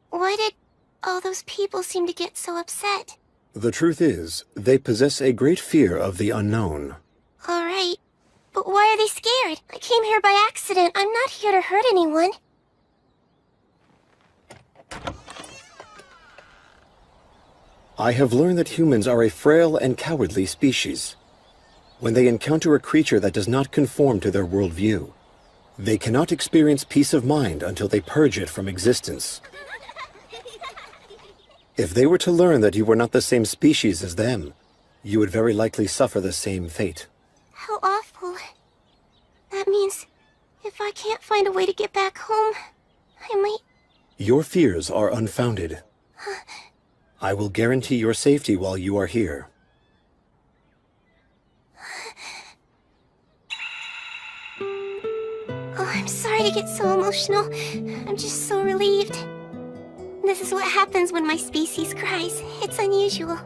why did all those people seem to get so upset? The truth is, they possess a great fear of the unknown. All right, but why are they scared? I came here by accident. I'm not here to hurt anyone. I have learned that humans are a frail and cowardly species. When they encounter a creature that does not conform to their worldview, they cannot experience peace of mind until they purge it from existence. If they were to learn that you were not the same species as them, you would very likely suffer the same fate. How awful. That means if I can't find a way to get back home, I might... Your fears are unfounded. I will guarantee your safety while you are here. Oh, I'm sorry to get so emotional. I'm just so relieved. This is what happens when my species cries. It's unusual.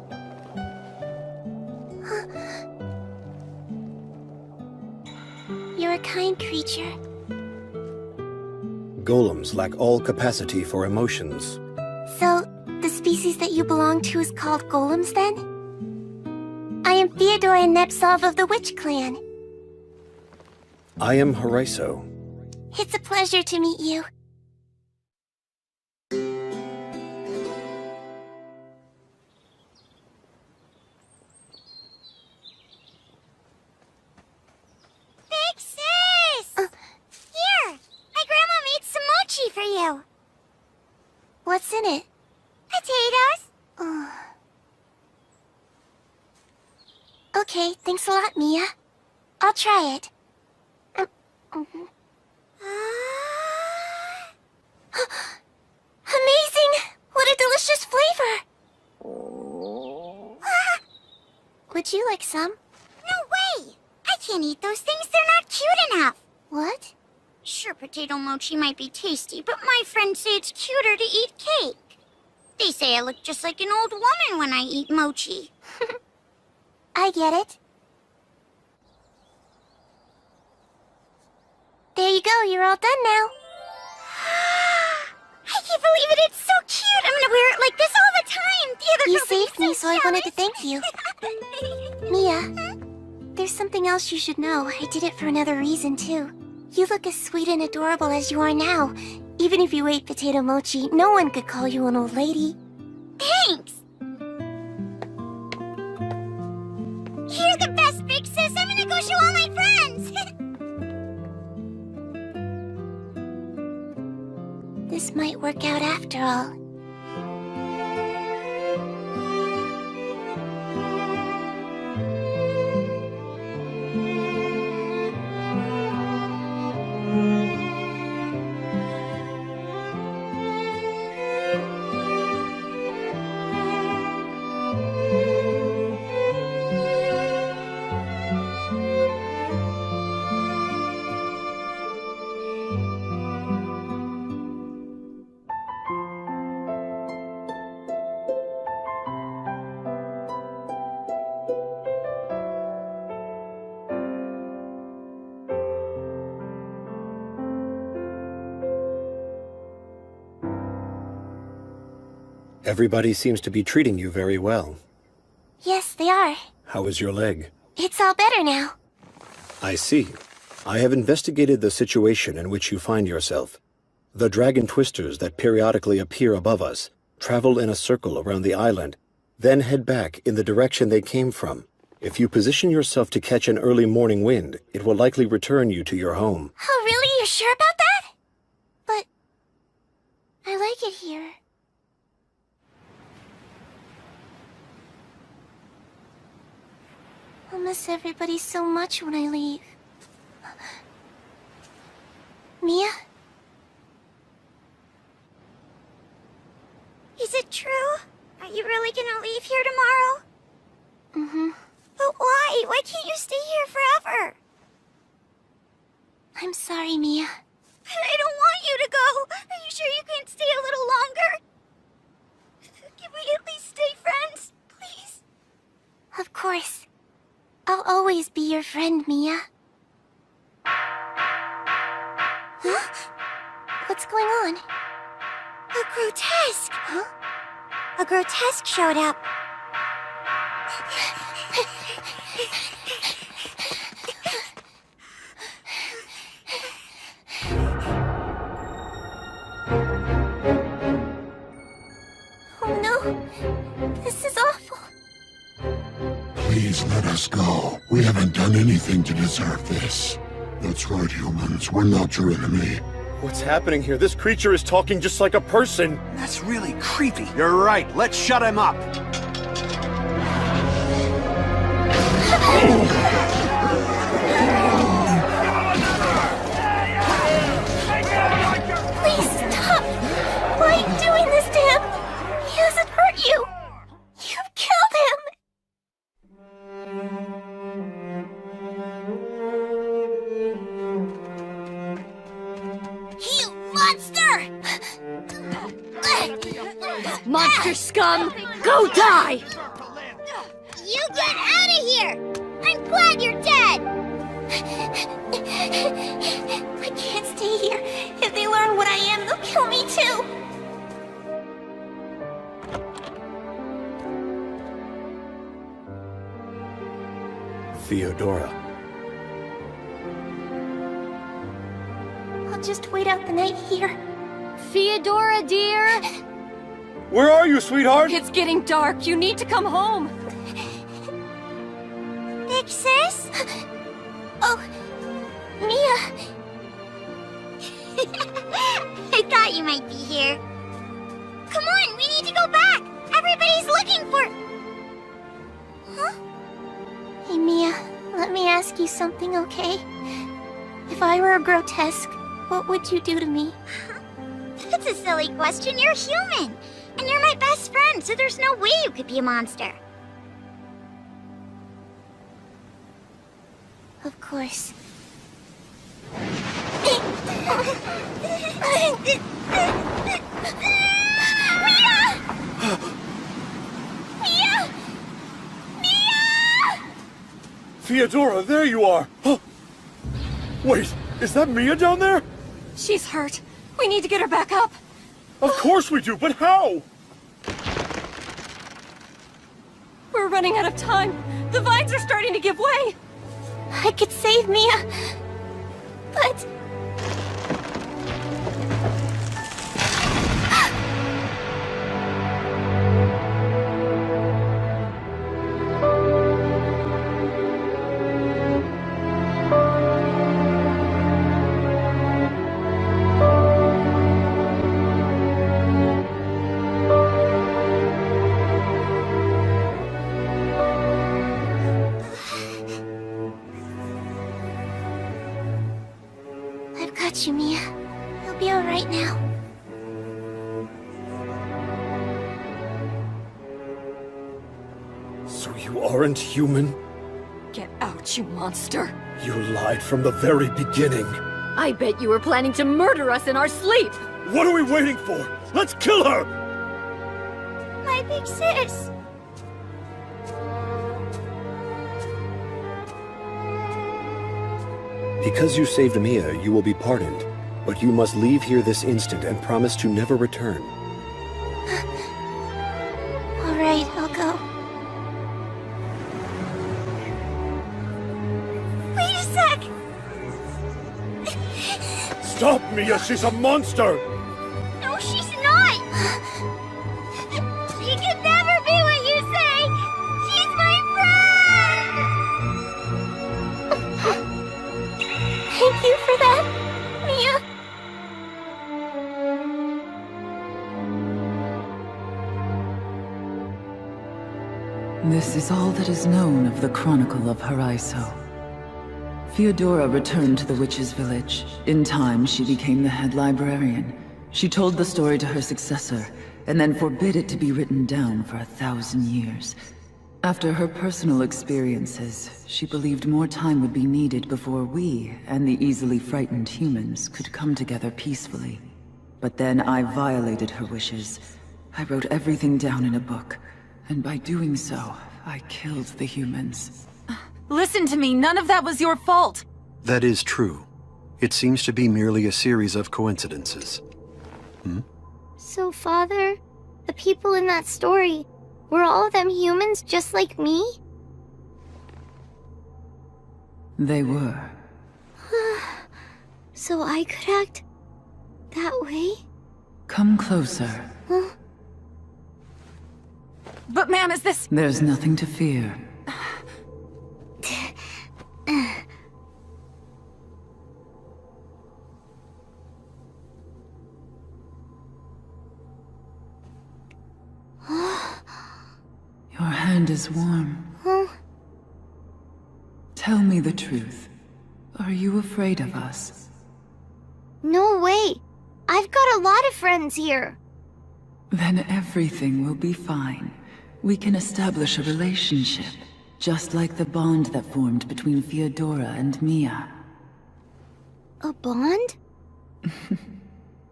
You're a kind creature. Golems lack all capacity for emotions. So, the species that you belong to is called golems, then? I am Theodora Nepsov of the Witch Clan. I am Horizon. It's a pleasure to meet you. Big sis! Here! My grandma made some mochi for you. What's in it? Potatoes. Okay, thanks a lot, Mia. I'll try it. Amazing! What a delicious flavor! Would you like some? No way! I can't eat those things, they're not cute enough! What? Sure, potato mochi might be tasty, but my friends say it's cuter to eat cake. They say I look just like an old woman when I eat mochi. I get it. There you go, you're all done now. I can't believe it, it's so cute! I'm gonna wear it like this all the time! The other You girl will be saved me, so I wanted to thank you. Mia, there's something else you should know. I did it for another reason, too. You look as sweet and adorable as you are now. Even if you ate potato mochi, no one could call you an old lady. Thanks! You're the best, big sis! I'm gonna go show all my friends! This might work out after all. Everybody seems to be treating you very well. Yes, they are. How is your leg? It's all better now. I see. I have investigated the situation in which you find yourself. The dragon twisters that periodically appear above us travel in a circle around the island, then head back in the direction they came from. If you position yourself to catch an early morning wind, it will likely return you to your home. Oh, really? You're sure about that? But I like it here. I'll miss everybody so much when I leave. Mia? Is it true? Are you really gonna leave here tomorrow? Mm-hmm. But why? Why can't you stay here forever? I'm sorry, Mia. But I don't want you to go. Are you sure you can't stay a little longer? Can we at least stay friends, please? Of course. I'll always be your friend, Mia. Huh? What's going on? A grotesque! Huh? A grotesque showed up. Oh no! This is awful. Please let us go. We haven't done anything to deserve this. That's right, humans. We're not your enemy. What's happening here? This creature is talking just like a person. That's really creepy. You're right. Let's shut him up. Please stop! Why are you doing this to him? He hasn't hurt you. You've killed him. You monster! Monster scum! Go die! You get out of here! I'm glad you're dead! I can't stay here. If they learn what I am, they'll kill me too. Theodora. I'll just wait out the night here. Theodora, dear! Where are you, sweetheart? It's getting dark. You need to come home. Big sis? Oh, Mia. I thought you might be here. Come on, we need to go back. Everybody's looking for... Huh? Hey, Mia, let me ask you something, okay? If I were a grotesque, what would you do to me? That's a silly question. You're human. And you're my best friend, so there's no way you could be a monster. Of course. Mia! Mia! Mia! Theodora, there you are! Wait, is that Mia down there? She's hurt. We need to get her back up. Of course we do, but how? We're running out of time. The vines are starting to give way. I could save Mia, but... You, Mia. You'll be alright now. So you aren't human? Get out, you monster. You lied from the very beginning. I bet you were planning to murder us in our sleep. What are we waiting for? Let's kill her! My big sis! Because you saved Mia, you will be pardoned. But you must leave here this instant and promise to never return. Alright, I'll go. Wait a sec! Stop, Mia! She's a monster! No, she's not! She could never be what you say! She's my friend! Thank you for that, Mia. This is all that is known of the Chronicle of Horizon. Theodora returned to the witch's village. In time, she became the head librarian. She told the story to her successor, and then forbid it to be written down for 1,000 years. After her personal experiences, she believed more time would be needed before we and the easily frightened humans could come together peacefully. But then I violated her wishes. I wrote everything down in a book, and by doing so, I killed the humans. Listen to me, none of that was your fault! That is true. It seems to be merely a series of coincidences. So, Father, the people in that story, were all of them humans just like me? They were. So I could act that way? Come closer. Huh? But ma'am, is this— There's nothing to fear. Your hand is warm. Huh? Tell me the truth. Are you afraid of us? No way! I've got a lot of friends here! Then everything will be fine. We can establish a relationship, just like the bond that formed between Theodora and Mia. A bond?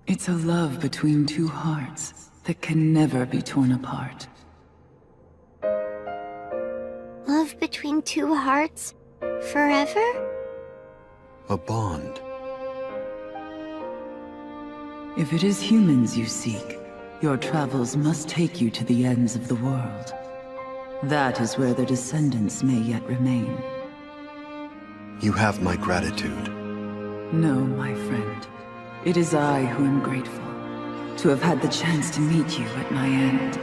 It's a love between two hearts that can never be torn apart. Love between two hearts? Forever? A bond. If it is humans you seek, your travels must take you to the ends of the world. That is where their descendants may yet remain. You have my gratitude. No, my friend. It is I who am grateful to have had the chance to meet you at my end.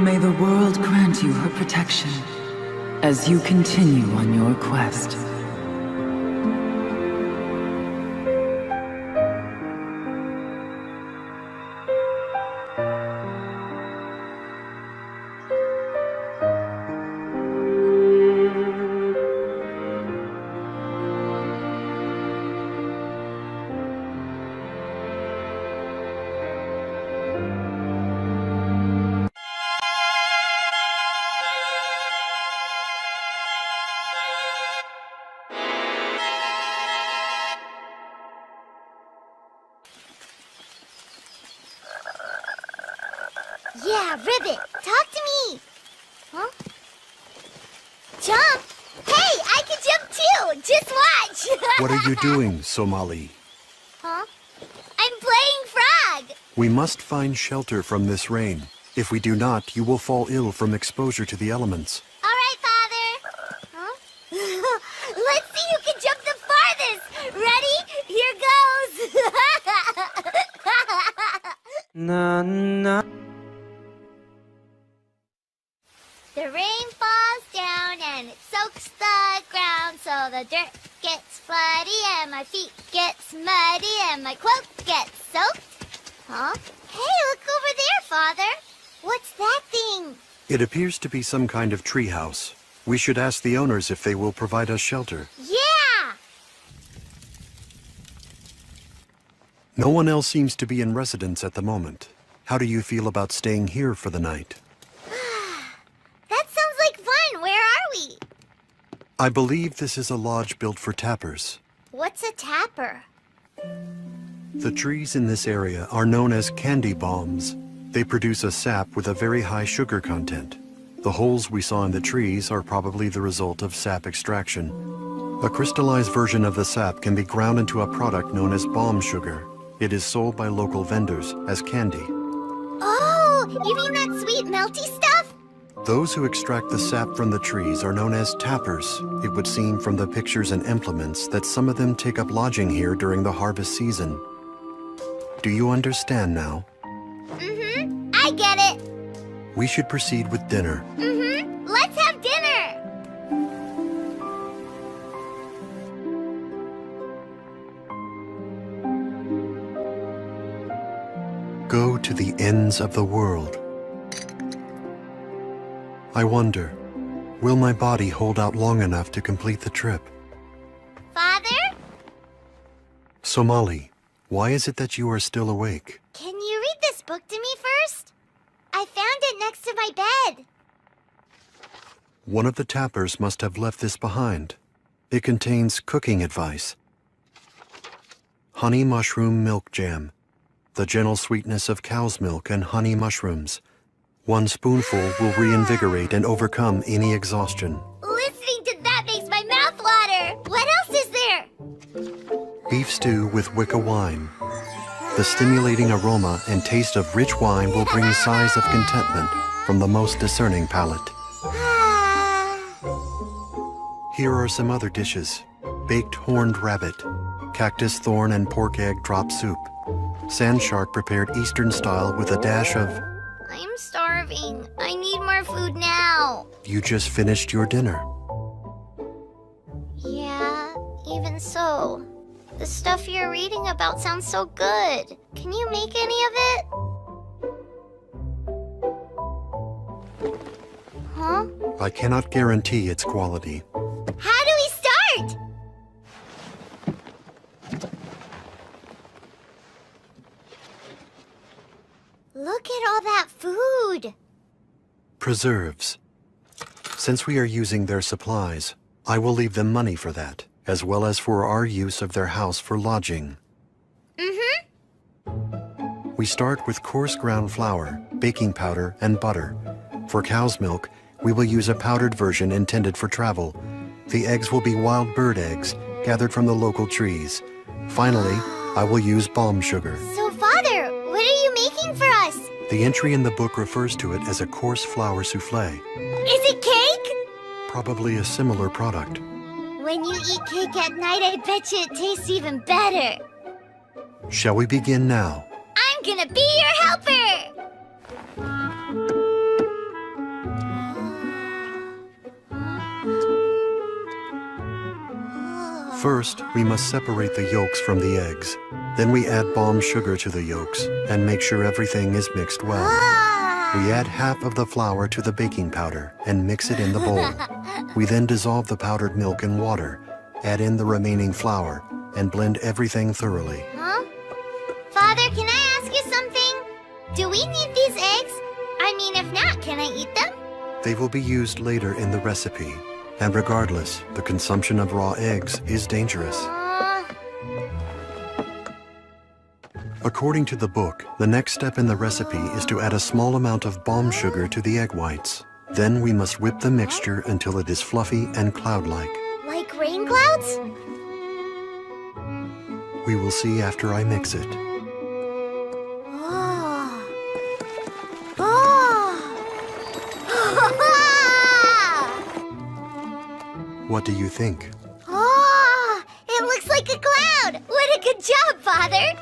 May the world grant you her protection as you continue on your quest. Yeah, Ribbit, talk to me! Huh? Jump? Hey, I can jump too! Just watch! What are you doing, Somali? Huh? I'm playing frog! We must find shelter from this rain. If we do not, you will fall ill from exposure to the elements. Alright, Father! Huh? Let's see who can jump the farthest! Ready? Here goes! Na na. The rain falls down and it soaks the ground, so the dirt gets floody and my feet gets muddy and my cloak gets soaked. Huh? Hey, look over there, Father. What's that thing? It appears to be some kind of treehouse. We should ask the owners if they will provide us shelter. Yeah! No one else seems to be in residence at the moment. How do you feel about staying here for the night? That sounds like fun. Where are we? I believe this is a lodge built for tappers. What's a tapper? The trees in this area are known as candy bombs. They produce a sap with a very high sugar content. The holes we saw in the trees are probably the result of sap extraction. A crystallized version of the sap can be ground into a product known as bomb sugar. It is sold by local vendors as candy. Oh, you mean that sweet melty stuff? Those who extract the sap from the trees are known as tappers. It would seem from the pictures and implements that some of them take up lodging here during the harvest season. Do you understand now? Mm-hmm. I get it. We should proceed with dinner. Mm-hmm. Let's have dinner. Go to the ends of the world. I wonder, will my body hold out long enough to complete the trip? Father? Somali, why is it that you are still awake? Can you read this book to me first? I found it next to my bed. One of the tappers must have left this behind. It contains cooking advice. Honey mushroom milk jam. The gentle sweetness of cow's milk and honey mushrooms. 1 spoonful will reinvigorate and overcome any exhaustion. Listening to that makes my mouth water. What else is there? Beef stew with Wicca wine. The stimulating aroma and taste of rich wine will bring sighs of contentment from the most discerning palate. Here are some other dishes. Baked horned rabbit, cactus thorn and pork egg drop soup, sand shark prepared Eastern style with a dash of... I'm starving. I need more food now. You just finished your dinner. Yeah, even so. The stuff you're reading about sounds so good. Can you make any of it? Huh? I cannot guarantee its quality. How do we start? Look at all that food. Preserves. Since we are using their supplies, I will leave them money for that, as well as for our use of their house for lodging. We start with coarse ground flour, baking powder, and butter. For cow's milk, we will use a powdered version intended for travel. The eggs will be wild bird eggs, gathered from the local trees. Finally, I will use balm sugar. So, Father, what are you making for us? The entry in the book refers to it as a coarse flour souffle, Is it cake? probably a similar product. When you eat cake at night, I bet you it tastes even better. Shall we begin now? I'm gonna be your helper! First, we must separate the yolks from the eggs. Then we add balm sugar to the yolks and make sure everything is mixed well. We add half of the flour to the baking powder and mix it in the bowl. We then dissolve the powdered milk in water, add in the remaining flour, and blend everything thoroughly. Huh? Father, can I ask you something? Do we need these eggs? I mean, if not, can I eat them? They will be used later in the recipe. And regardless, the consumption of raw eggs is dangerous. According to the book, the next step in the recipe is to add a small amount of balm sugar to the egg whites. Then we must whip the mixture until it is fluffy and cloud-like. Like rain clouds? We will see after I mix it. What do you think? Oh, it looks like a cloud! What a good job, Father!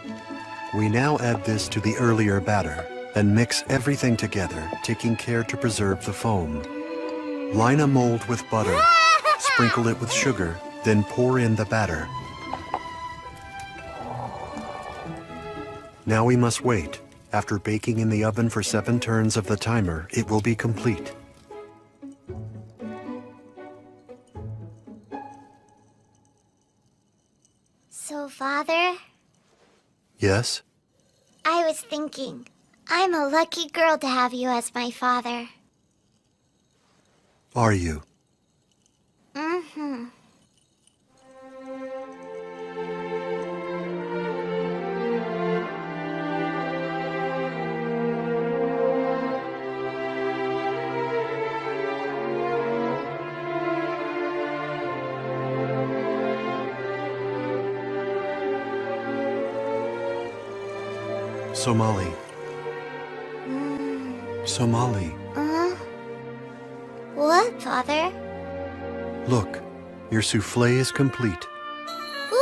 We now add this to the earlier batter and mix everything together, taking care to preserve the foam. Line a mold with butter, sprinkle it with sugar, then pour in the batter. Now we must wait. After baking in the oven for 7 turns of the timer, it will be complete. So, Father? Yes? I was thinking, I'm a lucky girl to have you as my father. Are you? Mm-hmm. Somali. Somali. What, Father? Look, your souffle is complete. Ooh!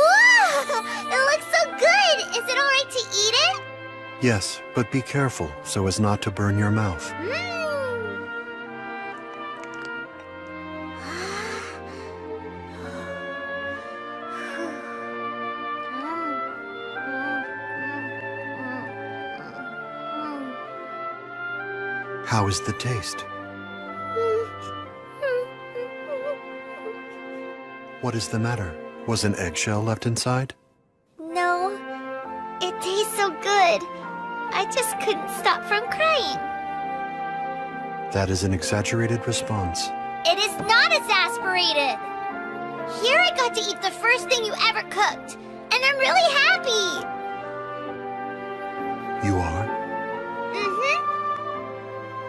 It looks so good! Is it alright to eat it? Yes, but be careful so as not to burn your mouth. How is the taste? What is the matter? Was an eggshell left inside? No. It tastes so good. I just couldn't stop from crying. That is an exaggerated response. It is not exasperated. Here I got to eat the first thing you ever cooked, and I'm really happy. You are?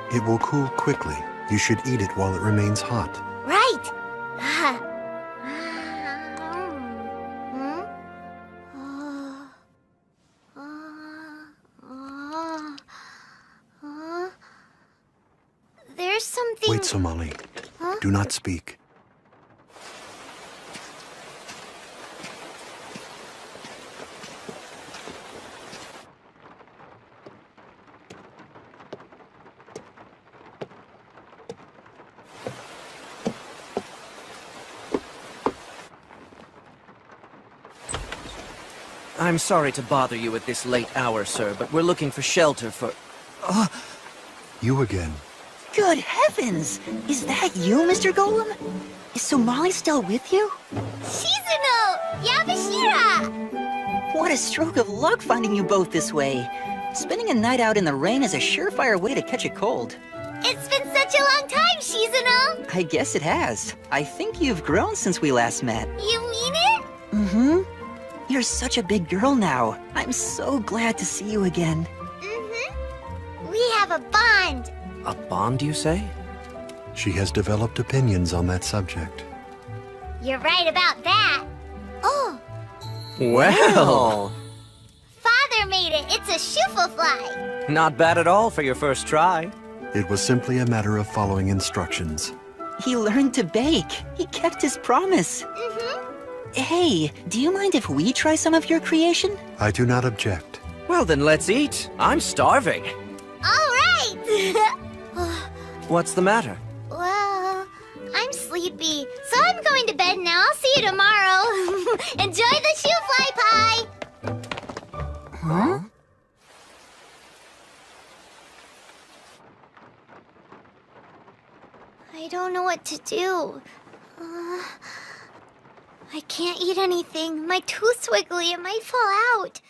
It will cool quickly. You should eat it while it remains hot. Right. There's something... Wait, Somali. Huh? Do not speak. I'm sorry to bother you at this late hour, sir, but we're looking for shelter for... You again. Good heavens! Is that you, Mr. Golem? Is Somali still with you? Shizuno! Yabashira! What a stroke of luck finding you both this way. Spending a night out in the rain is a surefire way to catch a cold. It's been such such a long time, Shizuno! I guess it has. I think you've grown since we last met. You mean it? Mm-hmm. You're such a big girl now. I'm so glad to see you again. Mm-hmm. We have a bond. A bond, you say? She has developed opinions on that subject. You're right about that. Oh, Well! Father made it. It's a shufel-fly. Not bad at all for your first try. It was simply a matter of following instructions. He learned to bake. He kept his promise. Mm-hmm. Hey, do you mind if we try some of your creation? I do not object. Well then, let's eat. I'm starving. All right. What's the matter? Well, I'm sleepy, so I'm going to bed now. I'll see you tomorrow. Enjoy the shoe-fly pie! Huh? I don't know what to do. I can't eat anything. My tooth's wiggly. It might fall out.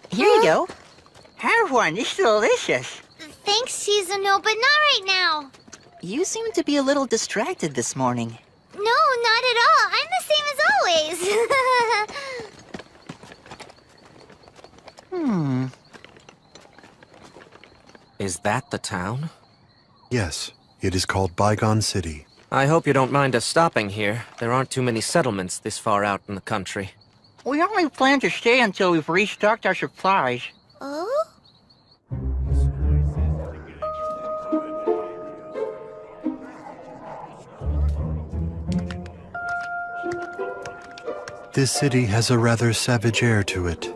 Here you go. Have one. It's delicious. Thanks, Shizuno, but not right now. You seem to be a little distracted this morning. No, not at all. I'm the same as always. Is that the town? Yes, it is called Bygone City. I hope you don't mind us stopping here. There aren't too many settlements this far out in the country. We only plan to stay until we've restocked our supplies. Oh? This city has a rather savage air to it.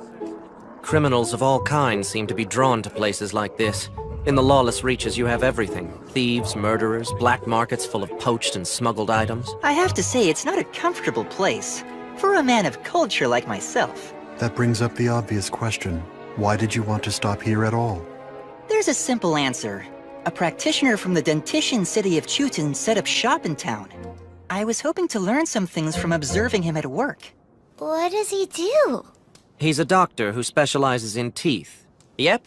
Criminals of all kinds seem to be drawn to places like this. In the lawless reaches, you have everything. Thieves, murderers, black markets full of poached and smuggled items. I have to say, it's not a comfortable place. For a man of culture like myself. That brings up the obvious question. Why did you want to stop here at all? There's a simple answer. A practitioner from the dentition city of Chutin set up shop in town. I was hoping to learn some things from observing him at work. What does he do? He's a doctor who specializes in teeth. Yep.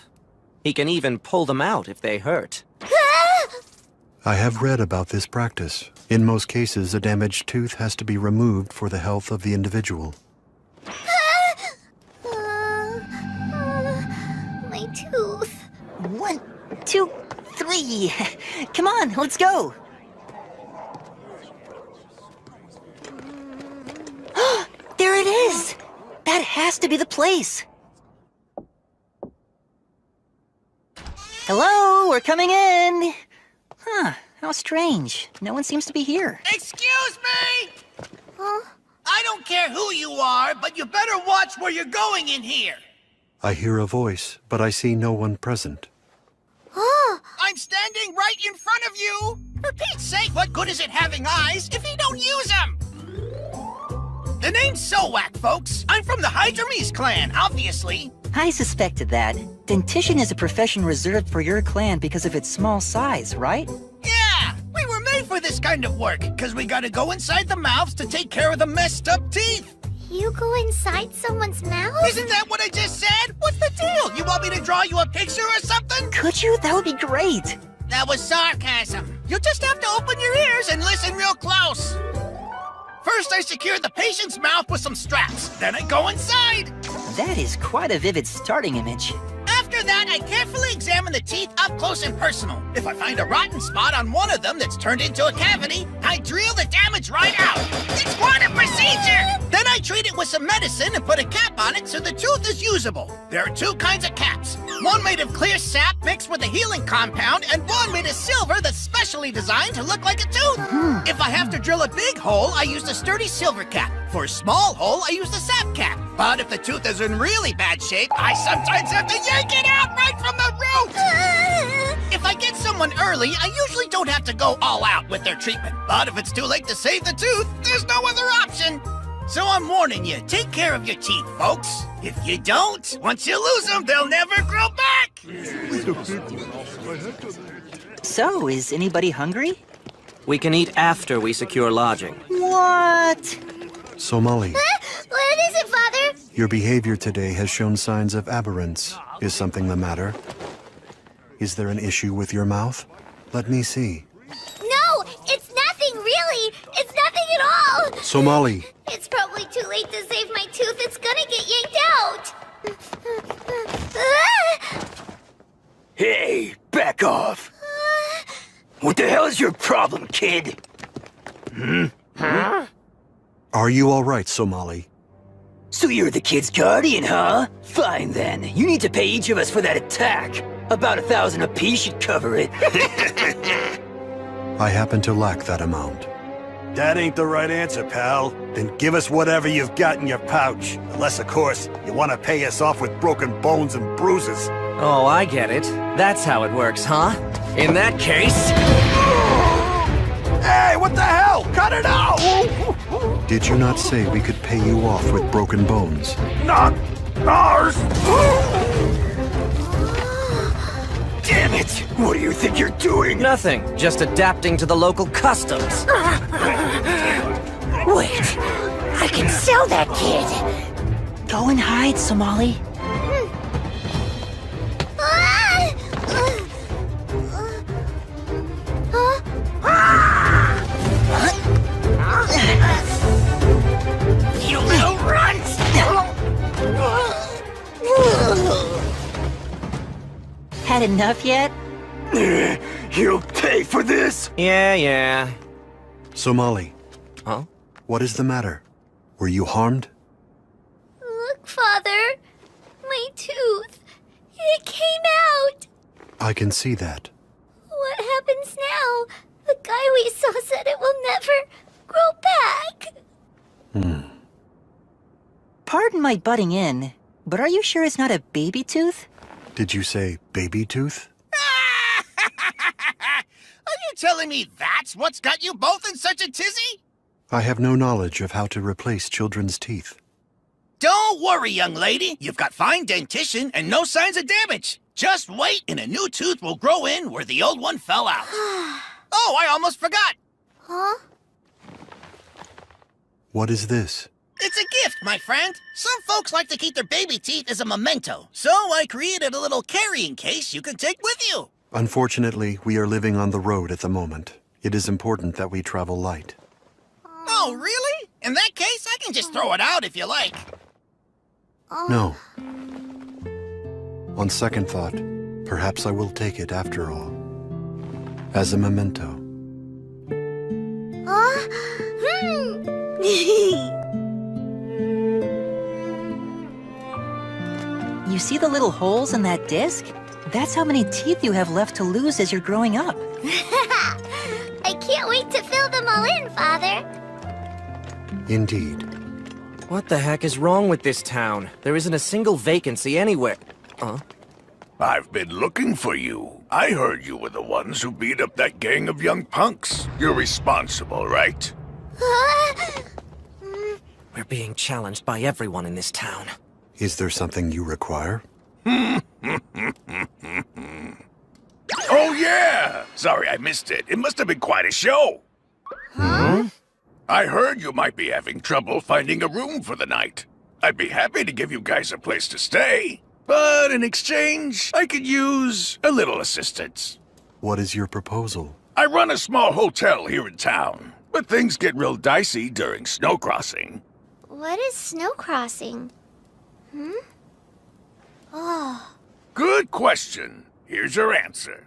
He can even pull them out if they hurt. I have read about this practice. In most cases, a damaged tooth has to be removed for the health of the individual. My tooth. 1, 2, 3. Come on, let's go. There it is! That has to be the place. Hello, we're coming in. Huh, how strange. No one seems to be here. Excuse me! Huh? I don't care who you are, but you better watch where you're going in here. I hear a voice, but I see no one present. I'm standing right in front of you. For Pete's sake, what good is it having eyes if you don't use them? The name's Sowak, folks. I'm from the Hydramese clan, obviously. I suspected that. Dentition is a profession reserved for your clan because of its small size, right? Yeah, we were made for this kind of work, because we gotta go inside the mouths to take care of the messed up teeth. You go inside someone's mouth? Isn't that what I just said? What's the deal? You want me to draw you a picture or something? Could you? That would be great. That was sarcasm. You'll just have to open your ears and listen real close. First, I secure the patient's mouth with some straps. Then I go inside. That is quite a vivid starting image. After that, I carefully examine the teeth up close and personal. If I find a rotten spot on one of them that's turned into a cavity, I drill the damage right out. It's quite a procedure! Then I treat it with some medicine and put a cap on it so the tooth is usable. There are two kinds of caps. One made of clear sap mixed with a healing compound, and one made of silver that's specially designed to look like a tooth. If I have to drill a big hole, I use the sturdy silver cap. For a small hole, I use the sap cap. But if the tooth is in really bad shape, I sometimes have to yank it out right from the root! If I get someone early, I usually don't have to go all out with their treatment. But if it's too late to save the tooth, there's no other option. So I'm warning you, take care of your teeth, folks. If you don't, once you lose them, they'll never grow back! So, is anybody hungry? We can eat after we secure lodging. What? Somali, What is it, Your behavior today has shown signs of aberrance. Is something the matter? Is there an issue with your mouth? Let me see. No, it's nothing, really. It's nothing at all. Somali, It's probably too late to save my tooth. It's gonna get yanked out. Hey, back off. What the hell is your problem, kid? are you all right, Somali? So you're the kid's guardian, huh? Fine then. You need to pay each of us for that attack. About 1,000 apiece should cover it. I happen to lack that amount. That ain't the right answer, pal. Then give us whatever you've got in your pouch. Unless, of course, you want to pay us off with broken bones and bruises. Oh, I get it. That's how it works, huh? In that case... Hey, what the hell? Cut it out! Did you not say we could pay you off with broken bones? Not ours! Damn it! What do you think you're doing? Nothing. Just adapting to the local customs. Wait, I can sell that kid. Go and hide, Somali. You little runts! Had enough yet? You'll pay for this? Yeah. Somali. Huh? What is the matter? Were you harmed? Look, Father. My tooth. It came out. I can see that. What happens now? The guy we saw said it will never grow back. Pardon my butting in, but are you sure it's not a baby tooth? Did you say baby tooth? Are you telling me that's what's got you both in such a tizzy? I have no knowledge of how to replace children's teeth. Don't worry, young lady. You've got fine dentition and no signs of damage. Just wait and a new tooth will grow in where the old one fell out. Oh, I almost forgot. Huh? What is this? It's a gift, my friend. Some folks like to keep their baby teeth as a memento. So I created a little carrying case you can take with you. Unfortunately, we are living on the road at the moment. It is important that we travel light. Oh, really? In that case, I can just throw it out if you like. No. On second thought, perhaps I will take it after all. As a memento. You see the little holes in that disc? That's how many teeth you have left to lose as you're growing up. I can't wait to fill them all in, Father. Indeed. What the heck is wrong with this town? There isn't a single vacancy anywhere. Huh? I've been looking for you. I heard you were the ones who beat up that gang of young punks. You're responsible, right? We're being challenged by everyone in this town. Is there something you require? Oh, yeah! Sorry I missed it. It must have been quite a show. Huh? I heard you might be having trouble finding a room for the night. I'd be happy to give you guys a place to stay. But in exchange, I could use a little assistance. What is your proposal? I run a small hotel here in town, but things get real dicey during snow crossing. What is snow crossing? Oh. Good question. Here's your answer.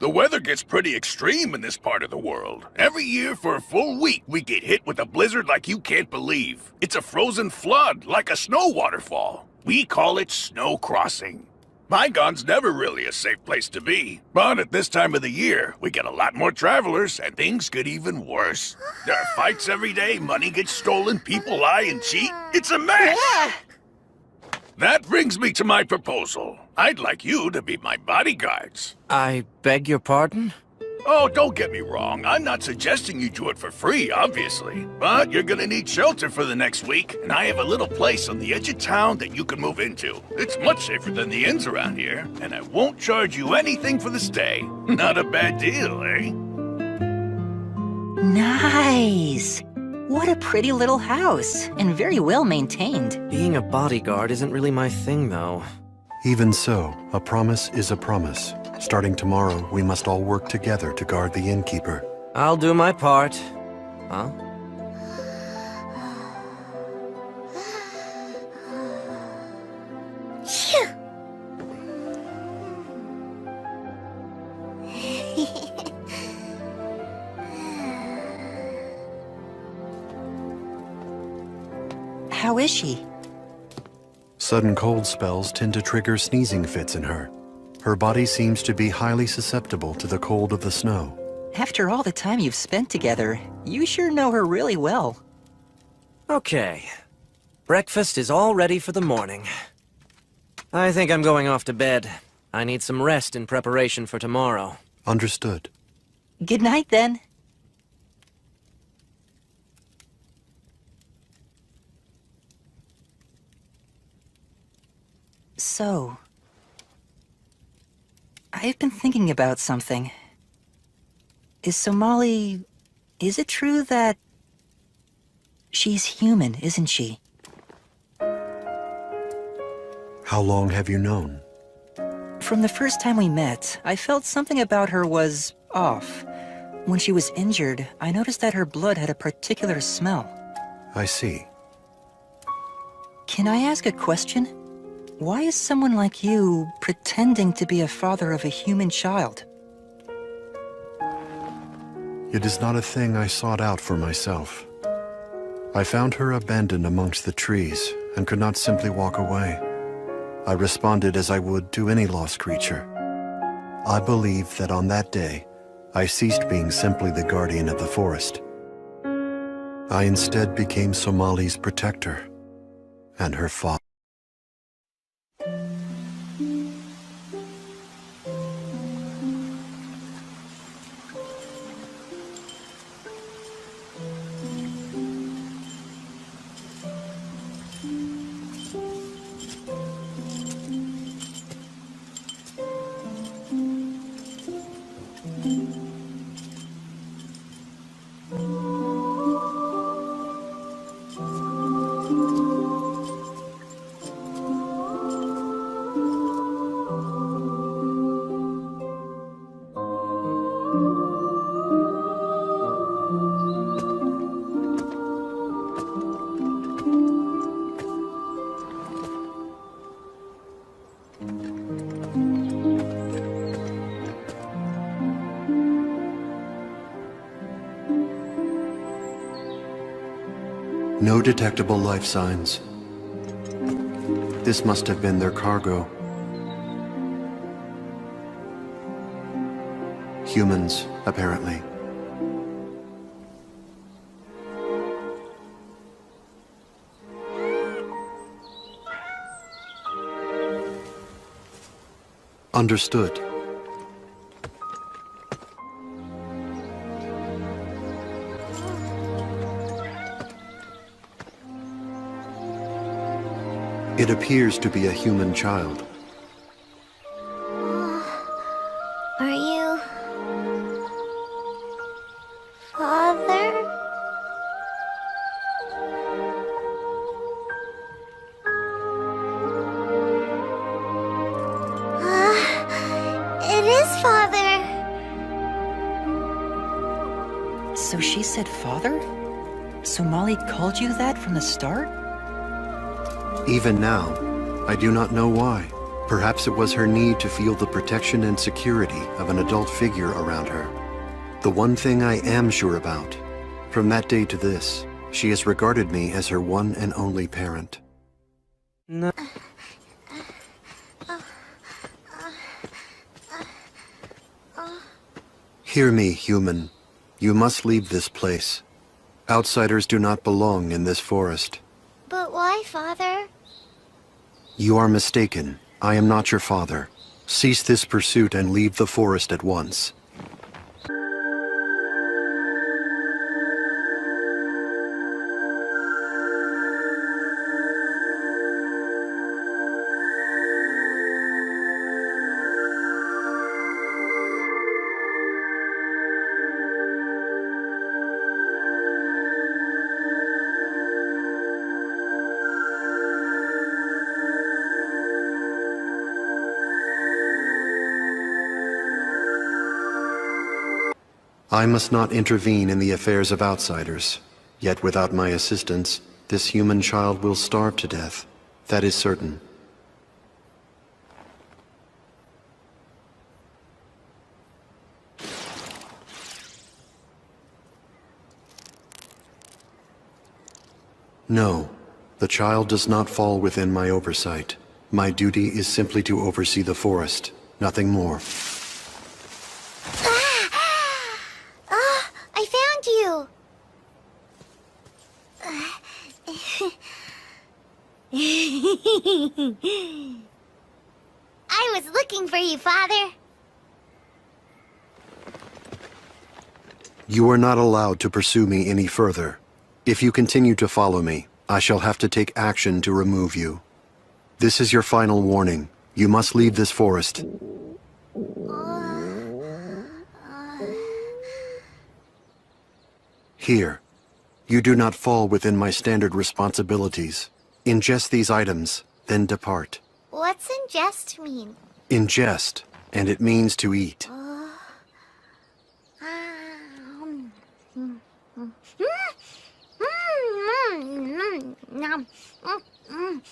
The weather gets pretty extreme in this part of the world. Every year for a full week, we get hit with a blizzard like you can't believe. It's a frozen flood, like a snow waterfall. We call it snow crossing. Bygone's never really a safe place to be. But at this time of the year, we get a lot more travelers, and things get even worse. There are fights every day, money gets stolen, people lie and cheat. It's a mess! That brings me to my proposal. I'd like you to be my bodyguards. I beg your pardon? Oh, don't get me wrong. I'm not suggesting you do it for free, obviously. But you're gonna need shelter for the next week, and I have a little place on the edge of town that you can move into. It's much safer than the inns around here, and I won't charge you anything for the stay. Not a bad deal, eh? Nice! What a pretty little house, and very well maintained. Being a bodyguard isn't really my thing, though. Even so, a promise is a promise. Starting tomorrow, we must all work together to guard the innkeeper. I'll do my part. Huh? Phew. How is she? Sudden cold spells tend to trigger sneezing fits in her. Her body seems to be highly susceptible to the cold of the snow. After all the time you've spent together, you sure know her really well. Okay. Breakfast is all ready for the morning. I think I'm going off to bed. I need some rest in preparation for tomorrow. Understood. Good night, then. So, I've been thinking about something. Is it true that she's human, isn't she? How long have you known? From the first time we met, I felt something about her was off. When she was injured, I noticed that her blood had a particular smell. I see. Can I ask a question? Why is someone like you pretending to be a father of a human child? It is not a thing I sought out for myself. I found her abandoned amongst the trees and could not simply walk away. I responded as I would to any lost creature. I believe that on that day, I ceased being simply the guardian of the forest. I instead became Somali's protector and her father. No detectable life signs. This must have been their cargo. Humans, apparently. Understood. It appears to be a human child. Are you... Father? It is Father! So she said father? Somali called you that from the start? Even now, I do not know why. Perhaps it was her need to feel the protection and security of an adult figure around her. The one thing I am sure about, from that day to this, she has regarded me as her one and only parent. No. Hear me, human. You must leave this place. Outsiders do not belong in this forest. But why, Father? You are mistaken. I am not your father. Cease this pursuit and leave the forest at once. I must not intervene in the affairs of outsiders. Yet without my assistance, this human child will starve to death. That is certain. No, the child does not fall within my oversight. My duty is simply to oversee the forest, nothing more. I found you! I was looking for you, Father. You are not allowed to pursue me any further. If you continue to follow me, I shall have to take action to remove you. This is your final warning. You must leave this forest. Here. You do not fall within my standard responsibilities. Ingest these items, then depart. What's ingest mean? Ingest, and it means to eat.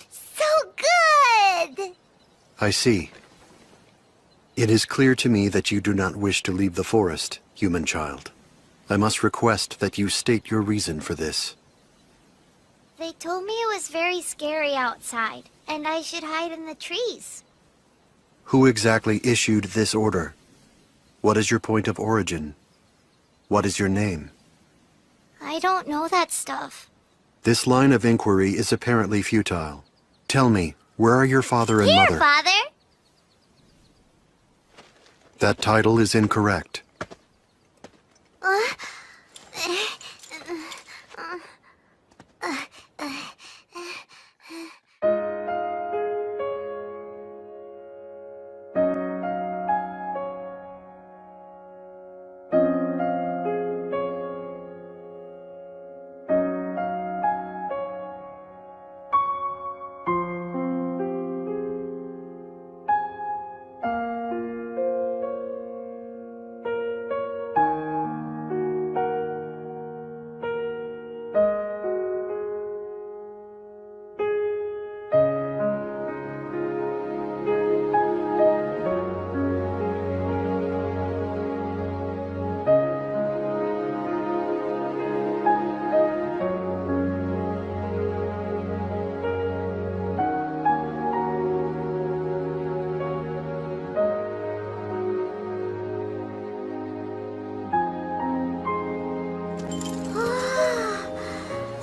So good! I see. It is clear to me that you do not wish to leave the forest, human child. I must request that you state your reason for this. They told me it was very scary outside, and I should hide in the trees. Who exactly issued this order? What is your point of origin? What is your name? I don't know that stuff. This line of inquiry is apparently futile. Tell me, where are your father and Here, mother? Father! That title is incorrect.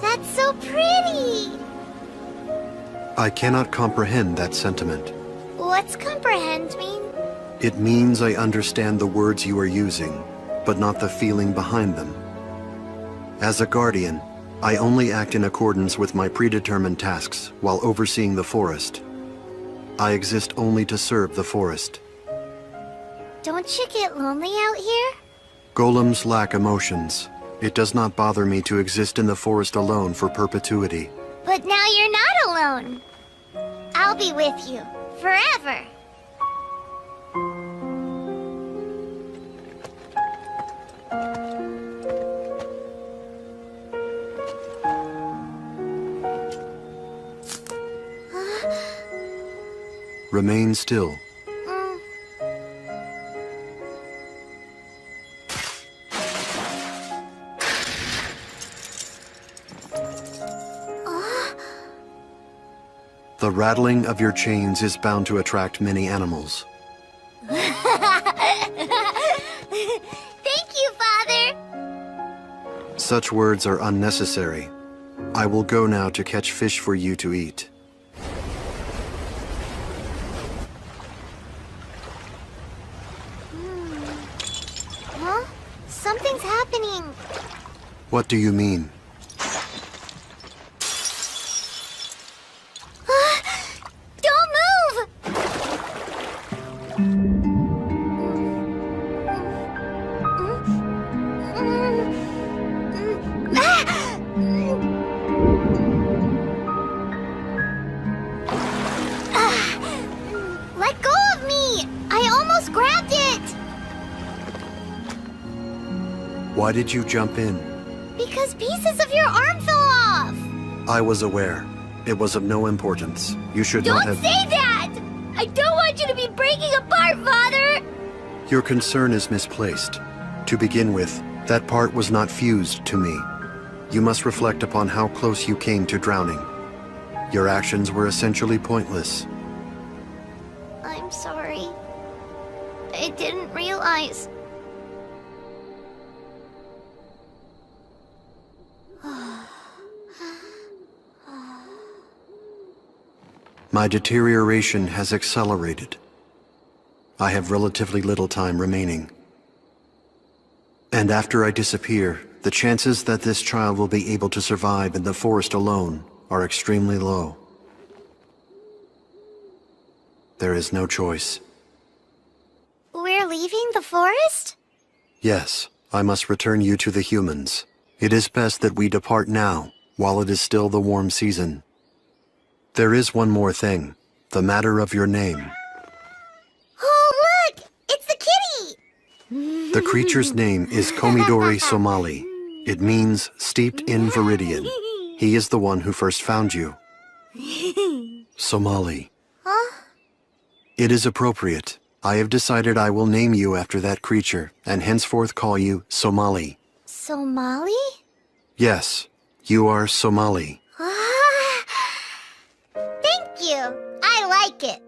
That's so pretty! I cannot comprehend that sentiment. What's comprehend mean? It means I understand the words you are using, but not the feeling behind them. As a guardian, I only act in accordance with my predetermined tasks while overseeing the forest. I exist only to serve the forest. Don't you get lonely out here? Golems lack emotions. It does not bother me to exist in the forest alone for perpetuity. But now you're not alone. I'll be with you, forever. Remain still. The rattling of your chains is bound to attract many animals. Thank you, Father! Such words are unnecessary. I will go now to catch fish for you to eat. Huh? Something's happening. What do you mean? Don't move! Let go of me! I almost grabbed it! Why did you jump in? Because pieces of your arm fell off! I was aware. It was of no importance. You should not have... Don't say that! I don't want you to be breaking apart, Father! Your concern is misplaced. To begin with, that part was not fused to me. You must reflect upon how close you came to drowning. Your actions were essentially pointless. I'm sorry. I didn't realize. My deterioration has accelerated. I have relatively little time remaining. And after I disappear, the chances that this child will be able to survive in the forest alone are extremely low. There is no choice. We're leaving the forest? Yes, I must return you to the humans. It is best that we depart now, while it is still the warm season. There is one more thing, the matter of your name. Oh, look! It's the kitty! The creature's name is Komidori Somali. It means steeped in Viridian. He is the one who first found you. Somali. Huh? It is appropriate. I have decided I will name you after that creature, and henceforth call you Somali. Somali? Yes, you are Somali. Thank you. I like it.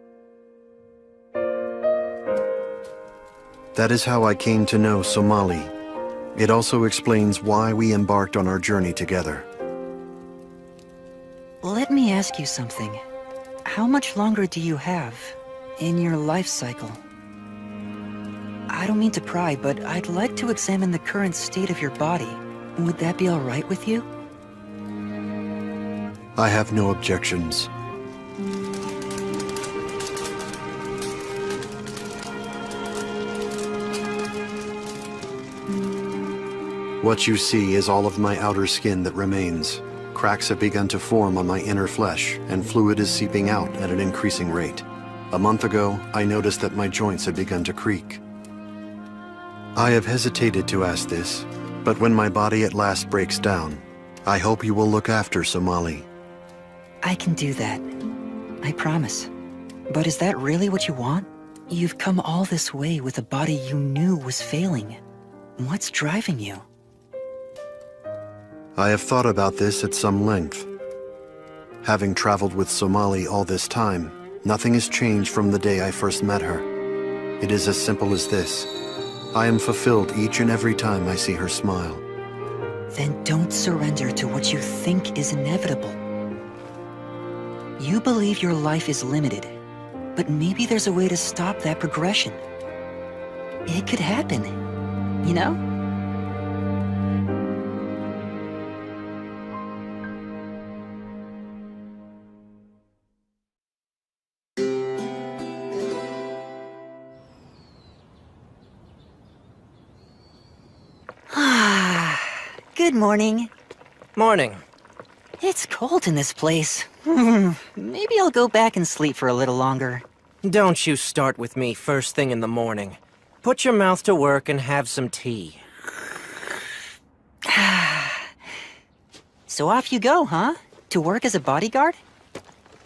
That is how I came to know Somali. It also explains why we embarked on our journey together. Let me ask you something. How much longer do you have in your life cycle? I don't mean to pry, but I'd like to examine the current state of your body. Would that be all right with you? I have no objections. What you see is all of my outer skin that remains. Cracks have begun to form on my inner flesh, and fluid is seeping out at an increasing rate. A month ago, I noticed that my joints had begun to creak. I have hesitated to ask this, but when my body at last breaks down, I hope you will look after Somali. I can do that. I promise. But is that really what you want? You've come all this way with a body you knew was failing. What's driving you? I have thought about this at some length. Having traveled with Somali all this time, nothing has changed from the day I first met her. It is as simple as this. I am fulfilled each and every time I see her smile. Then don't surrender to what you think is inevitable. You believe your life is limited, but maybe there's a way to stop that progression. It could happen, you know? Good morning. Morning. It's cold in this place. Maybe I'll go back and sleep for a little longer. Don't you start with me first thing in the morning. Put your mouth to work and have some tea. So off you go, huh? To work as a bodyguard?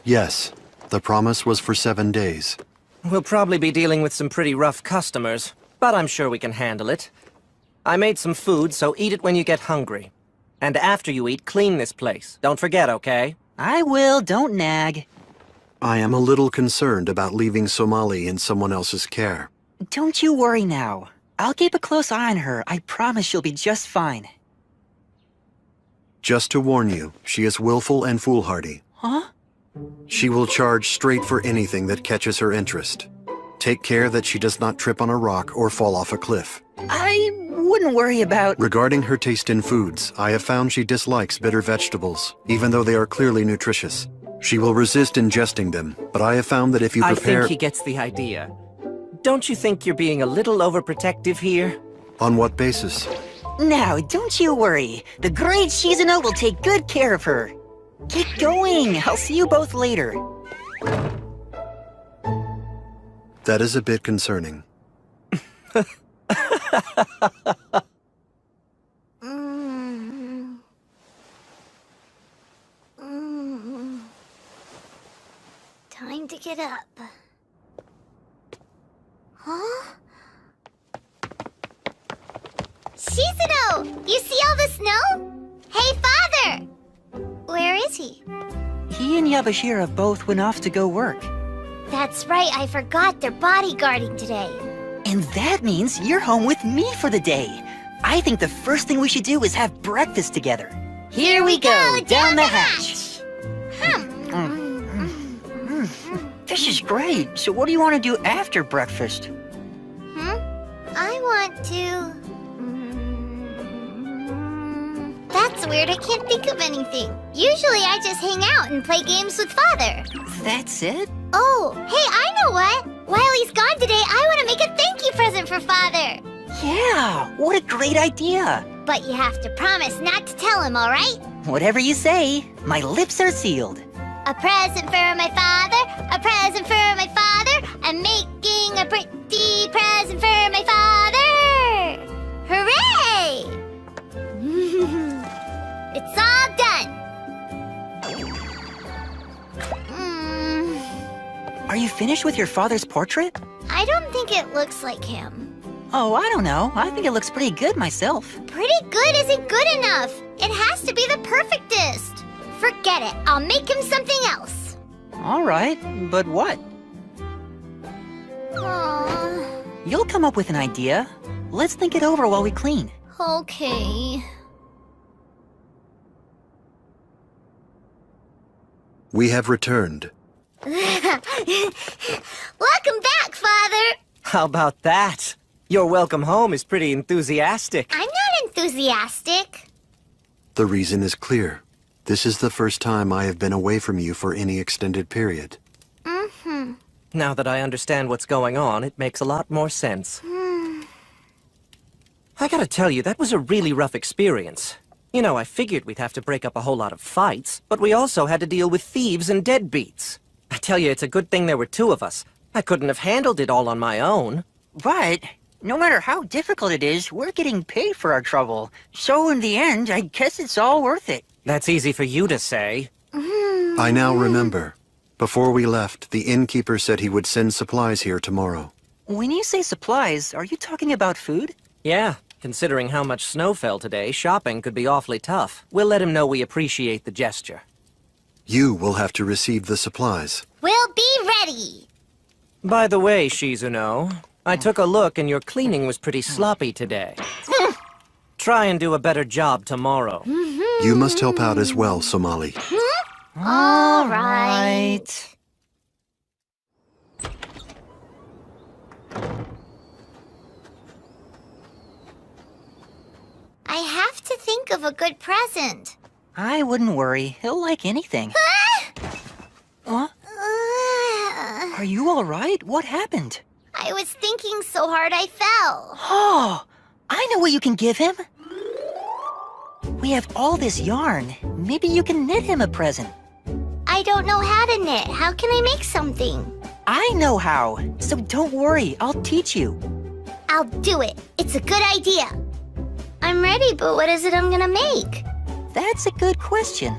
Yes, the promise was for 7 days. We'll probably be dealing with some pretty rough customers, but I'm sure we can handle it. I made some food, so eat it when you get hungry. And after you eat, clean this place. Don't forget, okay? I will, don't nag. I am a little concerned about leaving Somali in someone else's care. Don't you worry now. I'll keep a close eye on her. I promise she'll be just fine. Just to warn you, she is willful and foolhardy. Huh? She will charge straight for anything that catches her interest. Take care that she does not trip on a rock or fall off a cliff. I wouldn't worry about... Regarding her taste in foods, I have found she dislikes bitter vegetables, even though they are clearly nutritious. She will resist ingesting them, but I have found that if you prepare... I think he gets the idea. Don't you think you're being a little overprotective here? On what basis? Now, don't you worry. The great Shizuno will take good care of her. Get going. I'll see you both later. That is a bit concerning. Time to get up. Huh? Shizuno! You see all the snow? Hey, Father! Where is he? He and Yabashira both went off to go work. That's right, I forgot they're bodyguarding today. And that means you're home with me for the day. I think the first thing we should do is have breakfast together. Here we go, down the hatch. This is great. So what do you want to do after breakfast? I want to... That's weird, I can't think of anything. Usually I just hang out and play games with Father. That's it? Oh, hey, I know what! While he's gone today, I want to make a thank you present for Father! Yeah, what a great idea. But you have to promise not to tell him, alright? Whatever you say, my lips are sealed. A present for my father, a present for my father. I'm making a pretty present for my father! Hooray! It's all done! Are you finished with your father's portrait? I don't think it looks like him. Oh, I don't know. I think it looks pretty good myself. Pretty good isn't good enough. It has to be the perfectest. Forget it. I'll make him something else. All right, but what? Aww. You'll come up with an idea. Let's think it over while we clean. Okay. We have returned. Welcome back, Father! How about that? Your welcome home is pretty enthusiastic. I'm not enthusiastic. The reason is clear. This is the first time I have been away from you for any extended period. Now that I understand what's going on, it makes a lot more sense. I gotta tell you, that was a really rough experience. You know, I figured we'd have to break up a whole lot of fights, but we also had to deal with thieves and deadbeats. I tell you, it's a good thing there were two of us. I couldn't have handled it all on my own. But no matter how difficult it is, we're getting paid for our trouble. So in the end, I guess it's all worth it. That's easy for you to say. I now remember. Before we left, the innkeeper said he would send supplies here tomorrow. When you say supplies, are you talking about food? Yeah, considering how much snow fell today, shopping could be awfully tough. We'll let him know we appreciate the gesture. You will have to receive the supplies. We'll be ready! By the way, Shizuno, I took a look and your cleaning was pretty sloppy today. Try and do a better job tomorrow. You must help out as well, Somali. All right. I have to think of a good present. I wouldn't worry. He'll like anything. Huh? Are you all right? What happened? I was thinking so hard I fell. Oh, I know what you can give him. We have all this yarn. Maybe you can knit him a present. I don't know how to knit. How can I make something? I know how. So don't worry. I'll teach you. I'll do it. It's a good idea. I'm ready, but what is it I'm gonna make? That's a good question.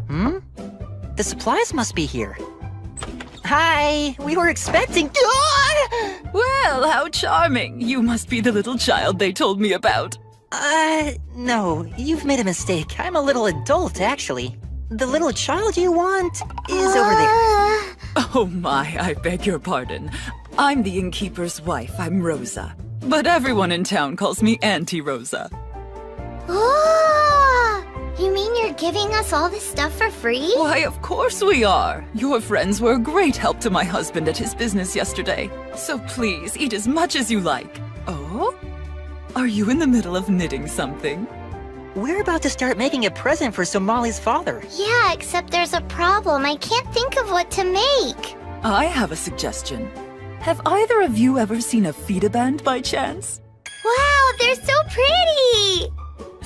The supplies must be here. Hi, we were expecting... Well, how charming. You must be the little child they told me about. No, you've made a mistake. I'm a little adult, actually. The little child you want is over there. Oh my, I beg your pardon. I'm the innkeeper's wife. I'm Rosa. But everyone in town calls me Auntie Rosa. Oh! You mean you're giving us all this stuff for free? Why, of course we are. Your friends were a great help to my husband at his business yesterday. So please, eat as much as you like. Oh? Are you in the middle of knitting something? We're about to start making a present for Somali's father. Yeah, except there's a problem. I can't think of what to make. I have a suggestion. Have either of you ever seen a fida band by chance? Wow, they're so pretty!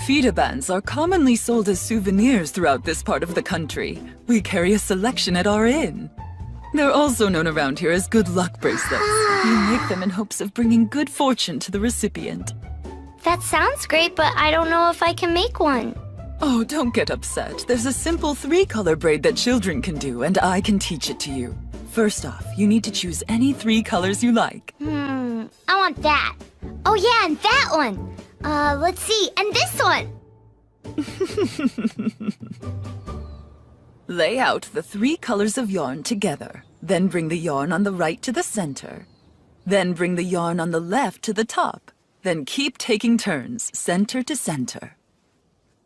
Fida bands are commonly sold as souvenirs throughout this part of the country. We carry a selection at our inn. They're also known around here as good luck bracelets. You make them in hopes of bringing good fortune to the recipient. That sounds great, but I don't know if I can make one. Oh, don't get upset. There's a simple 3-color braid that children can do, and I can teach it to you. First off, you need to choose any 3 colors you like. I want that. Oh yeah, and that one. Let's see, and this one. Lay out the 3 colors of yarn together. Then bring the yarn on the right to the center. Then bring the yarn on the left to the top. Then keep taking turns, center to center.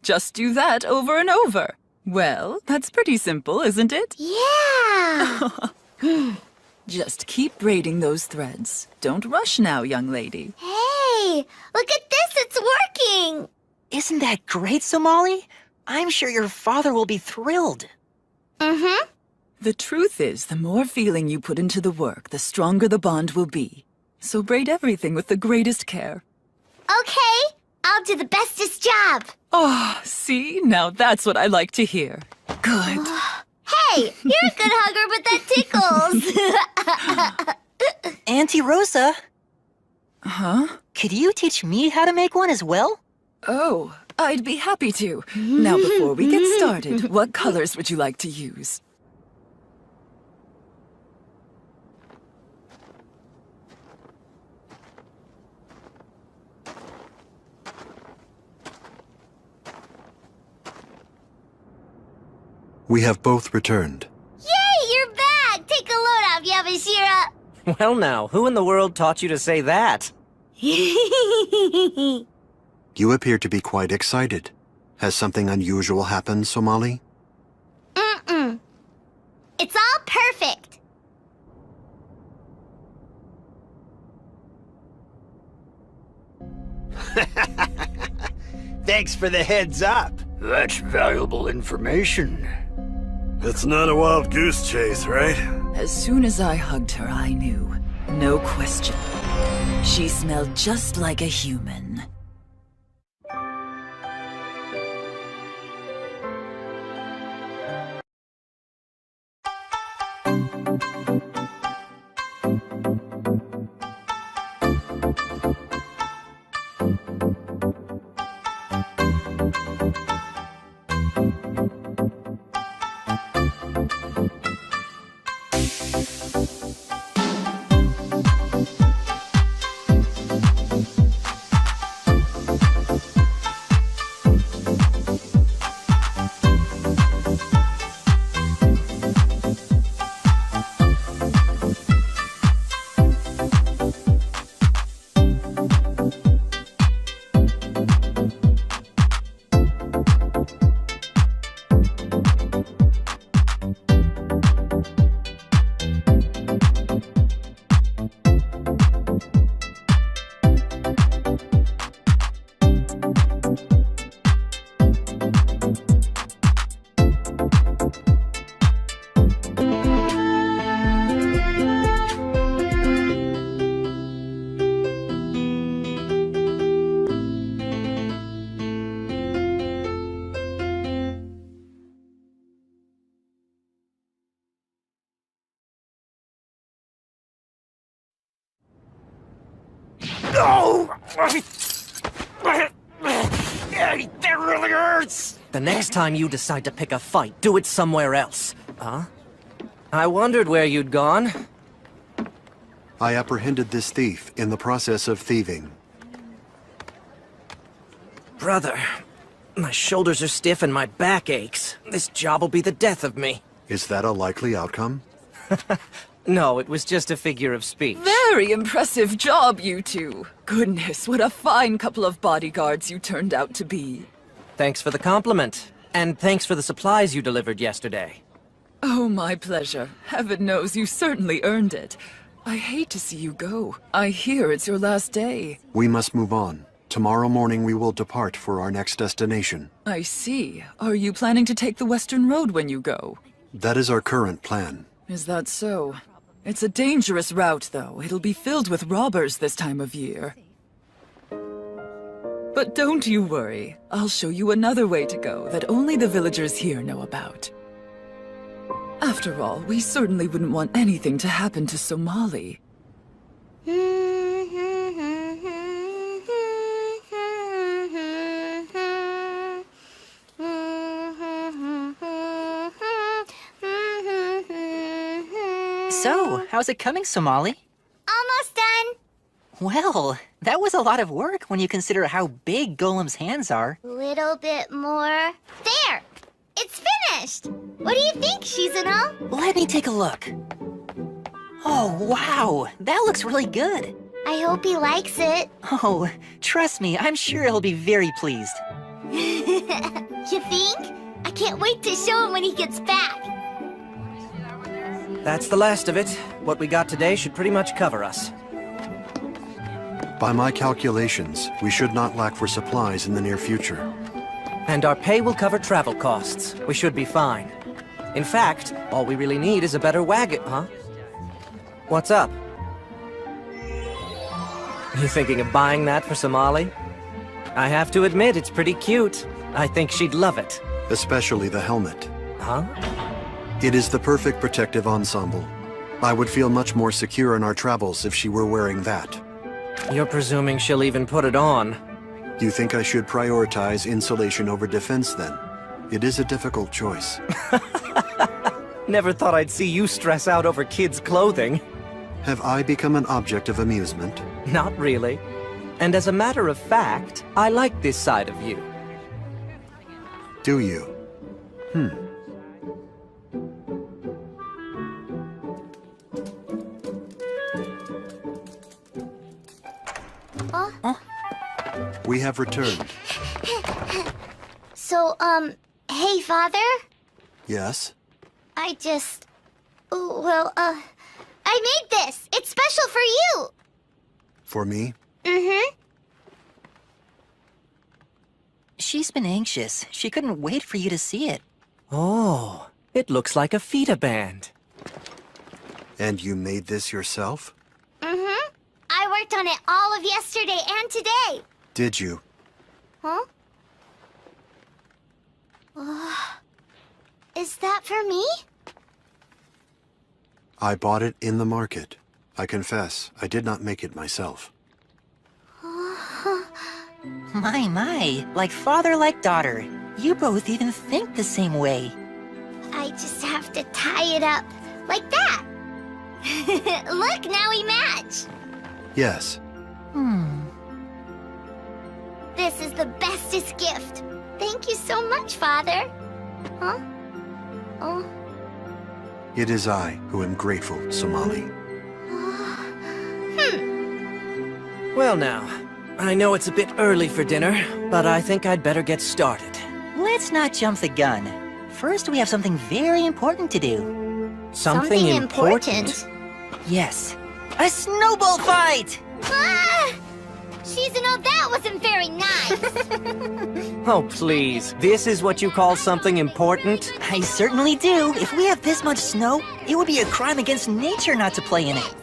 Just do that over and over. Well, that's pretty simple, isn't it? Yeah! Just keep braiding those threads. Don't rush now, young lady. Hey, look at this, it's working! Isn't that great, Somali? I'm sure your father will be thrilled. Mm-hmm. The truth is, the more feeling you put into the work, the stronger the bond will be. So braid everything with the greatest care. Okay, I'll do the bestest job. Oh, see? Now that's what I like to hear. Good. Hey, you're a good hugger, but that tickles. Auntie Rosa, Huh? could you teach me how to make one as well? Oh, I'd be happy to. Now, before we get started, what colors would you like to use? We have both returned. Yay, you're back! Take a load off, Yabashira! Well now, who in the world taught you to say that? You appear to be quite excited. Has something unusual happened, Somali? Mm-mm. It's all perfect. Thanks for the heads up. That's valuable information. It's not a wild goose chase, right? As soon as I hugged her, I knew. No question. She smelled just like a human. Oh! That really hurts! The next time you decide to pick a fight, do it somewhere else. Huh? I wondered where you'd gone. I apprehended this thief in the process of thieving. Brother, my shoulders are stiff and my back aches. This job will be the death of me. Is that a likely outcome? No, it was just a figure of speech. Very impressive job, you two. Goodness, what a fine couple of bodyguards you turned out to be. Thanks for the compliment. And thanks for the supplies you delivered yesterday. Oh, my pleasure. Heaven knows you certainly earned it. I hate to see you go. I hear it's your last day. We must move on. Tomorrow morning we will depart for our next destination. I see. Are you planning to take the Western Road when you go? That is our current plan. Is that so? It's a dangerous route, though. It'll be filled with robbers this time of year. But don't you worry. I'll show you another way to go that only the villagers here know about. After all, we certainly wouldn't want anything to happen to Somali. So, how's it coming, Somali? Almost done. Well, that was a lot of work when you consider how big Golem's hands are. Little bit more. There! It's finished! What do you think, Shizuno? Let me take a look. Oh, wow! That looks really good. I hope he likes it. Oh, trust me, I'm sure he'll be very pleased. You think? I can't wait to show him when he gets back. That's the last of it. What we got today should pretty much cover us. By my calculations, we should not lack for supplies in the near future. And our pay will cover travel costs. We should be fine. In fact, all we really need is a better wagon, huh? What's up? You thinking of buying that for Somali? I have to admit, it's pretty cute. I think she'd love it. Especially the helmet. Huh? It is the perfect protective ensemble. I would feel much more secure in our travels if she were wearing that. You're presuming she'll even put it on. You think I should prioritize insulation over defense, then? It is a difficult choice. Never thought I'd see you stress out over kids' clothing. Have I become an object of amusement? Not really. And as a matter of fact, I like this side of you. Do you? We have returned. So, hey, Father? Yes? I made this! It's special for you! For me? Mm-hmm. She's been anxious. She couldn't wait for you to see it. Oh, it looks like a fita band. And you made this yourself? Mm-hmm. I worked on it all of yesterday and today. Did you? Huh? Is that for me? I bought it in the market. I confess, I did not make it myself. My, like father, like daughter. You both even think the same way. I just have to tie it up like that. Look, now we match. Yes. This is the bestest gift. Thank you so much, Father. Huh? Oh. It is I who am grateful, Somali. Well now, I know it's a bit early for dinner, but I think I'd better get started. Let's not jump the gun. First, we have something very important to do. Something important? Yes. A snowball fight! Ah! Shizuno, that wasn't very nice. Oh, please. This is what you call something important? I certainly do. If we have this much snow, it would be a crime against nature not to play in it.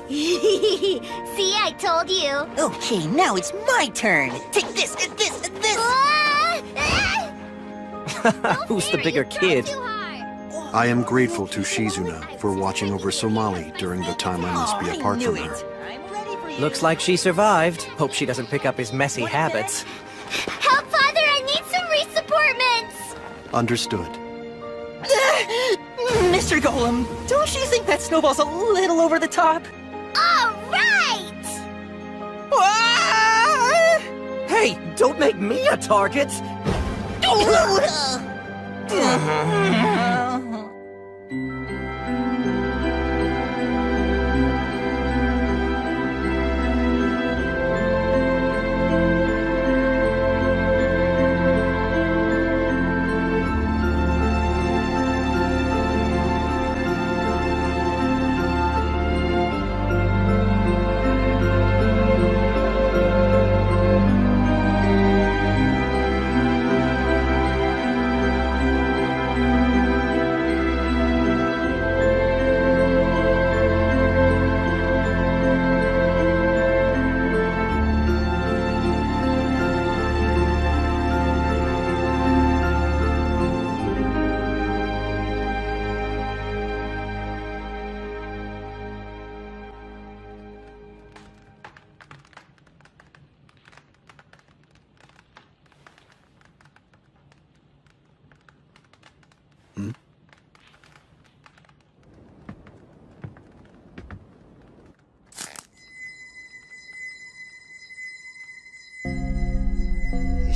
See, I told you. Okay, now it's my turn. Take this, and this, and this. Who's the bigger kid? I am grateful to Shizuna for watching over Somali during the time I must be apart from her. Looks like she survived. Hope she doesn't pick up his messy habits. Help, Father! I need some re-supportments! Understood. Mr. Golem, don't you think that snowball's a little over the top? All right! Hey, don't make me a target!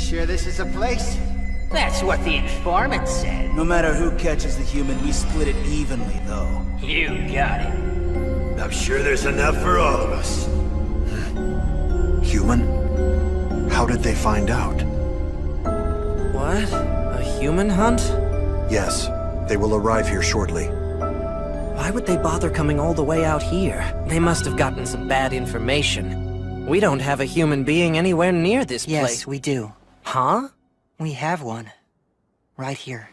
sure this is a place? That's what the informant said. No matter who catches the human, we split it evenly, though. You got it. I'm sure there's enough for all of us. Human? How did they find out? What? A human hunt? Yes, they will arrive here shortly. Why would they bother coming all the way out here? They must have gotten some bad information. We don't have a human being anywhere near this place. Yes, we do. Huh? We have one. Right here.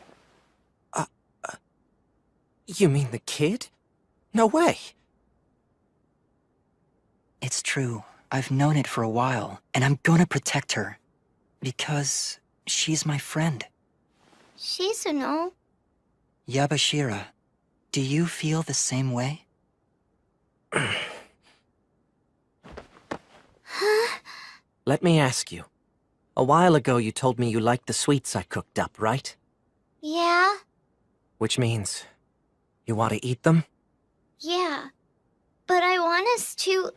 You mean the kid? No way. It's true. I've known it for a while, and I'm gonna protect her. Because she's my friend. Shizuno. Yabashira, do you feel the same way? Let me ask you. A while ago you told me you liked the sweets I cooked up, right? Yeah? Which means... you want to eat them? Yeah. But I want us to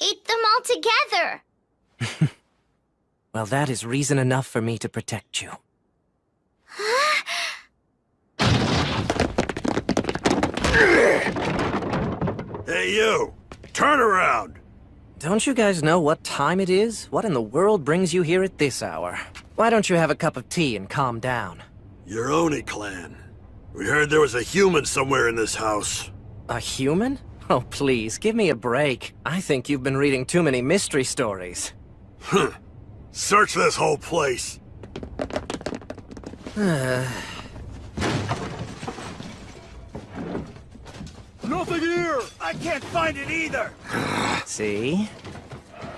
eat them all together. Well, that is reason enough for me to protect you. Hey, you! Turn around! Don't you guys know what time it is? What in the world brings you here at this hour? Why don't you have a cup of tea and calm down? Your Oni clan. We heard there was a human somewhere in this house. A human? Oh, please, give me a break. I think you've been reading too many mystery stories. Search this whole place. Nothing here! I can't find it either! See?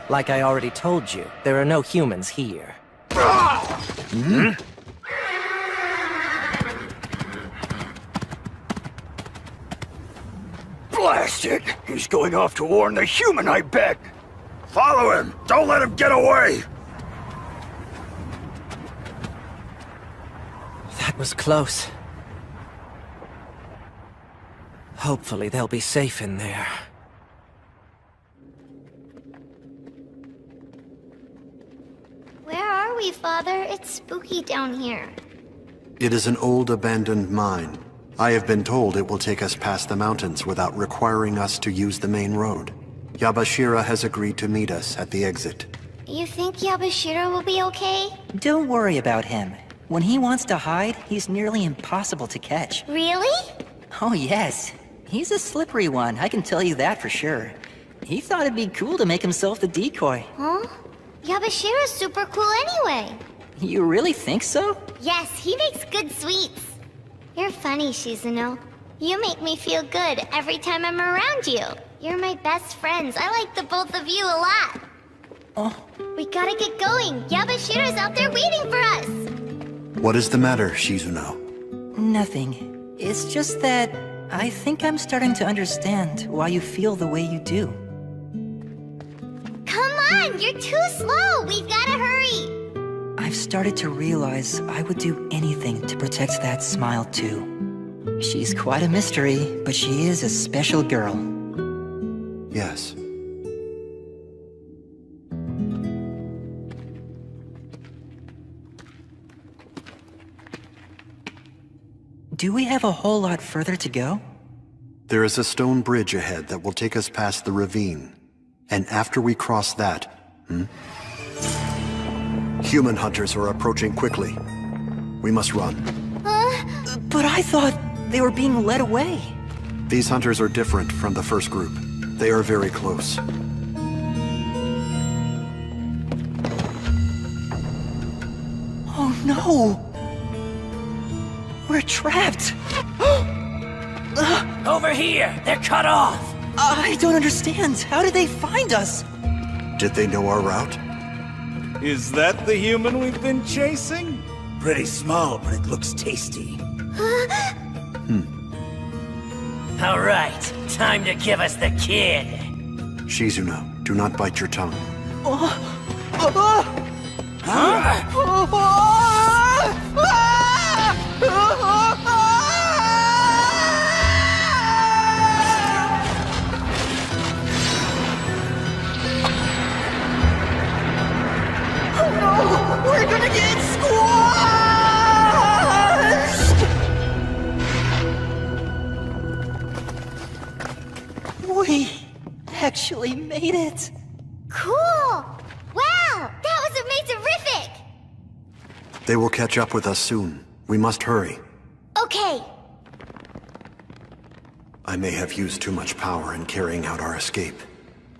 Like I already told you, there are no humans here. Hmm? Blast it! He's going off to warn the human, I bet! Follow him! Don't let him get away! That was close. Hopefully they'll be safe in there. Where are we, Father? It's spooky down here. It is an old abandoned mine. I have been told it will take us past the mountains without requiring us to use the main road. Yabashira has agreed to meet us at the exit. You think Yabashira will be okay? Don't worry about him. When he wants to hide, he's nearly impossible to catch. Really? Oh yes. He's a slippery one, I can tell you that for sure. He thought it'd be cool to make himself the decoy. Huh? Yabashira's super cool anyway. You really think so? Yes, he makes good sweets. You're funny, Shizuno. You make me feel good every time I'm around you. You're my best friends. I like the both of you a lot. Oh. We gotta get going. Yabashira's out there waiting for us. What is the matter, Shizuno? Nothing. It's just that I think I'm starting to understand why you feel the way you do. Come on, you're too slow. We've gotta hurry. I've started to realize I would do anything to protect that smile too. She's quite a mystery, but she is a special girl. Yes. Do we have a whole lot further to go? There is a stone bridge ahead that will take us past the ravine. And after we cross that... Human hunters are approaching quickly. We must run. But I thought they were being led away. These hunters are different from the first group. They are very close. Oh no! We're trapped! Over here! They're cut off! I don't understand. How did they find us? Did they know our route? Is that the human we've been chasing? Pretty small, but it looks tasty. All right, time to give us the kid. Shizuno, do not bite your tongue. Oh no! We're gonna get We actually made it. Cool! Wow! That was amazing-rific! They will catch up with us soon. We must hurry. Okay. I may have used too much power in carrying out our escape.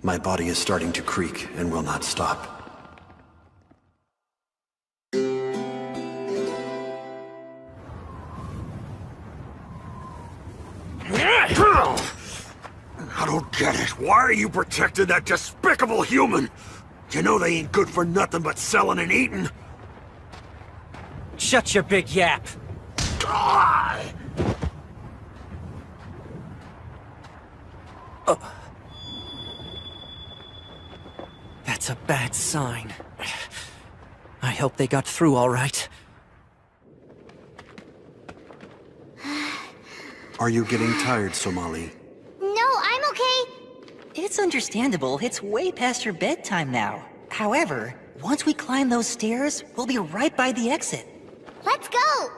My body is starting to creak and will not stop. I don't get it. Why are you protecting that despicable human? You know they ain't good for nothing but selling and eating. Shut your big yap. That's a bad sign. I hope they got through all right. Are you getting tired, Somali? No, I'm okay. It's understandable. It's way past your bedtime now. However, once we climb those stairs, we'll be right by the exit. Let's go!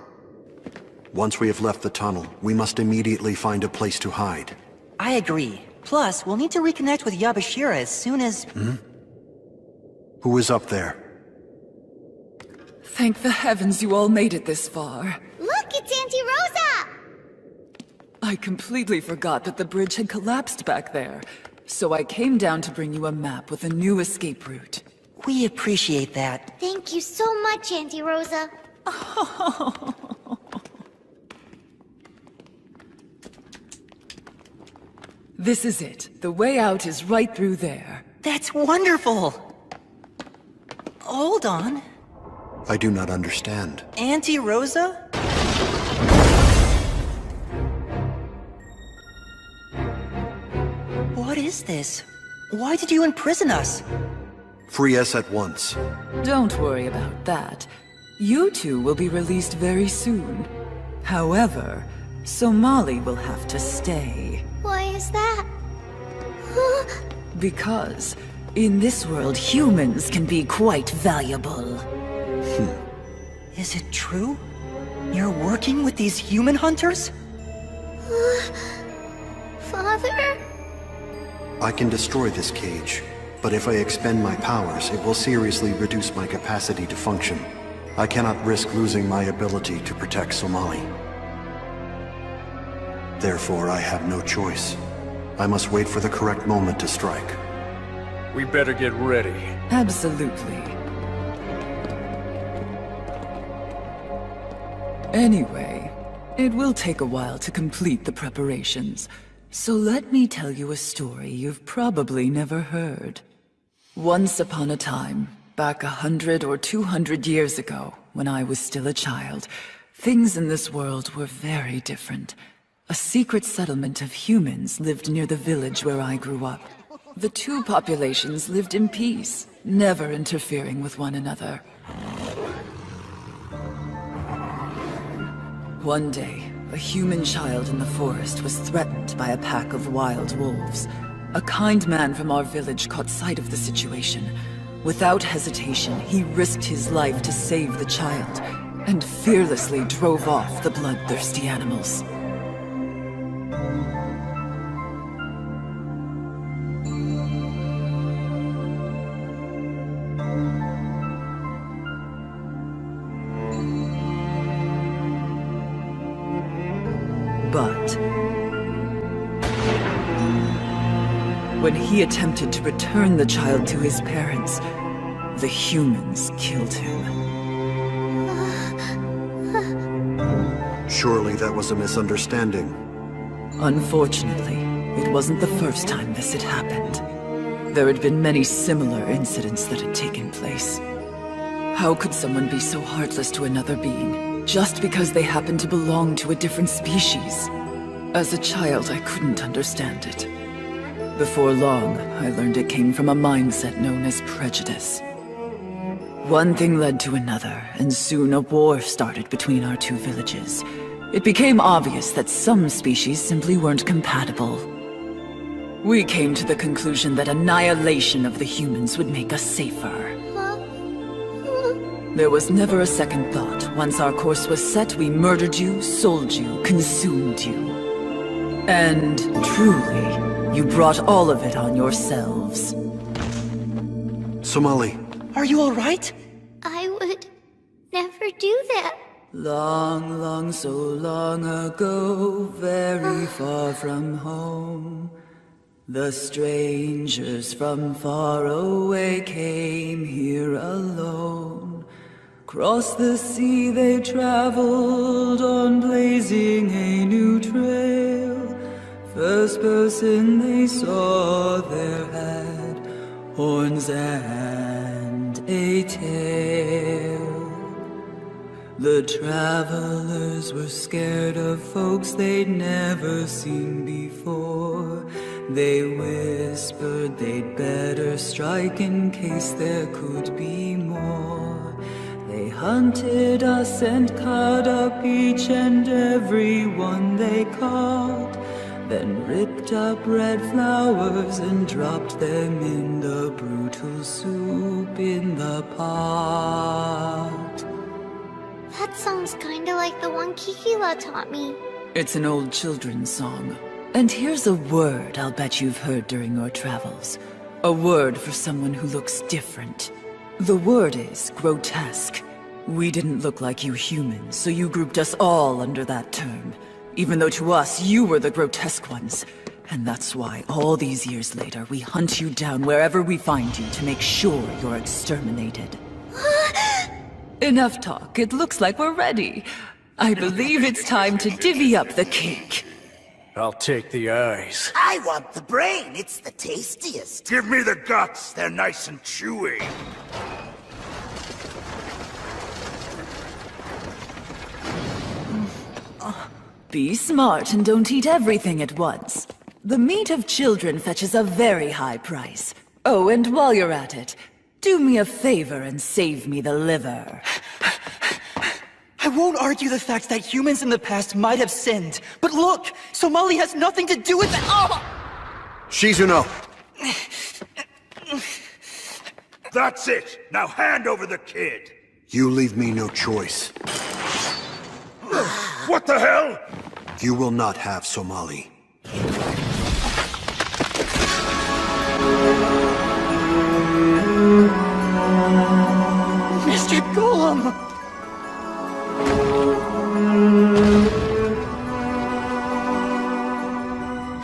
Once we have left the tunnel, we must immediately find a place to hide. I agree. Plus, we'll need to reconnect with Yabashira as soon as... Who is up there? Thank the heavens you all made it this far. Look, it's Auntie Rosa! I completely forgot that the bridge had collapsed back there. So I came down to bring you a map with a new escape route. We appreciate that. Thank you so much, Auntie Rosa. This is it. The way out is right through there. That's wonderful! Hold on. I do not understand. Auntie Rosa? What is this? Why did you imprison us? Free us at once. Don't worry about that. You two will be released very soon. However, Somali will have to stay. Why is that? Because in this world, humans can be quite valuable. Is it true? You're working with these human hunters? Father? I can destroy this cage, but if I expend my powers, it will seriously reduce my capacity to function. I cannot risk losing my ability to protect Somali. Therefore, I have no choice. I must wait for the correct moment to strike. We better get ready. Absolutely. Anyway, it will take a while to complete the preparations. So let me tell you a story you've probably never heard. Once upon a time, back 100 or 200 years ago, when I was still a child, things in this world were very different. A secret settlement of humans lived near the village where I grew up. The two populations lived in peace, never interfering with one another. One day, a human child in the forest was threatened by a pack of wild wolves. A kind man from our village caught sight of the situation. Without hesitation, he risked his life to save the child, and fearlessly drove off the bloodthirsty animals. But when he attempted to return the child to his parents, the humans killed him. Surely that was a misunderstanding. Unfortunately, it wasn't the first time this had happened. There had been many similar incidents that had taken place. How could someone be so heartless to another being, just because they happened to belong to a different species? As a child, I couldn't understand it. Before long, I learned it came from a mindset known as prejudice. One thing led to another, and soon a war started between our two villages. It became obvious that some species simply weren't compatible. We came to the conclusion that annihilation of the humans would make us safer. There was never a second thought. Once our course was set, we murdered you, sold you, consumed you. And truly, you brought all of it on yourselves. Somali. Are you alright? I would never do that. Long, long, so long ago, very far from home, the strangers from far away came here alone. Across the sea they traveled on, blazing a new trail. First person they saw there had horns and a tail. The travelers were scared of folks they'd never seen before. They whispered they'd better strike in case there could be more. They hunted us and cut up each and every one they caught, then ripped up red flowers and dropped them in the brutal soup in the pot. That sounds kinda like the one Kikila taught me. It's an old children's song. And here's a word I'll bet you've heard during your travels. A word for someone who looks different. The word is grotesque. We didn't look like you humans, so you grouped us all under that term. Even though to us, you were the grotesque ones. And that's why, all these years later, we hunt you down wherever we find you to make sure you're exterminated. Enough talk. It looks like we're ready. I believe it's time to divvy up the cake. I'll take the eyes. I want the brain. It's the tastiest. Give me the guts. They're nice and chewy. Be smart and don't eat everything at once. The meat of children fetches a very high price. Oh, and while you're at it, do me a favor and save me the liver. I won't argue the fact that humans in the past might have sinned, but look! Somali has nothing to do with it! Oh! Shizuno! That's it! Now hand over the kid! You leave me no choice. What the hell? You will not have Somali. Mr. Golem!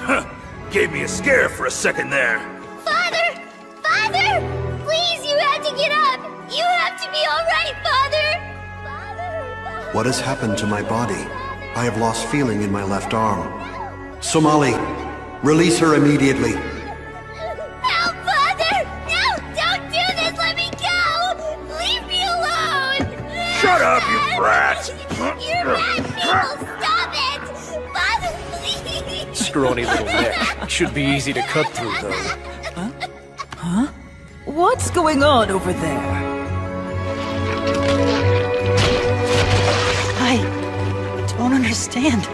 Huh. Gave me a scare for a second there. Father! Father! Please, you have to get up! You have to be alright, Father! What has happened to my body? I have lost feeling in my left arm. Somali, release her immediately. Help, Father! No! Don't do this! Let me go! Leave me alone! Shut up, you brat! You're bad people! Stop it! Father, please! Scrawny little neck. Should be easy to cut through, though. Huh? What's going on over there? I don't understand.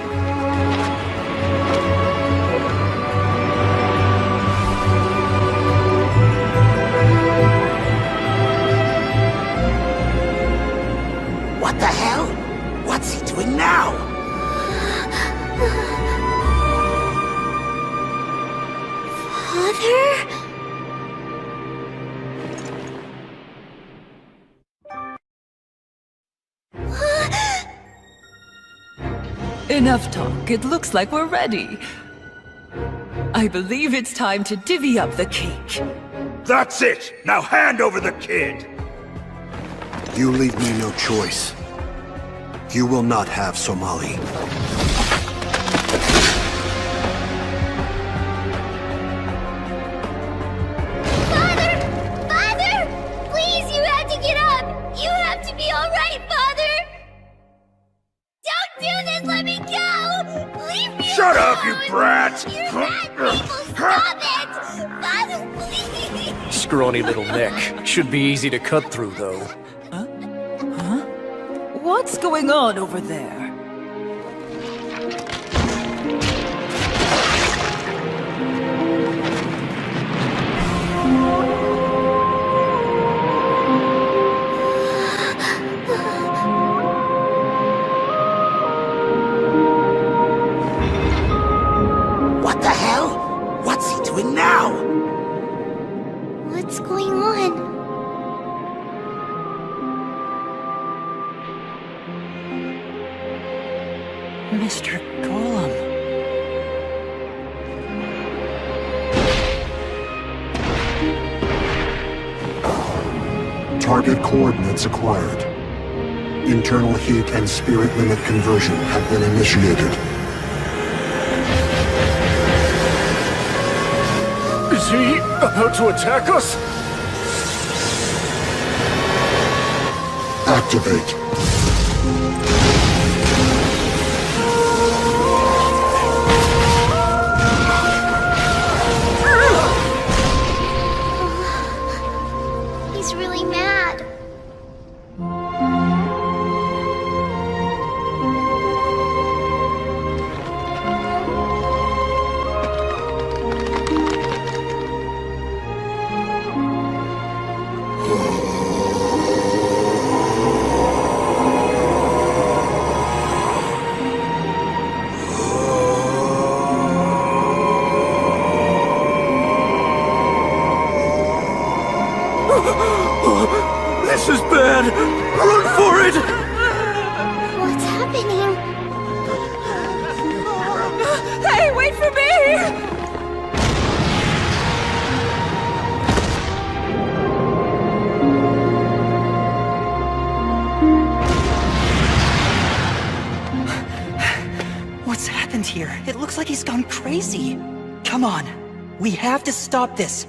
What the hell? What's he doing now? Father? Enough talk. It looks like we're ready. I believe it's time to divvy up the cake. That's it! Now hand over the kid! You leave me no choice. You will not have Somali. Father! Father! Please, you have to get up! You have to be alright, Father! Don't do this! Let me go! Leave me Shut alone! up, you brat! You're bad people! Stop it! Father, please! Scrawny little neck. Should be easy to cut through, though. Huh? What's going on over there? Target coordinates acquired. Internal heat and spirit limit conversion have been initiated. Is he about to attack us? Activate. He's really mad. This is bad! Run for it! What's happening? Hey, wait for me! What's happened here? It looks like he's gone crazy. Come on. We have to stop this.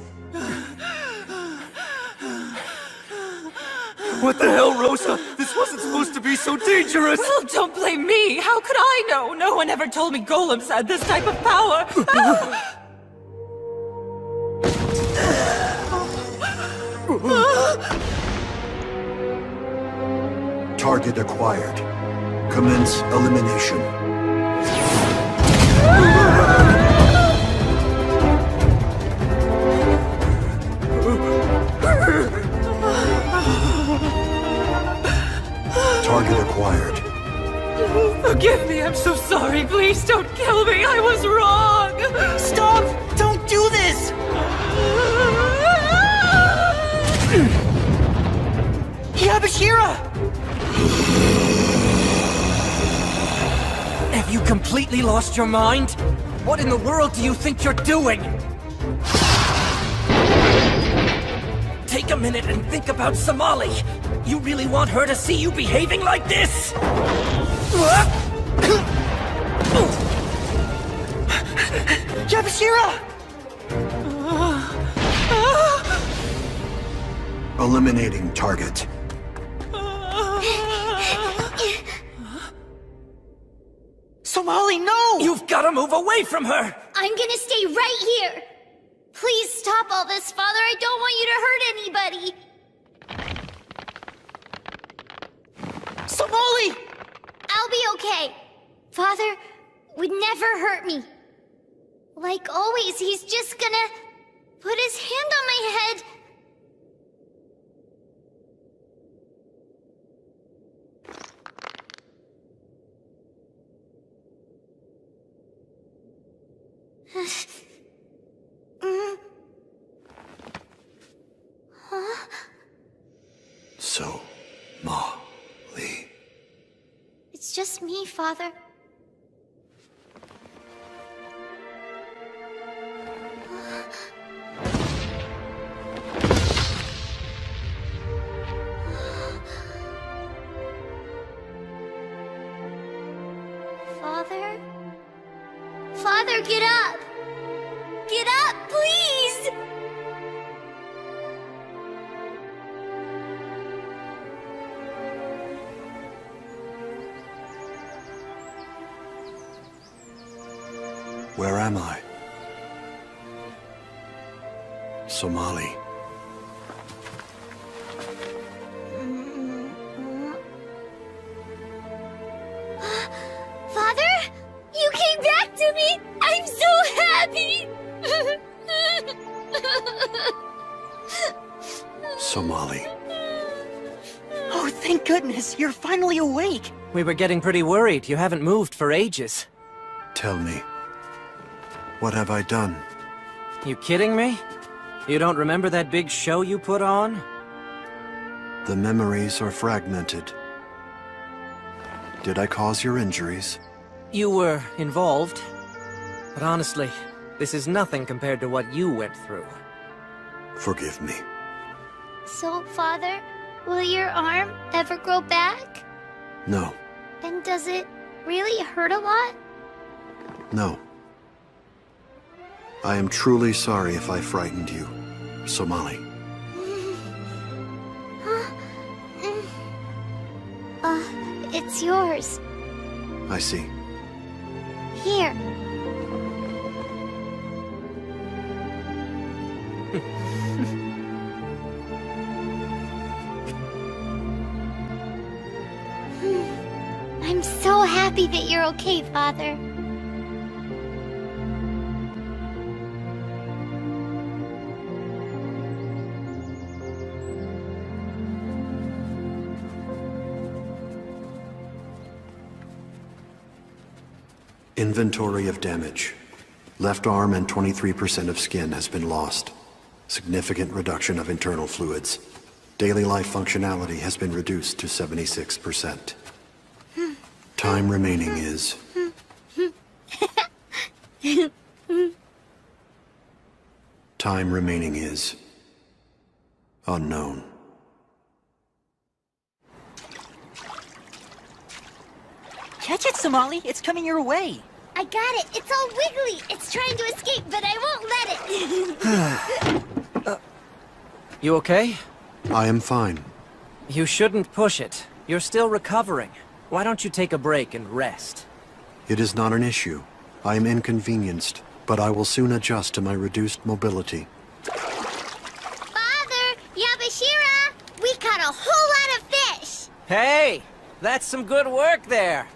What the hell, Rosa? This wasn't supposed to be so dangerous! Well, don't blame me. How could I know? No one ever told me golems had this type of power. Target acquired. Commence elimination. Target acquired. Forgive me, I'm so sorry. Please don't kill me. I was wrong. Stop! Don't do this! Yabashira! Have you completely lost your mind? What in the world do you think you're doing? Take a minute and think about Somali. You really want her to see you behaving like this? Yabashira! Eliminating target. Somali, no! You've got to move away from her! I'm gonna stay right here. Please stop all this, Father. I don't want you to hurt anybody. Somali! I'll be okay. Father would never hurt me. Like always, he's just gonna put his hand on my head. Huh? So, Lee. It's just me, Father. Father? Father, get up! Get up, please! Where am I? Somali. Father? You came back to me! I'm so happy! Somali. Oh, thank goodness, you're finally awake! We were getting pretty worried. You haven't moved for ages. Tell me, what have I done? You kidding me? You don't remember that big show you put on? The memories are fragmented. Did I cause your injuries? You were involved. But honestly, this is nothing compared to what you went through. Forgive me. So, Father, Will your arm ever grow back? No, And does it really hurt a lot? no. I am truly sorry if I frightened you, Somali. It's yours. I see. Here. I'm so happy that you're okay, Father. Inventory of damage. Left arm and 23% of skin has been lost. Significant reduction of internal fluids. Daily life functionality has been reduced to 76%. Time remaining is... Time remaining is... unknown. Catch it, Somali! It's coming your way! I got it. It's all wiggly. It's trying to escape, but I won't let it. You okay? I am fine. You shouldn't push it. You're still recovering. Why don't you take a break and rest? It is not an issue. I am inconvenienced, but I will soon adjust to my reduced mobility. Father, Yabashira, we caught a whole lot of fish. Hey! That's some good work there!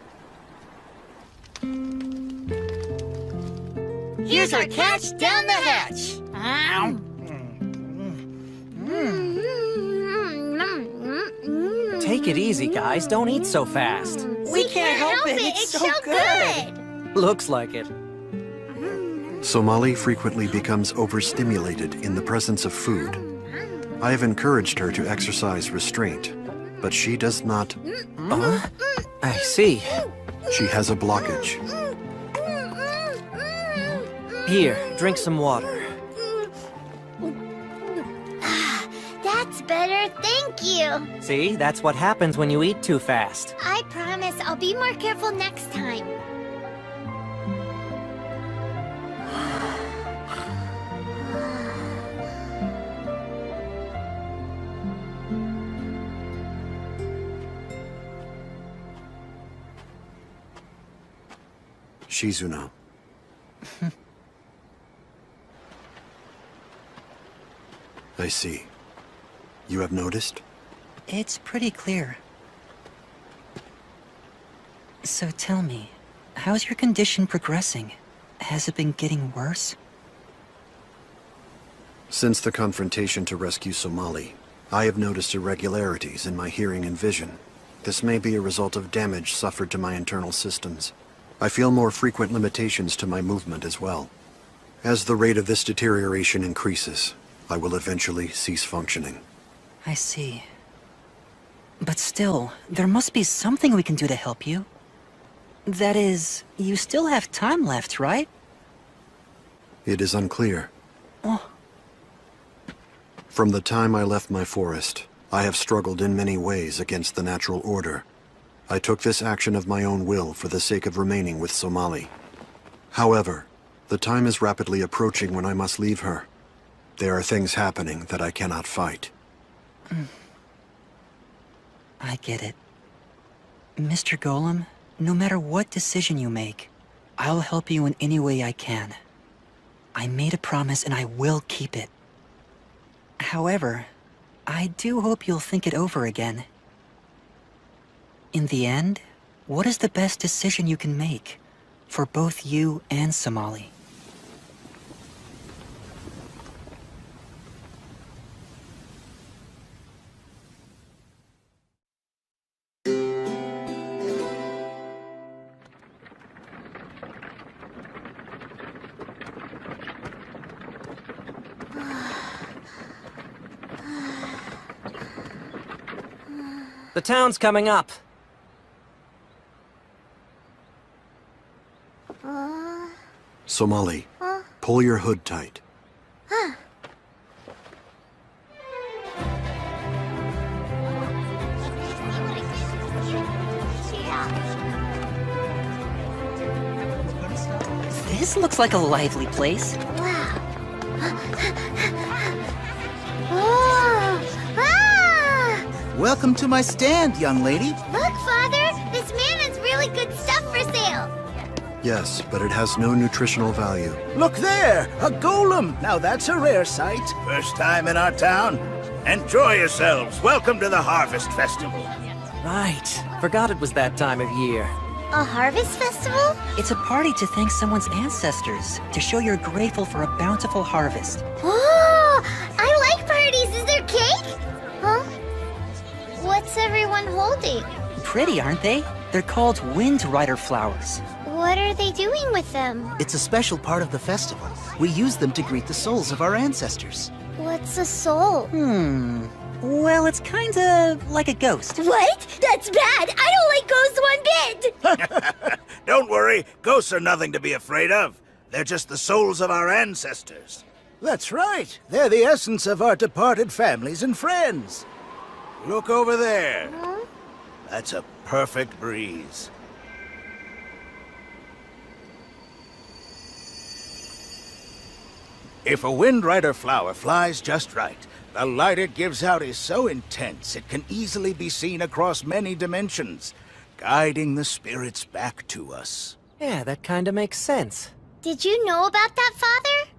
Here's our catch down the hatch. Take it easy, guys. Don't eat so fast. We can't help it. It's so good. Looks like it. Somali frequently becomes overstimulated in the presence of food. I have encouraged her to exercise restraint, but she does not. I see. She has a blockage. Here, drink some water. That's better, thank you. See, that's what happens when you eat too fast. I promise I'll be more careful next time. Shizuna. I see. You have noticed? It's pretty clear. So tell me, how's your condition progressing? Has it been getting worse? Since the confrontation to rescue Somali, I have noticed irregularities in my hearing and vision. This may be a result of damage suffered to my internal systems. I feel more frequent limitations to my movement as well. As the rate of this deterioration increases, I will eventually cease functioning. I see. But still, there must be something we can do to help you. That is, you still have time left, right? It is unclear. Oh. From the time I left my forest, I have struggled in many ways against the natural order. I took this action of my own will for the sake of remaining with Somali. However, the time is rapidly approaching when I must leave her. There are things happening that I cannot fight. I get it. Mr. Golem, no matter what decision you make, I'll help you in any way I can. I made a promise and I will keep it. However, I do hope you'll think it over again. In the end, what is the best decision you can make for both you and Somali? The town's coming up. Somali, pull your hood tight. This looks like a lively place. Wow. Oh, ah! Welcome to my stand, young lady. Look, Father! This man has really good stuff for sale! Yes, but it has no nutritional value. Look there! A golem! Now that's a rare sight. First time in our town. Enjoy yourselves. Welcome to the Harvest Festival. Right. Forgot it was that time of year. A harvest festival? It's a party to thank someone's ancestors, to show you're grateful for a bountiful harvest. Oh! I like parties! Is there cake? Huh? What's everyone holding? Pretty, aren't they? They're called wind rider flowers. What are they doing with them? It's a special part of the festival. We use them to greet the souls of our ancestors. What's a soul? Well, it's kinda like a ghost. What? That's bad! I don't like ghosts one bit! Don't worry, ghosts are nothing to be afraid of. They're just the souls of our ancestors. That's right. They're the essence of our departed families and friends. Look over there. That's a perfect breeze. If a wind rider flower flies just right, the light it gives out is so intense it can easily be seen across many dimensions, guiding the spirits back to us. Yeah, that kinda makes sense. Did you know about that, Father?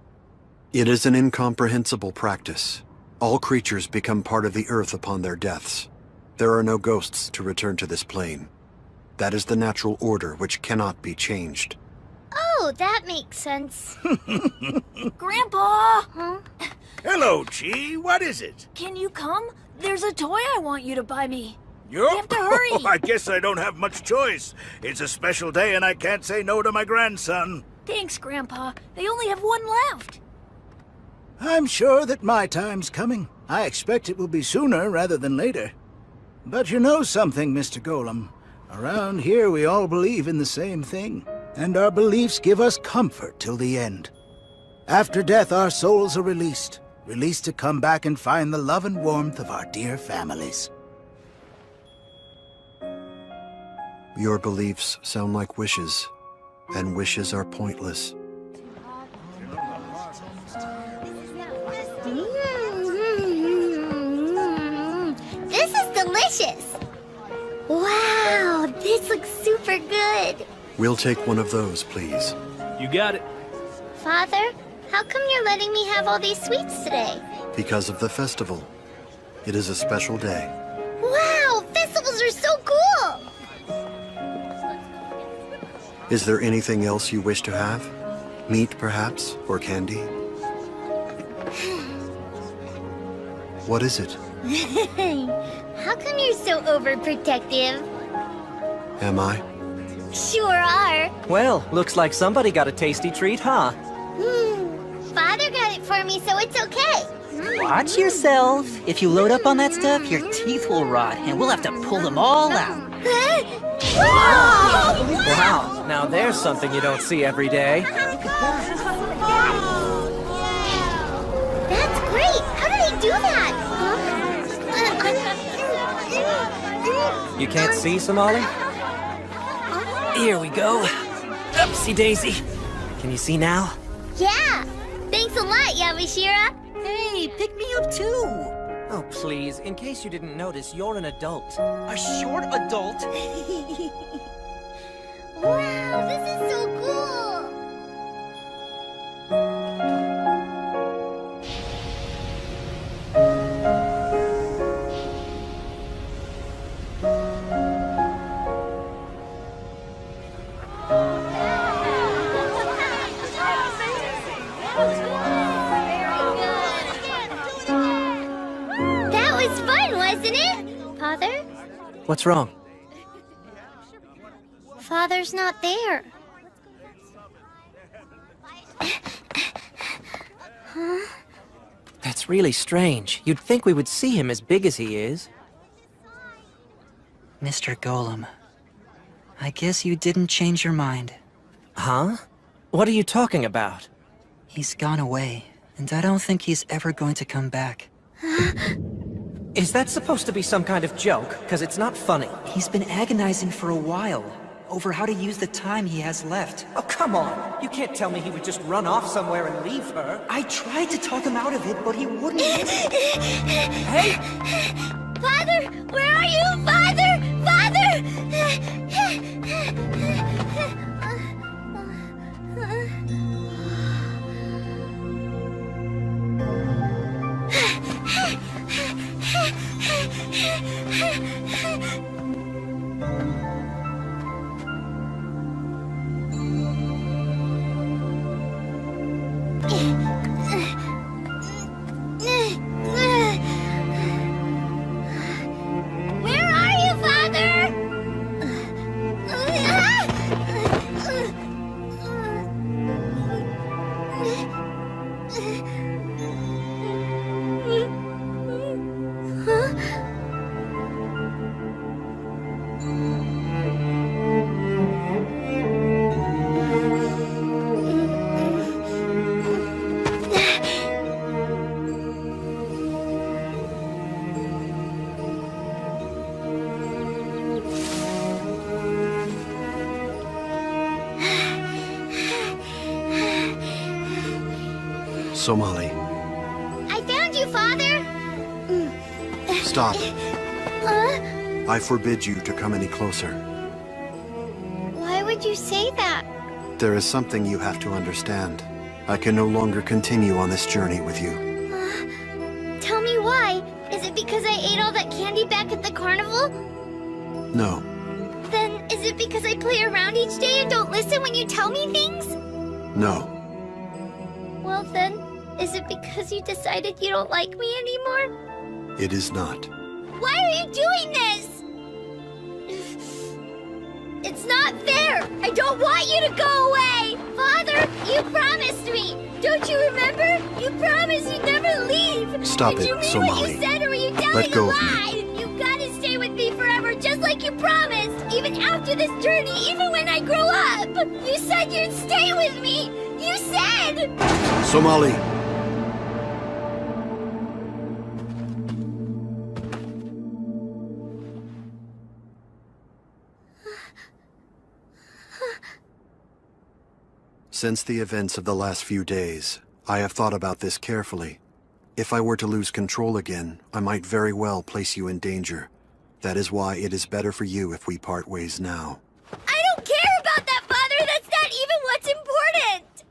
It is an incomprehensible practice. All creatures become part of the earth upon their deaths. There are no ghosts to return to this plane. That is the natural order which cannot be changed. Oh, that makes sense. Grandpa! Huh? Hello, Chi. What is it? Can you come? There's a toy I want you to buy me. You have to hurry. I guess I don't have much choice. It's a special day and I can't say no to my grandson. Thanks, Grandpa. They only have one left. I'm sure that my time's coming. I expect it will be sooner rather than later. But you know something, Mr. Golem. Around here we all believe in the same thing, and our beliefs give us comfort till the end. After death, our souls are released to come back and find the love and warmth of our dear families. Your beliefs sound like wishes, and wishes are pointless. This is delicious! Wow, this looks super good! We'll take one of those, please. You got it. Father, how come you're letting me have all these sweets today? Because of the festival. It is a special day. Wow, festivals are so cool! Is there anything else you wish to have? Meat, perhaps? Or candy? What is it? How come you're so overprotective? Am I? Sure are. Well, looks like somebody got a tasty treat, huh? Father got it for me, so it's okay. Watch yourself. If you load up on that stuff, your teeth will rot, and we'll have to pull them all out. Wow, now there's something you don't see every day. That's great! How do they do that? You can't see, Somali? Here we go. Upsy daisy. Can you see now? Yeah! Thanks a lot, Yamashira! Hey, pick me up too! Oh, please, in case you didn't notice, you're an adult. A short adult? Wow, this is so cool! That was fun, wasn't it? Father? What's wrong? Father's not there. Huh? That's really strange. You'd think we would see him as big as he is. Mr. Golem, I guess you didn't change your mind. Huh? What are you talking about? He's gone away, and I don't think he's ever going to come back. Is that supposed to be some kind of joke? Because it's not funny. He's been agonizing for a while. over how to use the time he has left. Oh, come on! You can't tell me he would just run off somewhere and leave her. I tried to talk him out of it, but he wouldn't. Hey! Father! Where are you? Father! Father! Where are you, Father? Somali, I found you, Father! stop. I forbid you to come any closer. Why would you say that? There is something you have to understand. I can no longer continue on this journey with you. Tell me why. Is it because I ate all that candy back at the carnival? No, Then is it because I play around each day and don't listen when you tell me things? no. Well then, is it because you decided you don't like me anymore? It is not. Why are you doing this? It's not fair! I don't want you to go away! Father, you promised me! Don't you remember? You promised you'd never leave! Stop Did it, you mean Somali. what you said, or were you telling Let go a of me. lie? You've got to stay with me forever, just like you promised! Even after this journey, even when I grow up! You said you'd stay with me! You said! Somali! Since the events of the last few days, I have thought about this carefully. If I were to lose control again, I might very well place you in danger. That is why it is better for you if we part ways now. I don't care about that, Father! That's not even what's important!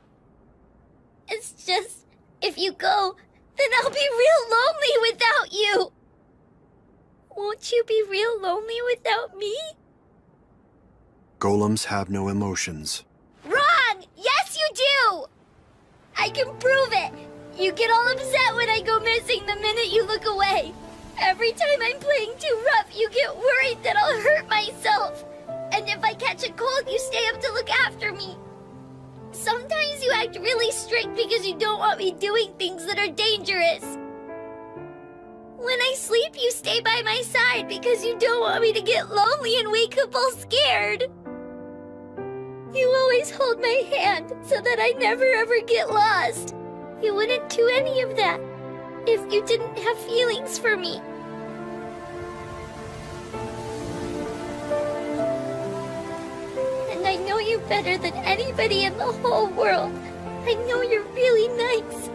It's just, if you go, then I'll be real lonely without you! Won't you be real lonely without me? Golems have no emotions. Wrong! Yes, you do! I can prove it! You get all upset when I go missing the minute you look away. Every time I'm playing too rough, you get worried that I'll hurt myself. And if I catch a cold, you stay up to look after me. Sometimes you act really strict because you don't want me doing things that are dangerous. When I sleep, you stay by my side because you don't want me to get lonely and wake up all scared. You always hold my hand so that I never ever get lost. You wouldn't do any of that if you didn't have feelings for me. And I know you better than anybody in the whole world. I know you're really nice.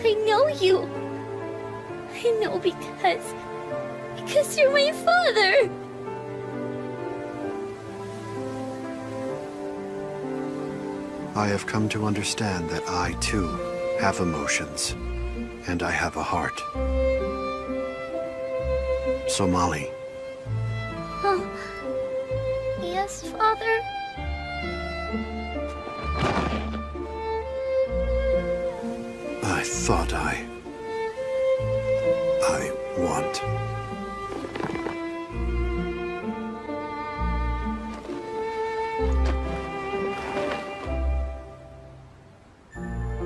I know you. I know because you're my father. I have come to understand that I, too, have emotions. And I have a heart. Somali. Oh, yes, Father. I thought I want.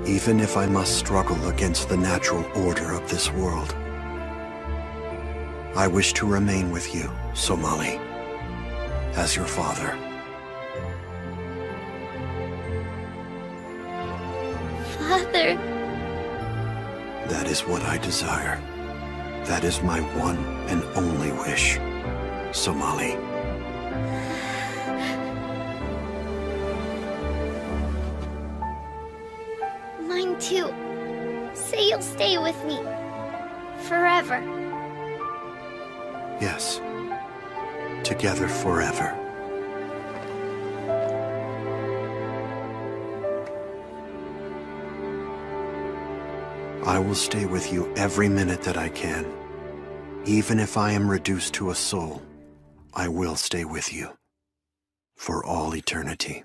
Even if I must struggle against the natural order of this world, I wish to remain with you, Somali, as your father. Father. That is what I desire. That is my one and only wish, Somali. too. Say you'll stay with me. Forever. Yes. Together forever. I will stay with you every minute that I can. Even if I am reduced to a soul, I will stay with you. For all eternity.